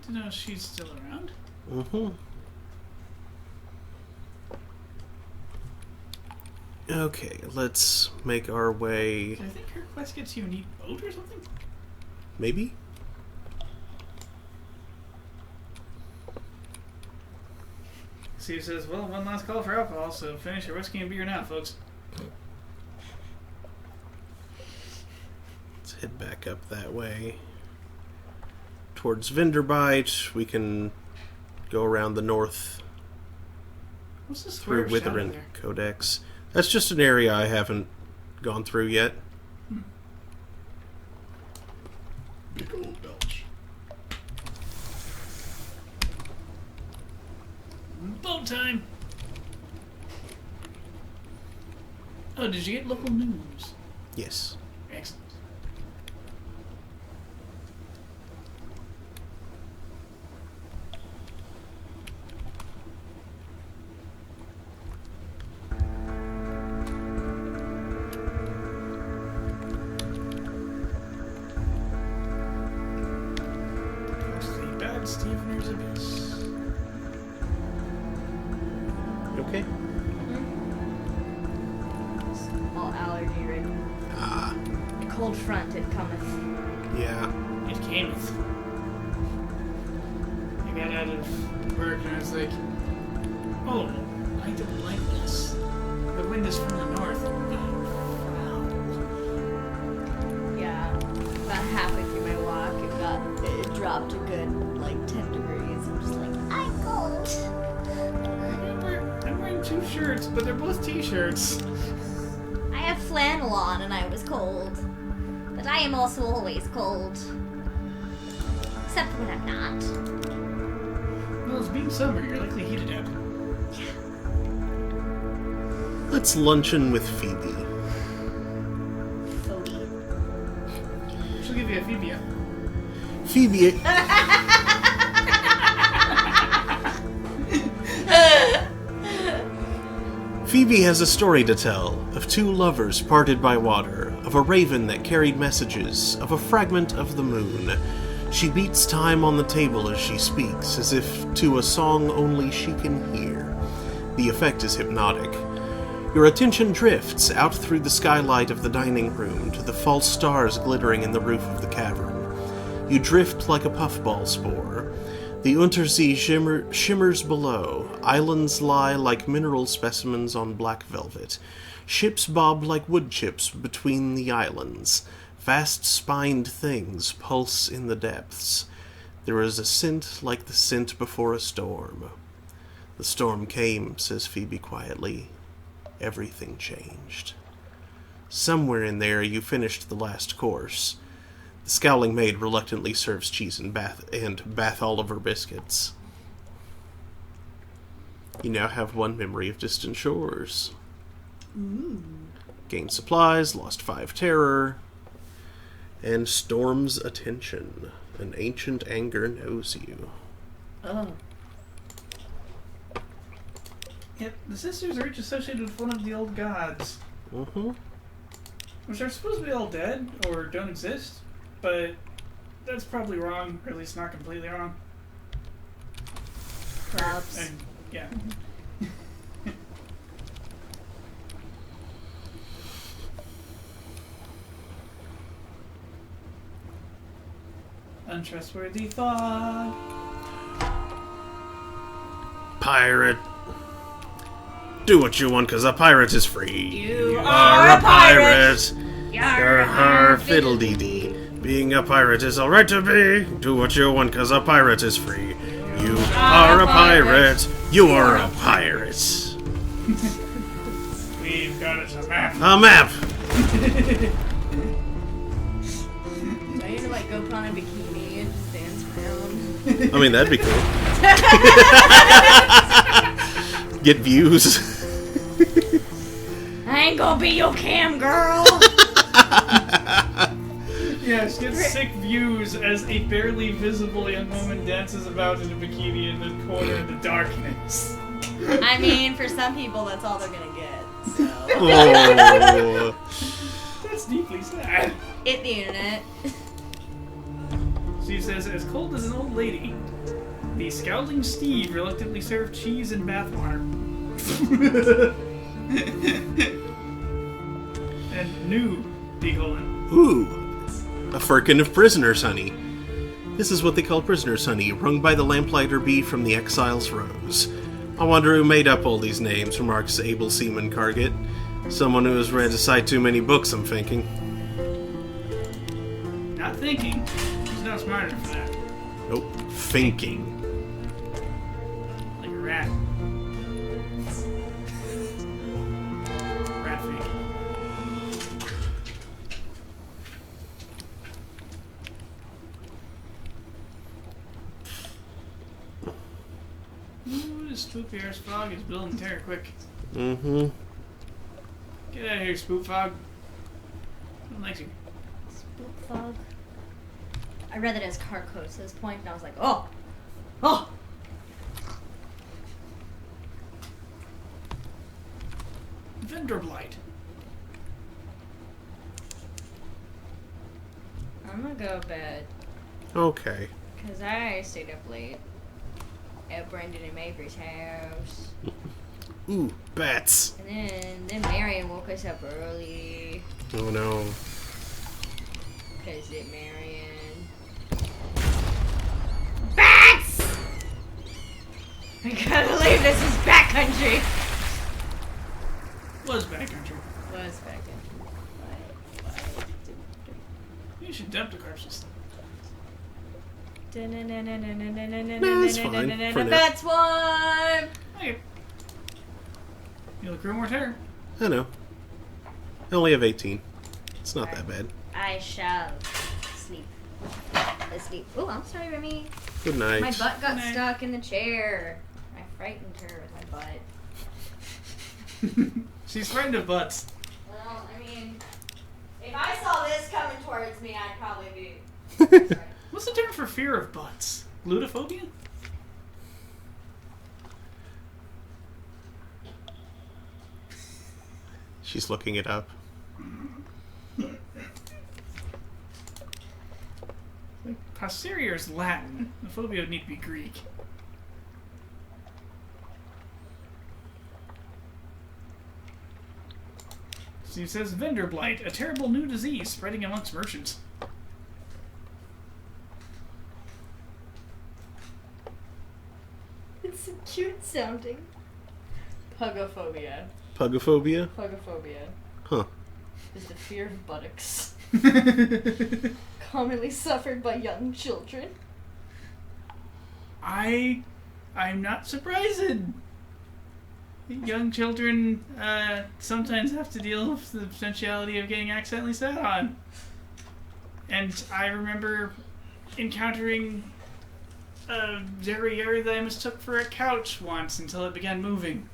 to know she's still around. Mm-hmm. Okay, let's make our way... I think her quest gets you a neat boat or something? Maybe? Steve says, well, one last call for alcohol, so finish your whiskey and beer now, folks. Let's head back up that way. Towards Vinderbite, we can go around the north What's this through square shadow Withering there? Codex. That's just an area I haven't gone through yet. Big old belch. Boat time! Oh, did you get local news? Yes. Excellent. That's the bad Stevener's Abyss. Okay. All allergy ridden. Ah, Cold front, it cometh. yeah. It cameth. I got out of work and I was like, oh, I don't like this. The wind is from the north. Yeah. About halfway through my walk, it dropped a good, like, 10 degrees. I'm just like, I'm cold. I'm wearing two shirts, but they're both t-shirts. I have flannel on and I was cold. But I am also always cold. Except when I'm not. Well, it's being summer, you're likely heated up. Let's luncheon with Phoebe. Phobia. She'll give you a Phoebia. Phoebe... Phoebe has a story to tell of two lovers parted by water, of a raven that carried messages, of a fragment of the moon. She beats time on the table as she speaks, as if to a song only she can hear. The effect is hypnotic. Your attention drifts out through the skylight of the dining room to the false stars glittering in the roof of the cavern. You drift like a puffball spore. The Untersee shimmers below. Islands lie like mineral specimens on black velvet. Ships bob like wood chips between the islands. Vast spined things pulse in the depths. There is a scent like the scent before a storm. The storm came, says Phoebe quietly. Everything changed. Somewhere in there you finished the last course. The scowling maid reluctantly serves cheese and Bath Oliver biscuits. You now have one memory of distant shores. Gained supplies, lost 5 terror, and storms attention. An ancient anger knows you. Oh. Yep, the sisters are each associated with one of the old gods. Mm-hmm. Which are supposed to be all dead, or don't exist, but that's probably wrong, or at least not completely wrong. Props. And, yeah. Untrustworthy fog. Pirate. Do what you want, 'cause a pirate is free. You are a pirate. Yar har fiddle-dee-dee. Being a pirate is alright to be. Do what you want, 'cause a pirate is free. You are a pirate. You are a pirate. We've got us a map. A map. I need to like go put on a bikini and just dance around. I mean, that'd be cool. Get views. I ain't gonna be your cam girl. Yes, get sick views as a barely visible young woman dances about in a bikini in the corner in the darkness. I mean, for some people, that's all they're gonna get. So. Oh. That's deeply sad. Hit the internet. She says, as cold as an old lady, the scowling Steve reluctantly served cheese and bathwater. And new, D-colon. Ooh, a firkin of prisoner's honey. This is what they call prisoner's honey, wrung by the lamplighter bee from the exile's rose. I wonder who made up all these names, remarks able seaman Carget. Someone who has read a sight too many books, I'm thinking. Not thinking. She's not smart enough for that. Nope, thinking. Like a rat. Rat thinking. Ooh, this spoopy ass fog is building terror quick. Mm-hmm. Get out of here, spook fog. I don't like you. Spook fog. I read it as car coats at this point, and I was like, oh! Oh! Vendor blight. I'm gonna go to bed, Okay. because I stayed up late at Brendan and Mabry's house. Ooh, bats. And then Marion woke us up early. Oh no. Because it Marion. Bats! I can't believe this is backcountry. Was backcountry. Was backcountry. Why? You should dump the corpses. That's fine for now. Bats one! Hey. You'll accrue more terror. I know. I only have 18. It's not that bad. I shall sleep. Asleep. Oh, I'm sorry, Remy. Good night. My butt got Good night. stuck in the chair. I frightened her with my butt. She's frightened of butts. Well, I mean, if I saw this coming towards me, I'd probably be. What's the term for fear of butts? Glutophobia? She's looking it up. Posterior is Latin. The phobia would need to be Greek. Steve says, vendor blight, a terrible new disease spreading amongst merchants. It's so cute sounding. Pugophobia. Pugophobia? Pugophobia Huh. is the fear of buttocks, commonly suffered by young children. I'm not surprised. Young children sometimes have to deal with the potentiality of getting accidentally sat on. And I remember encountering a derriere that I mistook for a couch once until it began moving.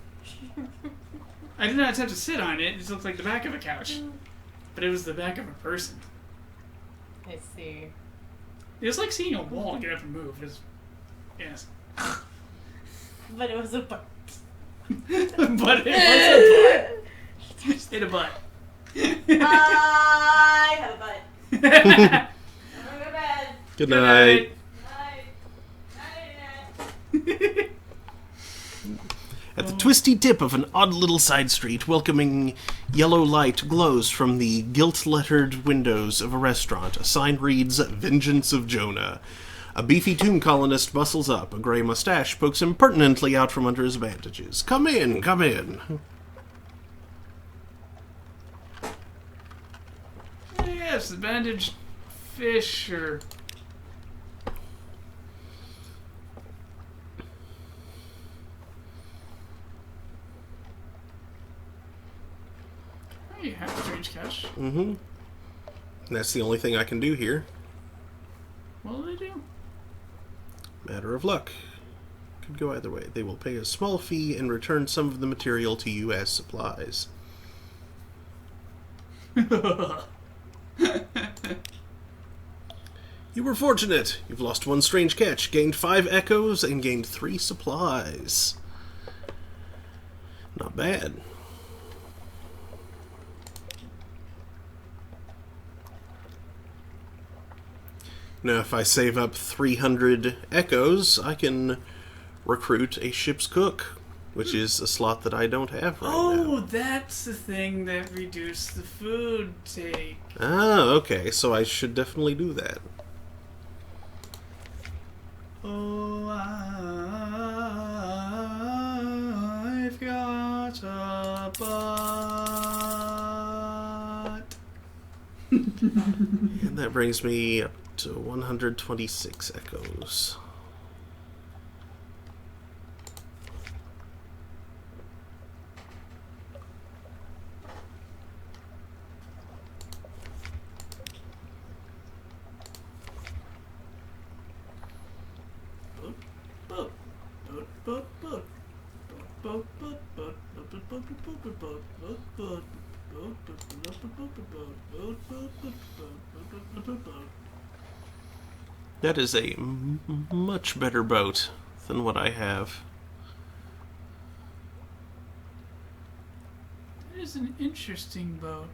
I did not attempt to sit on it. It looked like the back of a couch. But it was the back of a person. I see. It was like seeing a wall get up and move. It was, yes. But it was a butt. But it was a butt. In a butt. I have a butt. I'm gonna go to bed. Good Good night. Night. At the twisty tip of an odd little side street, welcoming yellow light glows from the gilt-lettered windows of a restaurant. A sign reads, Vengeance of Jonah. A beefy tomb colonist bustles up. A grey mustache pokes him pertinently out from under his bandages. Come in, come in. Yes, the bandaged fish or... Oh, you have a strange catch. Mm-hmm. That's the only thing I can do here. What will they do? Matter of luck. Could go either way. They will pay a small fee and return some of the material to you as supplies. You were fortunate. You've lost one strange catch, gained 5 echoes, and gained 3 supplies. Not bad. Now, if I save up 300 echoes, I can recruit a ship's cook, which is a slot that I don't have right now. Oh, that's the thing that reduced the food take. Ah, okay, so I should definitely do that. Oh, I've got a butt. And that brings me up to 126 echoes. That is a much better boat than what I have. It is an interesting boat.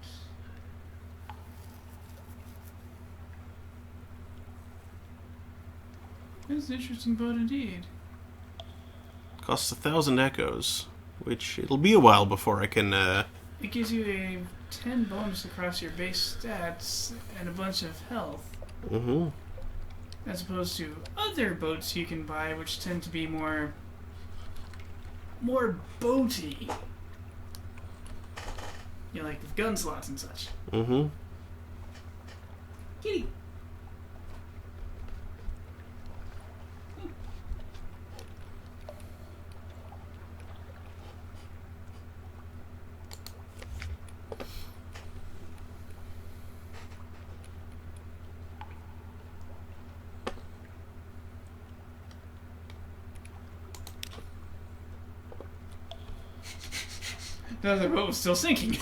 It is an interesting boat indeed. Costs 1,000 echoes, which it'll be a while before I can, It gives you a 10 bonus across your base stats and a bunch of health, Mm-hmm. as opposed to other boats you can buy, which tend to be more boaty. You know, like with gun slots and such. Mm-hmm. Kitty. The other boat was still sinking.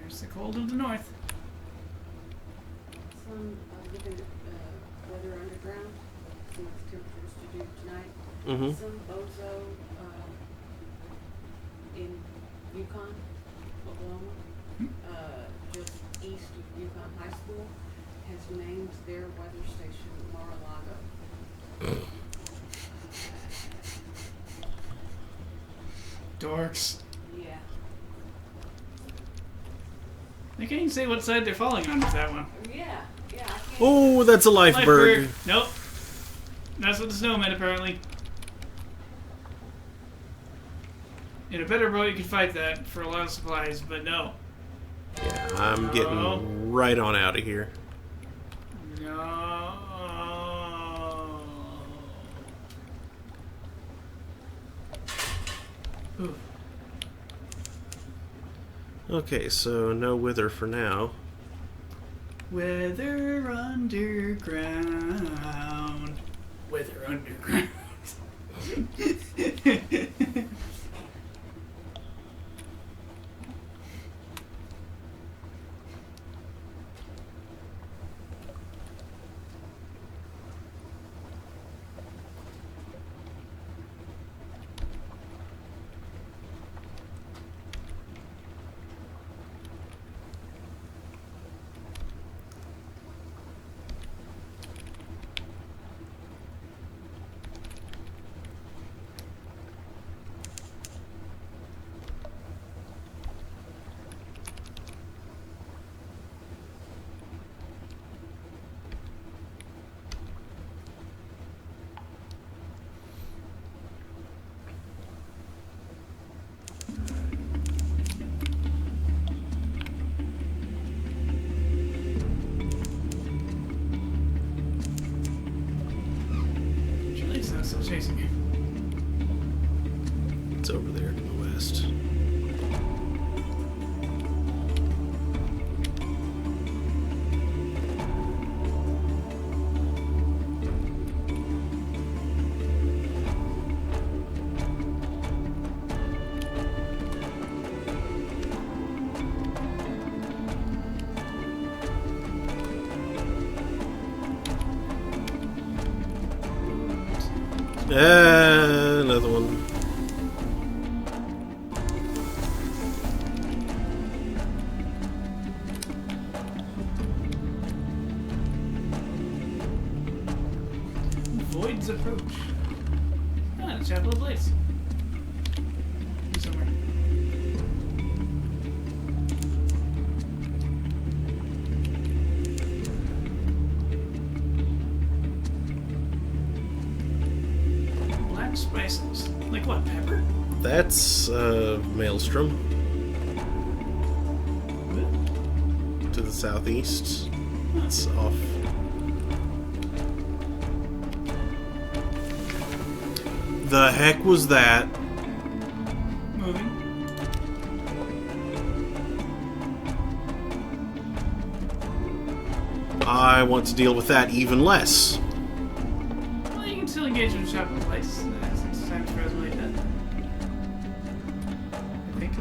There's the cold of the north. Some looking at weather underground, see what the temperatures to do tonight. Mm-hmm. Some bozo in Yukon, Oklahoma, just east of Yukon High School, has named their weather station Mar-a-Lago. Dorks. Yeah. They can't even say what side they're falling on with that one. Yeah, I can't. Oh, that's a life berg. Nope. That's what the snow meant, apparently. In a better boat, you could fight that for a lot of supplies, but no. Yeah, I'm getting right on out of here. No. Ooh. Okay, so no wither for now. Weather underground. Weather underground. Another one. Void's approach. Ah, the Chapel of Lights. Here somewhere. Black spices. Like what, pepper? That's Maelstrom What? to the southeast. It's off. The heck was that? Moving. I want to deal with that even less. Well, you can still engage with the Chapel of Lights. It's time to resonate that. I think.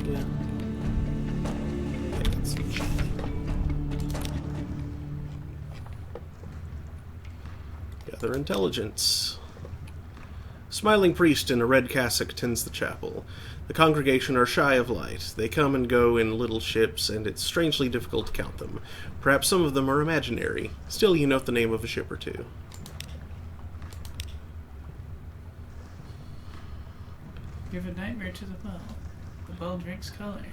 Yeah. Gather intelligence. Smiling priest in a red cassock tends the chapel. The congregation are shy of light. They come and go in little ships, and it's strangely difficult to count them. Perhaps some of them are imaginary. Still, you note the name of a ship or two. Give a nightmare to the well. The well drinks color.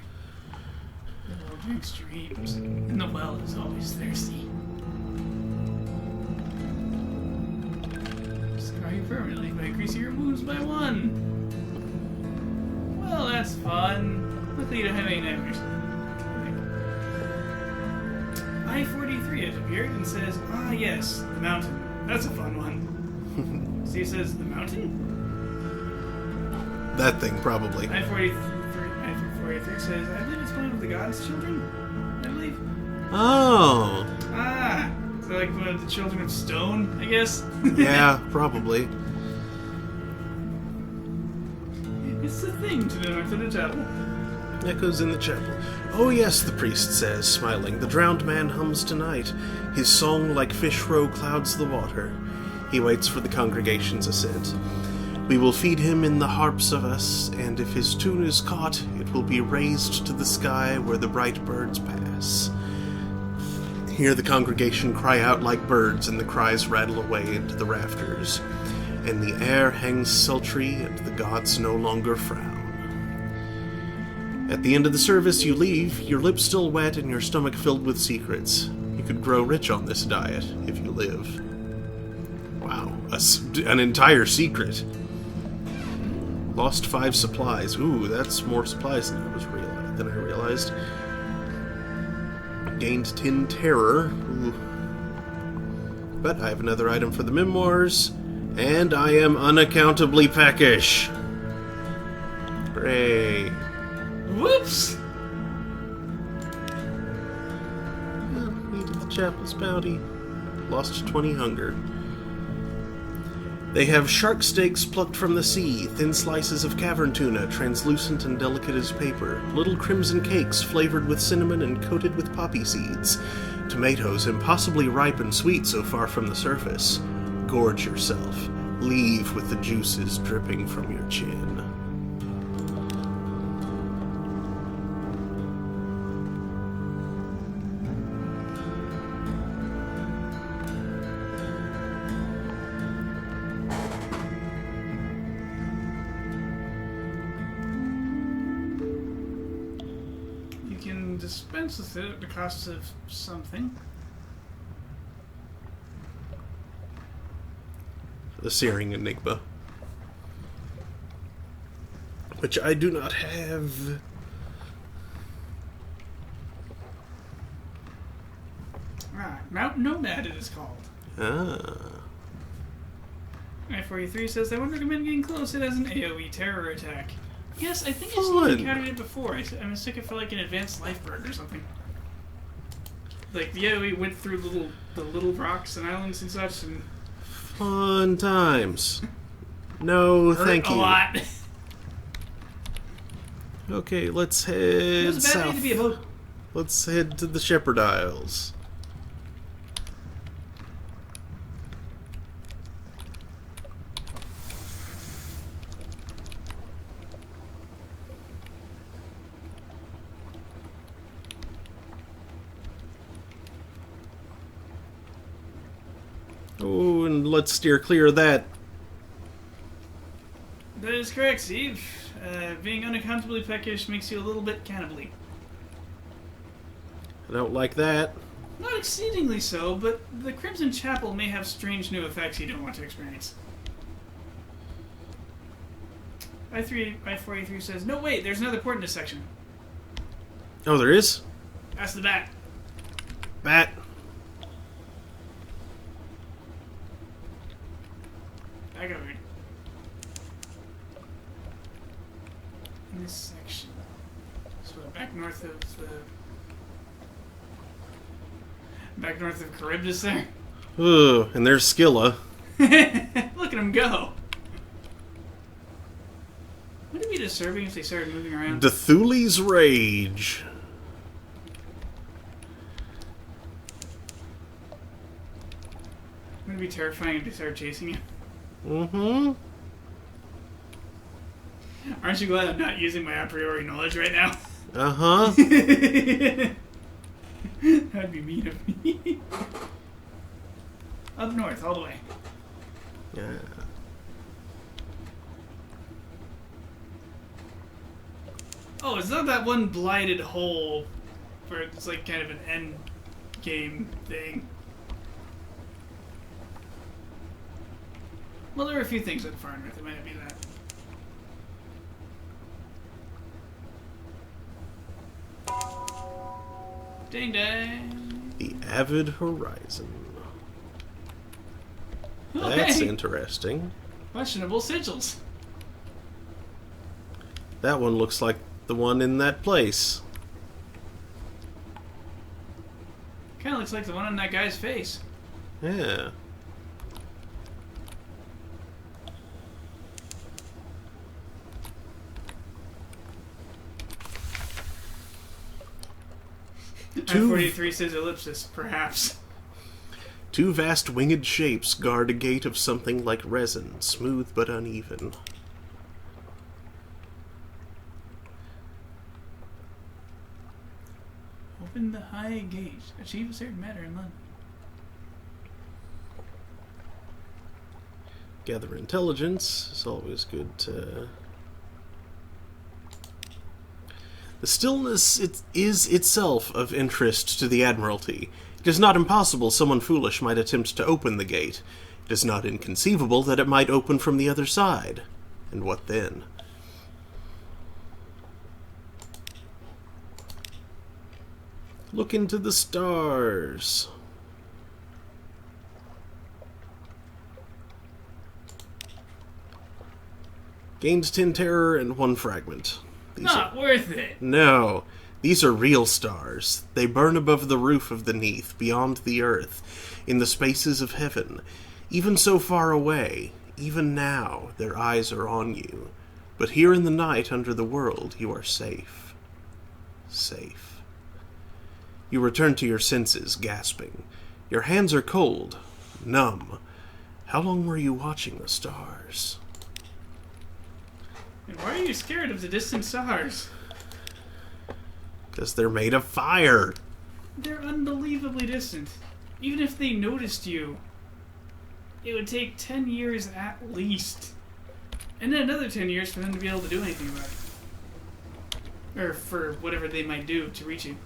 The well drinks dreams. And the well is always thirsty. Scar you permanently by increasing your wounds by 1. Well, that's fun. Luckily, you don't have any nightmares. I-43 has appeared and says, "Ah, yes, the mountain. That's a fun one." Steve says, "The mountain?" That thing, probably. I-43 says, "I believe it's one of the gods' children." I believe. Oh. Ah, so like one of the children of stone, I guess. Yeah, probably. It's the thing to the north of the chapel. Echoes in the chapel. Oh yes, the priest says, smiling. The drowned man hums tonight. His song like fish roe clouds the water. He waits for the congregation's assent. We will feed him in the harps of us, and if his tune is caught, it will be raised to the sky where the bright birds pass. Hear the congregation cry out like birds, and the cries rattle away into the rafters. And the air hangs sultry, and the gods no longer frown. At the end of the service, you leave, your lips still wet and your stomach filled with secrets. You could grow rich on this diet, if you live. Wow, an entire secret. Lost 5 supplies. Ooh, that's more supplies than I realized. Gained 10 terror. Ooh. But I have another item for the memoirs, and I am unaccountably peckish. Hooray. Whoops! Needed the chapel's bounty. Lost 20 hunger. They have shark steaks plucked from the sea, thin slices of cavern tuna, translucent and delicate as paper, little crimson cakes flavored with cinnamon and coated with poppy seeds, tomatoes impossibly ripe and sweet so far from the surface. Gorge yourself. Leave with the juices dripping from your chin. Dispense with it at the cost of something. The Searing Enigma. Which I do not have. Mountain Nomad it is called. Ah. I-43 says, I would recommend getting close. It has an AoE terror attack. Yes, I think I've Fun. encountered it before. I mistook it for like an advanced life bird or something. Like the AoE went through the little rocks and islands and such, and Fun times. No, hurt thank a you. lot. Okay, let's head It was a bad south. day to be a boat. Let's head to the Shepherd Isles. Oh, and let's steer clear of that. That is correct, Steve. Being unaccountably peckish makes you a little bit cannibally. I don't like that. Not exceedingly so, but the Crimson Chapel may have strange new effects you don't want to experience. I-483 says, no, wait, there's another port in this section. Oh, there is? That's the bat. Bat. I got weird. In this section. So back north of the... Back north of Charybdis there. Ooh, and there's Scylla. Look at him go. Would it be disturbing if they started moving around? Cthulhu's Rage. Would it be terrifying if they started chasing you? Mm-hmm. Aren't you glad I'm not using my a priori knowledge right now? Uh-huh. That'd be mean of me. Up north, all the way. Yeah. Oh, it's not that one blighted hole where it's like kind of an end game thing. Well, there are a few things at far north. It might not be that. Ding dang. The Avid Horizon. Oh, That's hey. interesting. Questionable sigils. That one looks like the one in that place. Kind of looks like the one on that guy's face. Yeah. I-43 says ellipsis, perhaps. Two vast winged shapes guard a gate of something like resin, smooth but uneven. Open the high gate. Achieve a certain matter in London. Gather intelligence. It's always good to... The stillness is itself of interest to the Admiralty. It is not impossible someone foolish might attempt to open the gate. It is not inconceivable that it might open from the other side. And what then? Look into the stars. Gained 10 terror and 1 fragment. Not worth it. No, these are real stars. They burn above the roof of the Neath, beyond the earth, in the spaces of heaven. Even so far away, even now, their eyes are on you. But here in the night under the world, you are safe. Safe. You return to your senses, gasping. Your hands are cold, numb. How long were you watching the stars? And why are you scared of the distant stars? Because they're made of fire. They're unbelievably distant. Even if they noticed you, it would take 10 years at least. And then another 10 years for them to be able to do anything about it. Or for whatever they might do to reach you.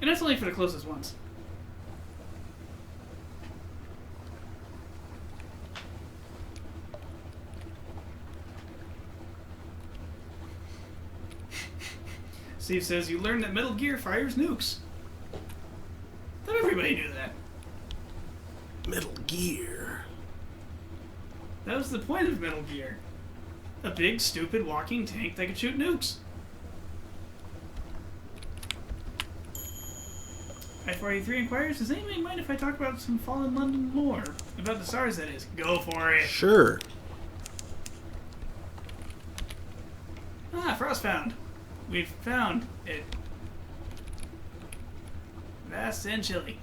And that's only for the closest ones. Steve says, you learned that Metal Gear fires nukes. Thought everybody knew that. Metal Gear. That was the point of Metal Gear. A big, stupid walking tank that could shoot nukes. I-483 inquires, does anybody mind if I talk about some Fallen London lore? About the stars, that is. Go for it. Sure. Ah, Frostbound. We've found it. Vast and chilly.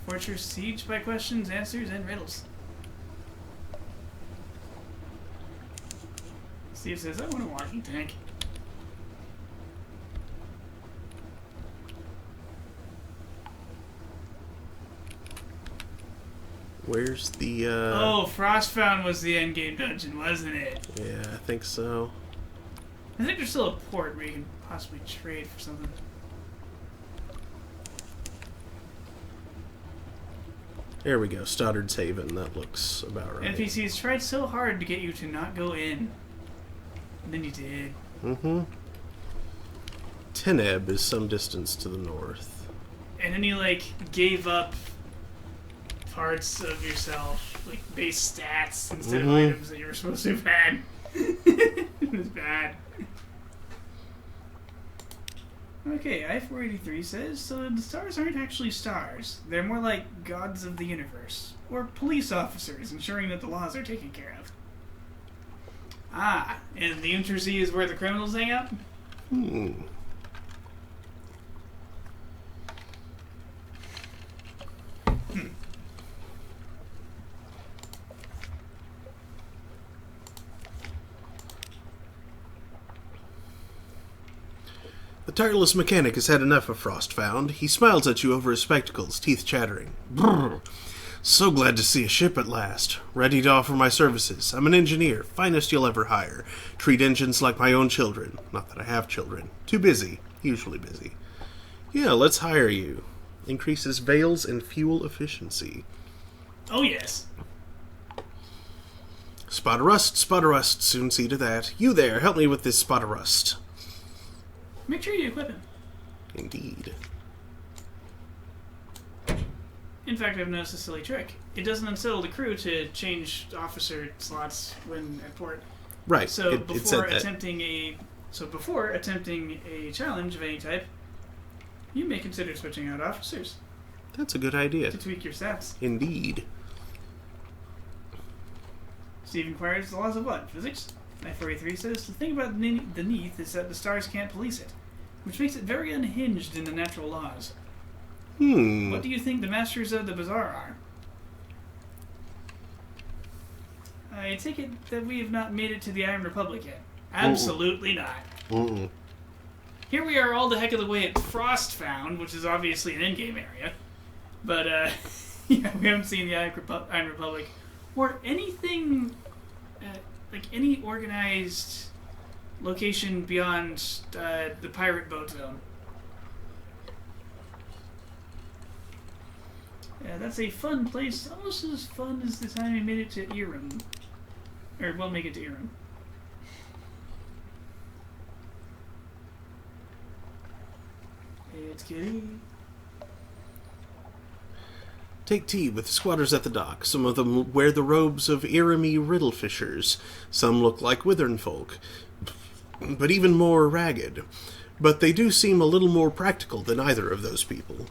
Fortress sieged by questions, answers, and riddles. Steve says, I want a walking tank. Where's the, Oh, Frostbound was the endgame dungeon, wasn't it? Yeah, I think so. I think there's still a port where you can possibly trade for something. There we go, Stoddard's Haven. That looks about right. NPCs tried so hard to get you to not go in. And then you did. Mm-hmm. Teneb is some distance to the north. And then you, like, gave up parts of yourself, like base stats instead of items that you were supposed to have had. It was bad. Okay, I-483 says, so the stars aren't actually stars. They're more like gods of the universe. Or police officers, ensuring that the laws are taken care of. Ah, and the Untersea is where the criminals hang out? Hmm. The tireless mechanic has had enough of Frostbound. He smiles at you over his spectacles, teeth chattering. Brrr. So glad to see a ship at last. Ready to offer my services. I'm an engineer, finest you'll ever hire. Treat engines like my own children. Not that I have children. Too busy. Usually busy. Yeah, let's hire you. Increases veils and fuel efficiency. Oh, yes. Spot of rust, soon see to that. You there, help me with this spot of rust. Make sure you equip him. Indeed. In fact, I've noticed a silly trick. It doesn't unsettle the crew to change officer slots when at port. Right. So it before said that. before attempting a challenge of any type, you may consider switching out officers That's a good idea. to tweak your stats. Indeed. Steve inquires the laws of what? Physics? I-483 says the thing about the Neath is that the stars can't police it, which makes it very unhinged in the natural laws. What do you think the masters of the bazaar are? I take it that we have not made it to the Iron Republic yet. Absolutely not. Here we are all the heck of the way at Frostbound, which is obviously an endgame area. But, yeah, we haven't seen the Iron Republic. Or anything, like any organized location beyond the pirate boat zone. Yeah, that's a fun place. Almost as fun as the time we made it to Irem. Or we'll make it to Irem. It's Kitty. Take tea with the squatters at the dock. Some of them wear the robes of Iremi riddle-fishers. Some look like withern folk, but even more ragged. But they do seem a little more practical than either of those people.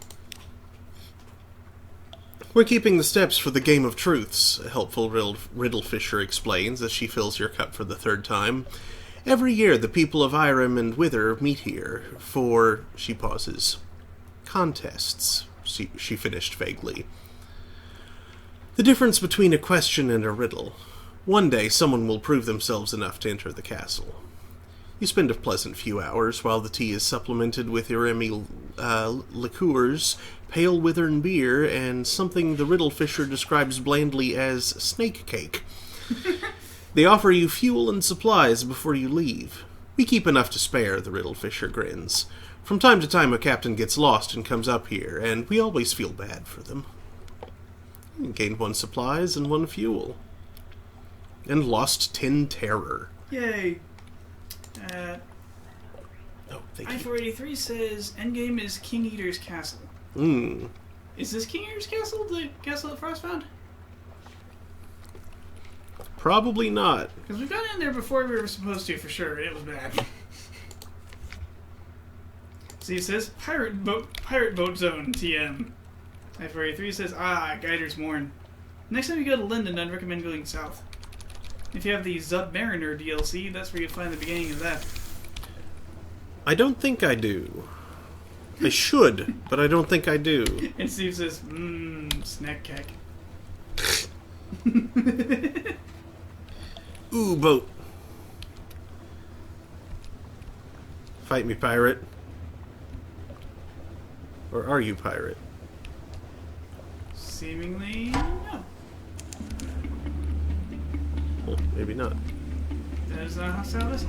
We're keeping the steps for the Game of Truths, a helpful riddle-fisher explains as she fills your cup for the third time. Every year the people of Irem and Wither meet here for, she pauses, contests, she finished vaguely. The difference between a question and a riddle. One day someone will prove themselves enough to enter the castle. You spend a pleasant few hours while the tea is supplemented with Iremi liqueurs, pale withern beer, and something the riddle fisher describes blandly as snake cake. They offer you fuel and supplies before you leave. We keep enough to spare, the riddle fisher grins. From time to time a captain gets lost and comes up here, and we always feel bad for them. You gained 1 supplies and 1 fuel. And lost 10 terror. Yay! Oh, thank you. I-483 says Endgame is King Eater's castle. Is this King Eater's castle the castle at Frostbound? Probably not. Because we've gotten in there before we were supposed to, for sure. It was bad. See, it says Pirate Boat Zone TM. I-483 says, Guider's Mourn. Next time you go to Linden, I'd recommend going south. If you have the Zub Mariner DLC, that's where you'll find the beginning of that. I don't think I do. I should, but I don't think I do. And Steve says, snack cack. Ooh, boat. Fight me, pirate. Or are you pirate? Seemingly, no. maybe not. That is not a hostile vessel.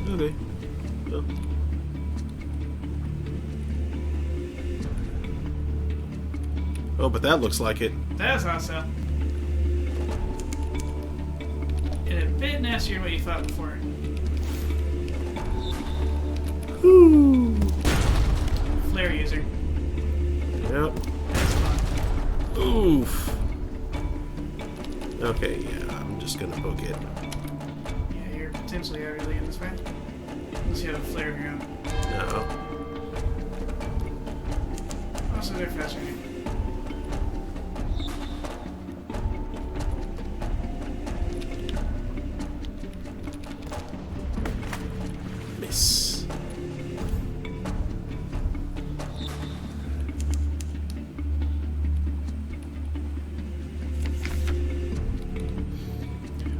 Okay. Well. Oh, but that looks like it. That is hostile. And a bit nastier than what you thought before. Ooh. Flare user. Yep. That's fun. Oof. Okay, yeah, I'm just gonna book it. Yeah, you're potentially already in this fight. Unless you have a flare of your own. No. Also, they're faster than you. Miss.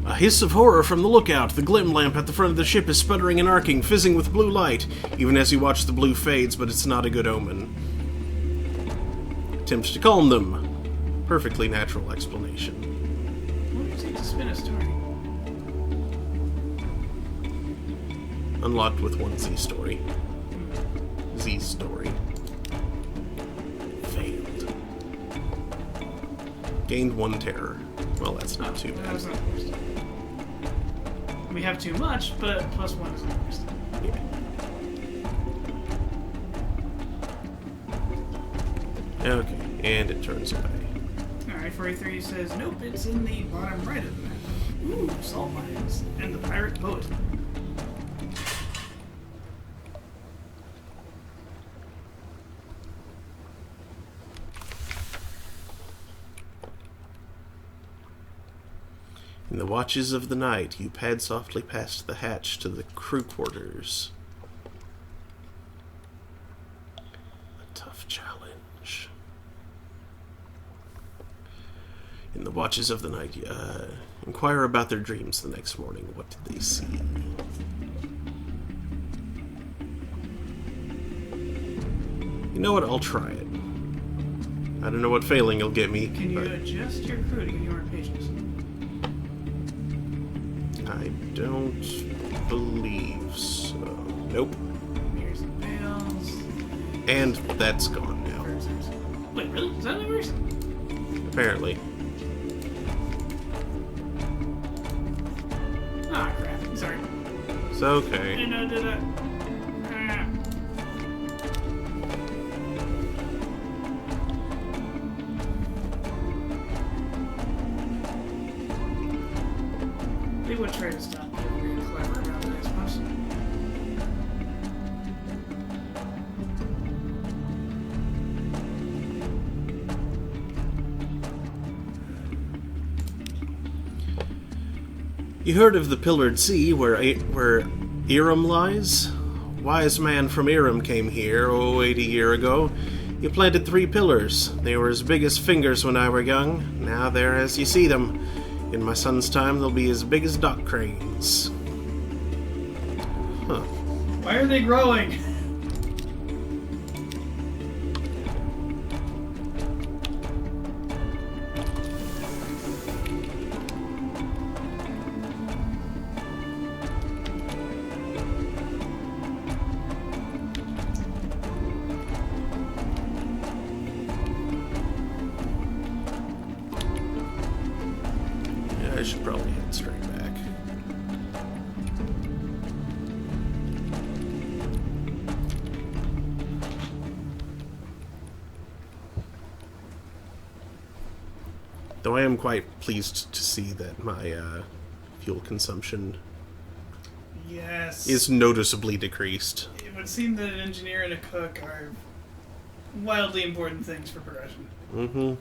A hiss of horror from the lookout. The glim lamp at the front of the ship is sputtering and arcing, fizzing with blue light. Even as you watch, the blue fades, but it's not a good omen. Attempts to calm them. Perfectly natural explanation. What do you take to spin a story? Unlocked with one Z story. Z story. Failed. Gained 1 terror. Well, that's not too That bad. was not the worst. We have too much, but +1 is the worst. Yeah. Okay, and it turns away. Alright, 43 says, nope, it's in the bottom right of the map. Ooh, salt mines. And the pirate boat. In the watches of the night, you pad softly past the hatch to the crew quarters. A tough challenge. In the watches of the night, inquire about their dreams the next morning. What did they see? You know what? I'll try it. I don't know what failing will get me. Can you but adjust your crew to give you more pages? I don't believe so. Nope. Here's the bales. And that's gone now. Wait, really? Is that how it works? Apparently. Ah, crap. Sorry. It's I okay. didn't know I did that. Ah. They would try to stop being really clever about that, I suppose. You heard of the Pillared Sea, where Iram lies? Wise man from Iram came here, 80 years ago. He planted 3 pillars. They were as big as fingers when I were young. Now they're as you see them. In my son's time, they'll be as big as dock cranes. Huh. Why are they growing? Yeah, I should probably head straight back. Though I am quite pleased to see that my fuel consumption Yes. is noticeably decreased. It would seem that an engineer and a cook are wildly important things for progression. Mm-hmm.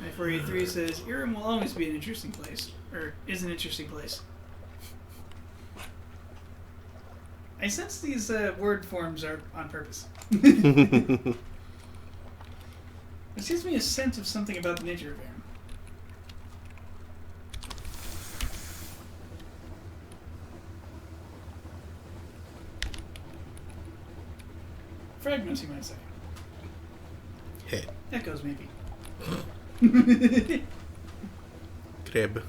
I-483 says, Iram will always be an interesting place. Or is an interesting place. I sense these word forms are on purpose. It gives me a sense of something about the nature of Iram. Fragments, you might say. Hey. Echoes, maybe. Crib.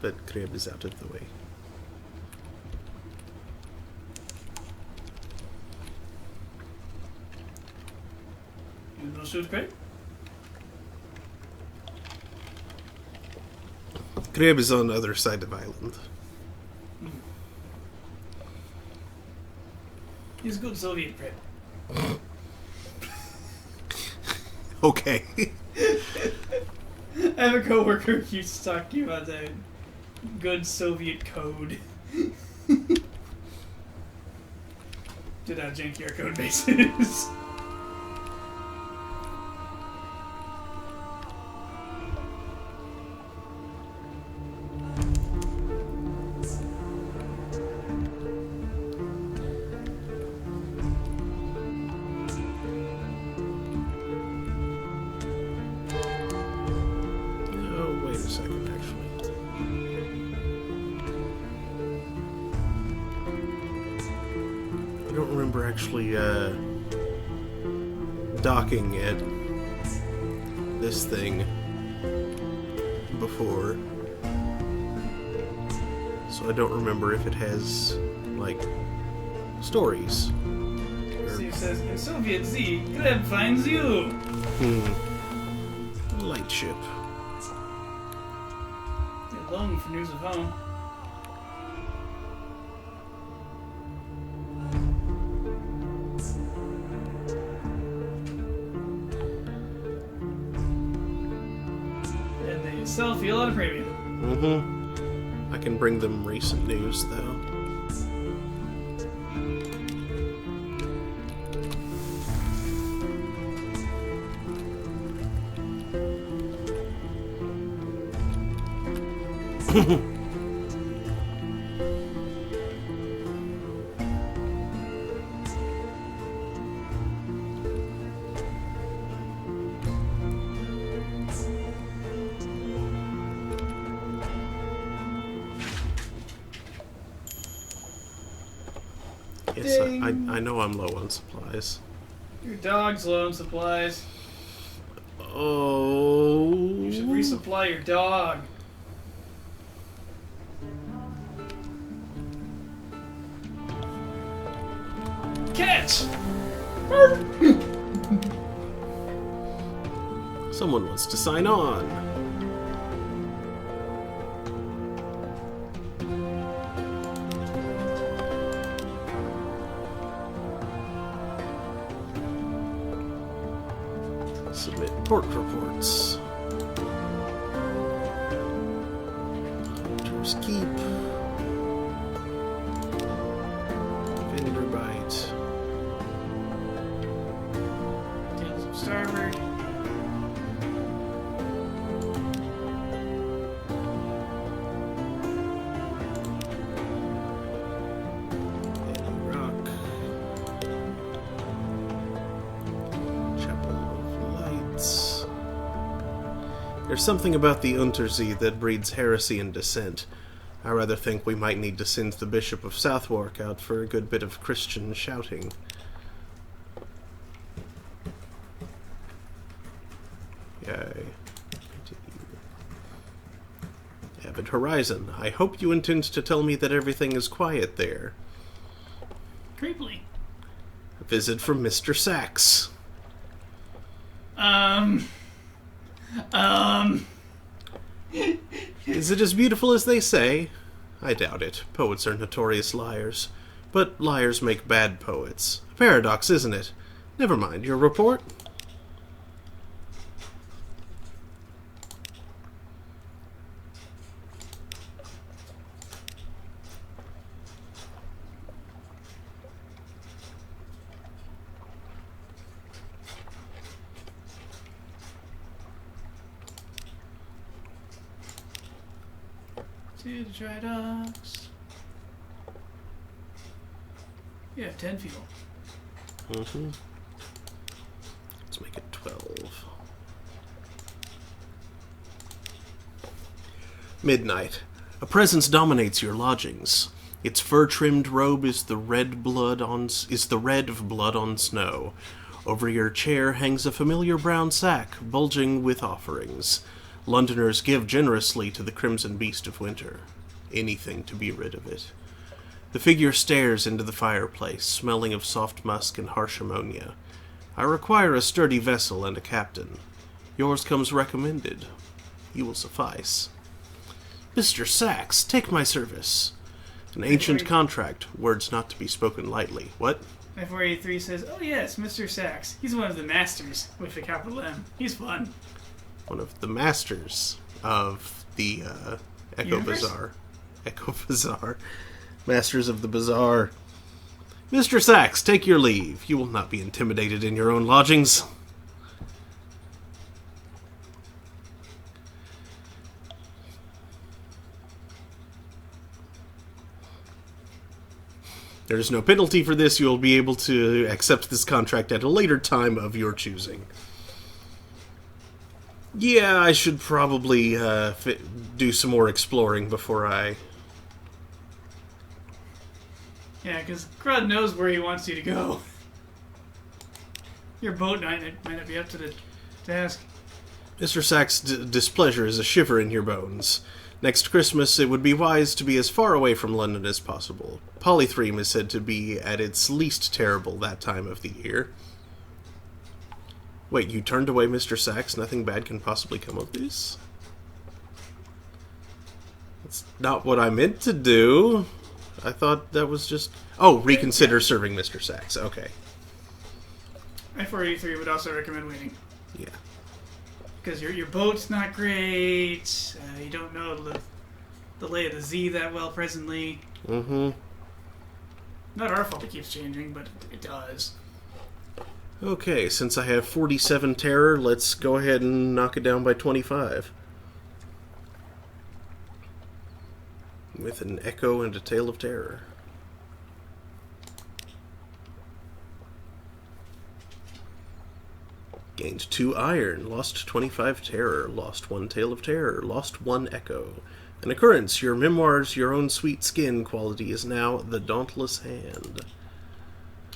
But Crib is out of the way. You know shoot great? Crib is on the other side of the island. He's a good Soviet prep. Okay. I have a coworker who keeps talking about the good Soviet code. To that jankier code bases. Oh, wait a second, actually. I don't remember actually, docking at this thing before. So I don't remember if it has, like, stories. Steve says, in Soviet Z, Gleb finds you. Lightship. You're longing for news of home. And they sell feel out of premium. I can bring them recent news, though. Yes, I know I'm low on supplies. Your dog's low on supplies. Oh. You should resupply your dog. Catch! Someone wants to sign on. Submit port reports. Hunter's Keep. Vendor Bite. Tales of Starboard. Daily Rock. Chapel of Lights. There's something about the Untersee that breeds heresy and dissent. I rather think we might need to send the Bishop of Southwark out for a good bit of Christian shouting. Yay. Avid Horizon, I hope you intend to tell me that everything is quiet there. Creepily. A visit from Mr. Sachs. Is it as beautiful as they say? I doubt it. Poets are notorious liars. But liars make bad poets. A paradox, isn't it? Never mind, your report? To the dry docks. You have 10 fuel. Mm-hmm. Let's make it 12. Midnight. A presence dominates your lodgings. Its fur-trimmed robe is the red of blood on snow. Over your chair hangs a familiar brown sack, bulging with offerings. Londoners give generously to the Crimson Beast of Winter. Anything to be rid of it. The figure stares into the fireplace, smelling of soft musk and harsh ammonia. I require a sturdy vessel and a captain. Yours comes recommended. You will suffice. Mr. Sachs, take my service. An ancient contract, words not to be spoken lightly. What? 483 says, oh yes, Mr. Sachs. He's one of the masters, with a capital M. He's fun. One of the masters of the Echo Universe? Bazaar. Echo Bazaar. Masters of the Bazaar. Mr. Sachs, take your leave. You will not be intimidated in your own lodgings. There is no penalty for this. You will be able to accept this contract at a later time of your choosing. Yeah, I should probably do some more exploring before I... Yeah, because Crud knows where he wants you to go. Your boat might not be up to the task. Mr. Sachs' displeasure is a shiver in your bones. Next Christmas, it would be wise to be as far away from London as possible. Polythreme is said to be at its least terrible that time of the year. Wait, you turned away Mr. Sachs? Nothing bad can possibly come of this? That's not what I meant to do. I thought that was just... Oh, reconsider serving Mr. Sachs. Okay. 483 would also recommend waiting. Yeah. Because your boat's not great. You don't know the lay of the Z that well presently. Mm-hmm. Not our fault it keeps changing, but it does. Okay, since I have 47 terror, let's go ahead and knock it down by 25. With an echo and a tale of terror. Gained 2 iron, lost 25 terror, lost 1 tale of terror, lost 1 echo. An occurrence, your memoir's your own sweet skin quality is now the Dauntless Hand.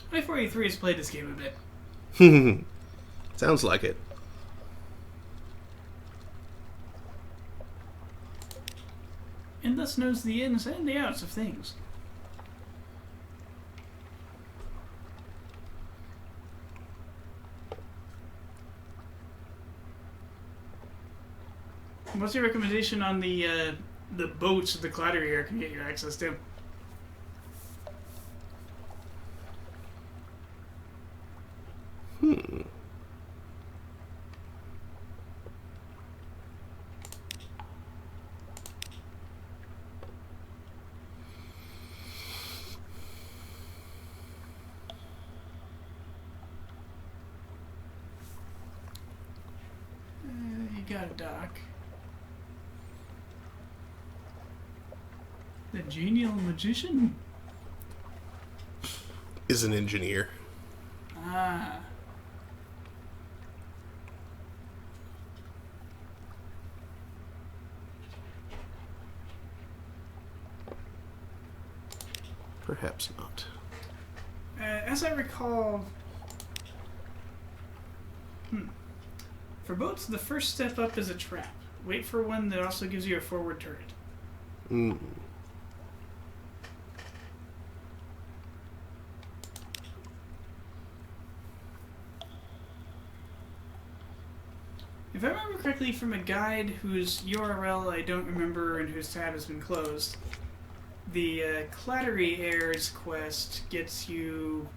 483 has played this game a bit. Sounds like it. And thus knows the ins and the outs of things. What's your recommendation on the boats the Clattery Air can get you access to? You got a dock. The Genial Magician? Is an engineer. Ah. Perhaps not. As I recall... For boats, the first step up is a trap. Wait for one that also gives you a forward turret. If I remember correctly from a guide whose URL I don't remember and whose tab has been closed, the Clattery Airs quest gets you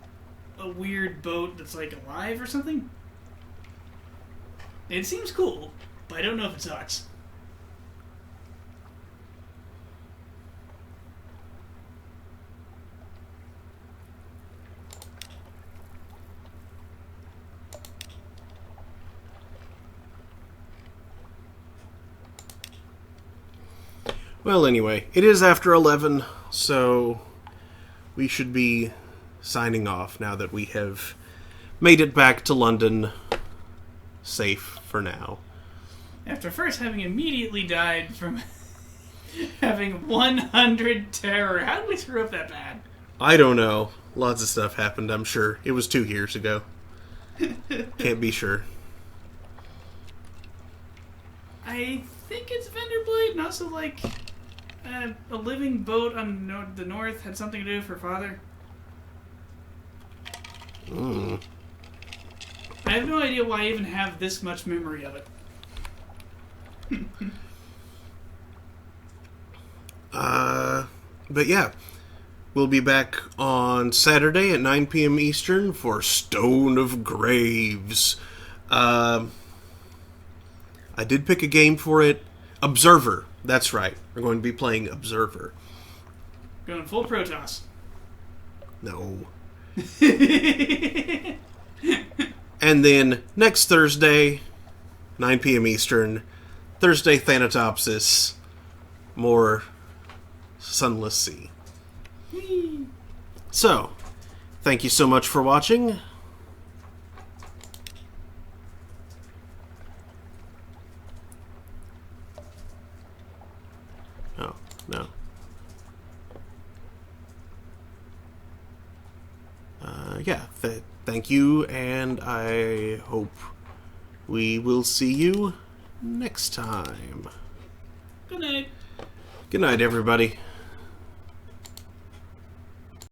a weird boat that's like alive or something. It seems cool, but I don't know if it sucks. Well, anyway, it is after 11, so we should be signing off now that we have made it back to London safe for now. After first having immediately died from having 100 terror. How did we screw up that bad? I don't know. Lots of stuff happened, I'm sure. It was 2 years ago. Can't be sure. I think it's Vanderblade, and also like a living boat on the north had something to do with her father. Mm. I have no idea why I even have this much memory of it. But yeah, we'll be back on Saturday at 9 p.m. Eastern for Stone of Graves. I did pick a game for it. Observer. That's right. We're going to be playing Observer. Going full Protoss. No. And then next Thursday, 9 p.m. Eastern, Thursday Thanatopsis, more Sunless Sea. So, thank you so much for watching. Oh, no. Yeah, thank you, and I hope we will see you next time. Good night. Good night, everybody.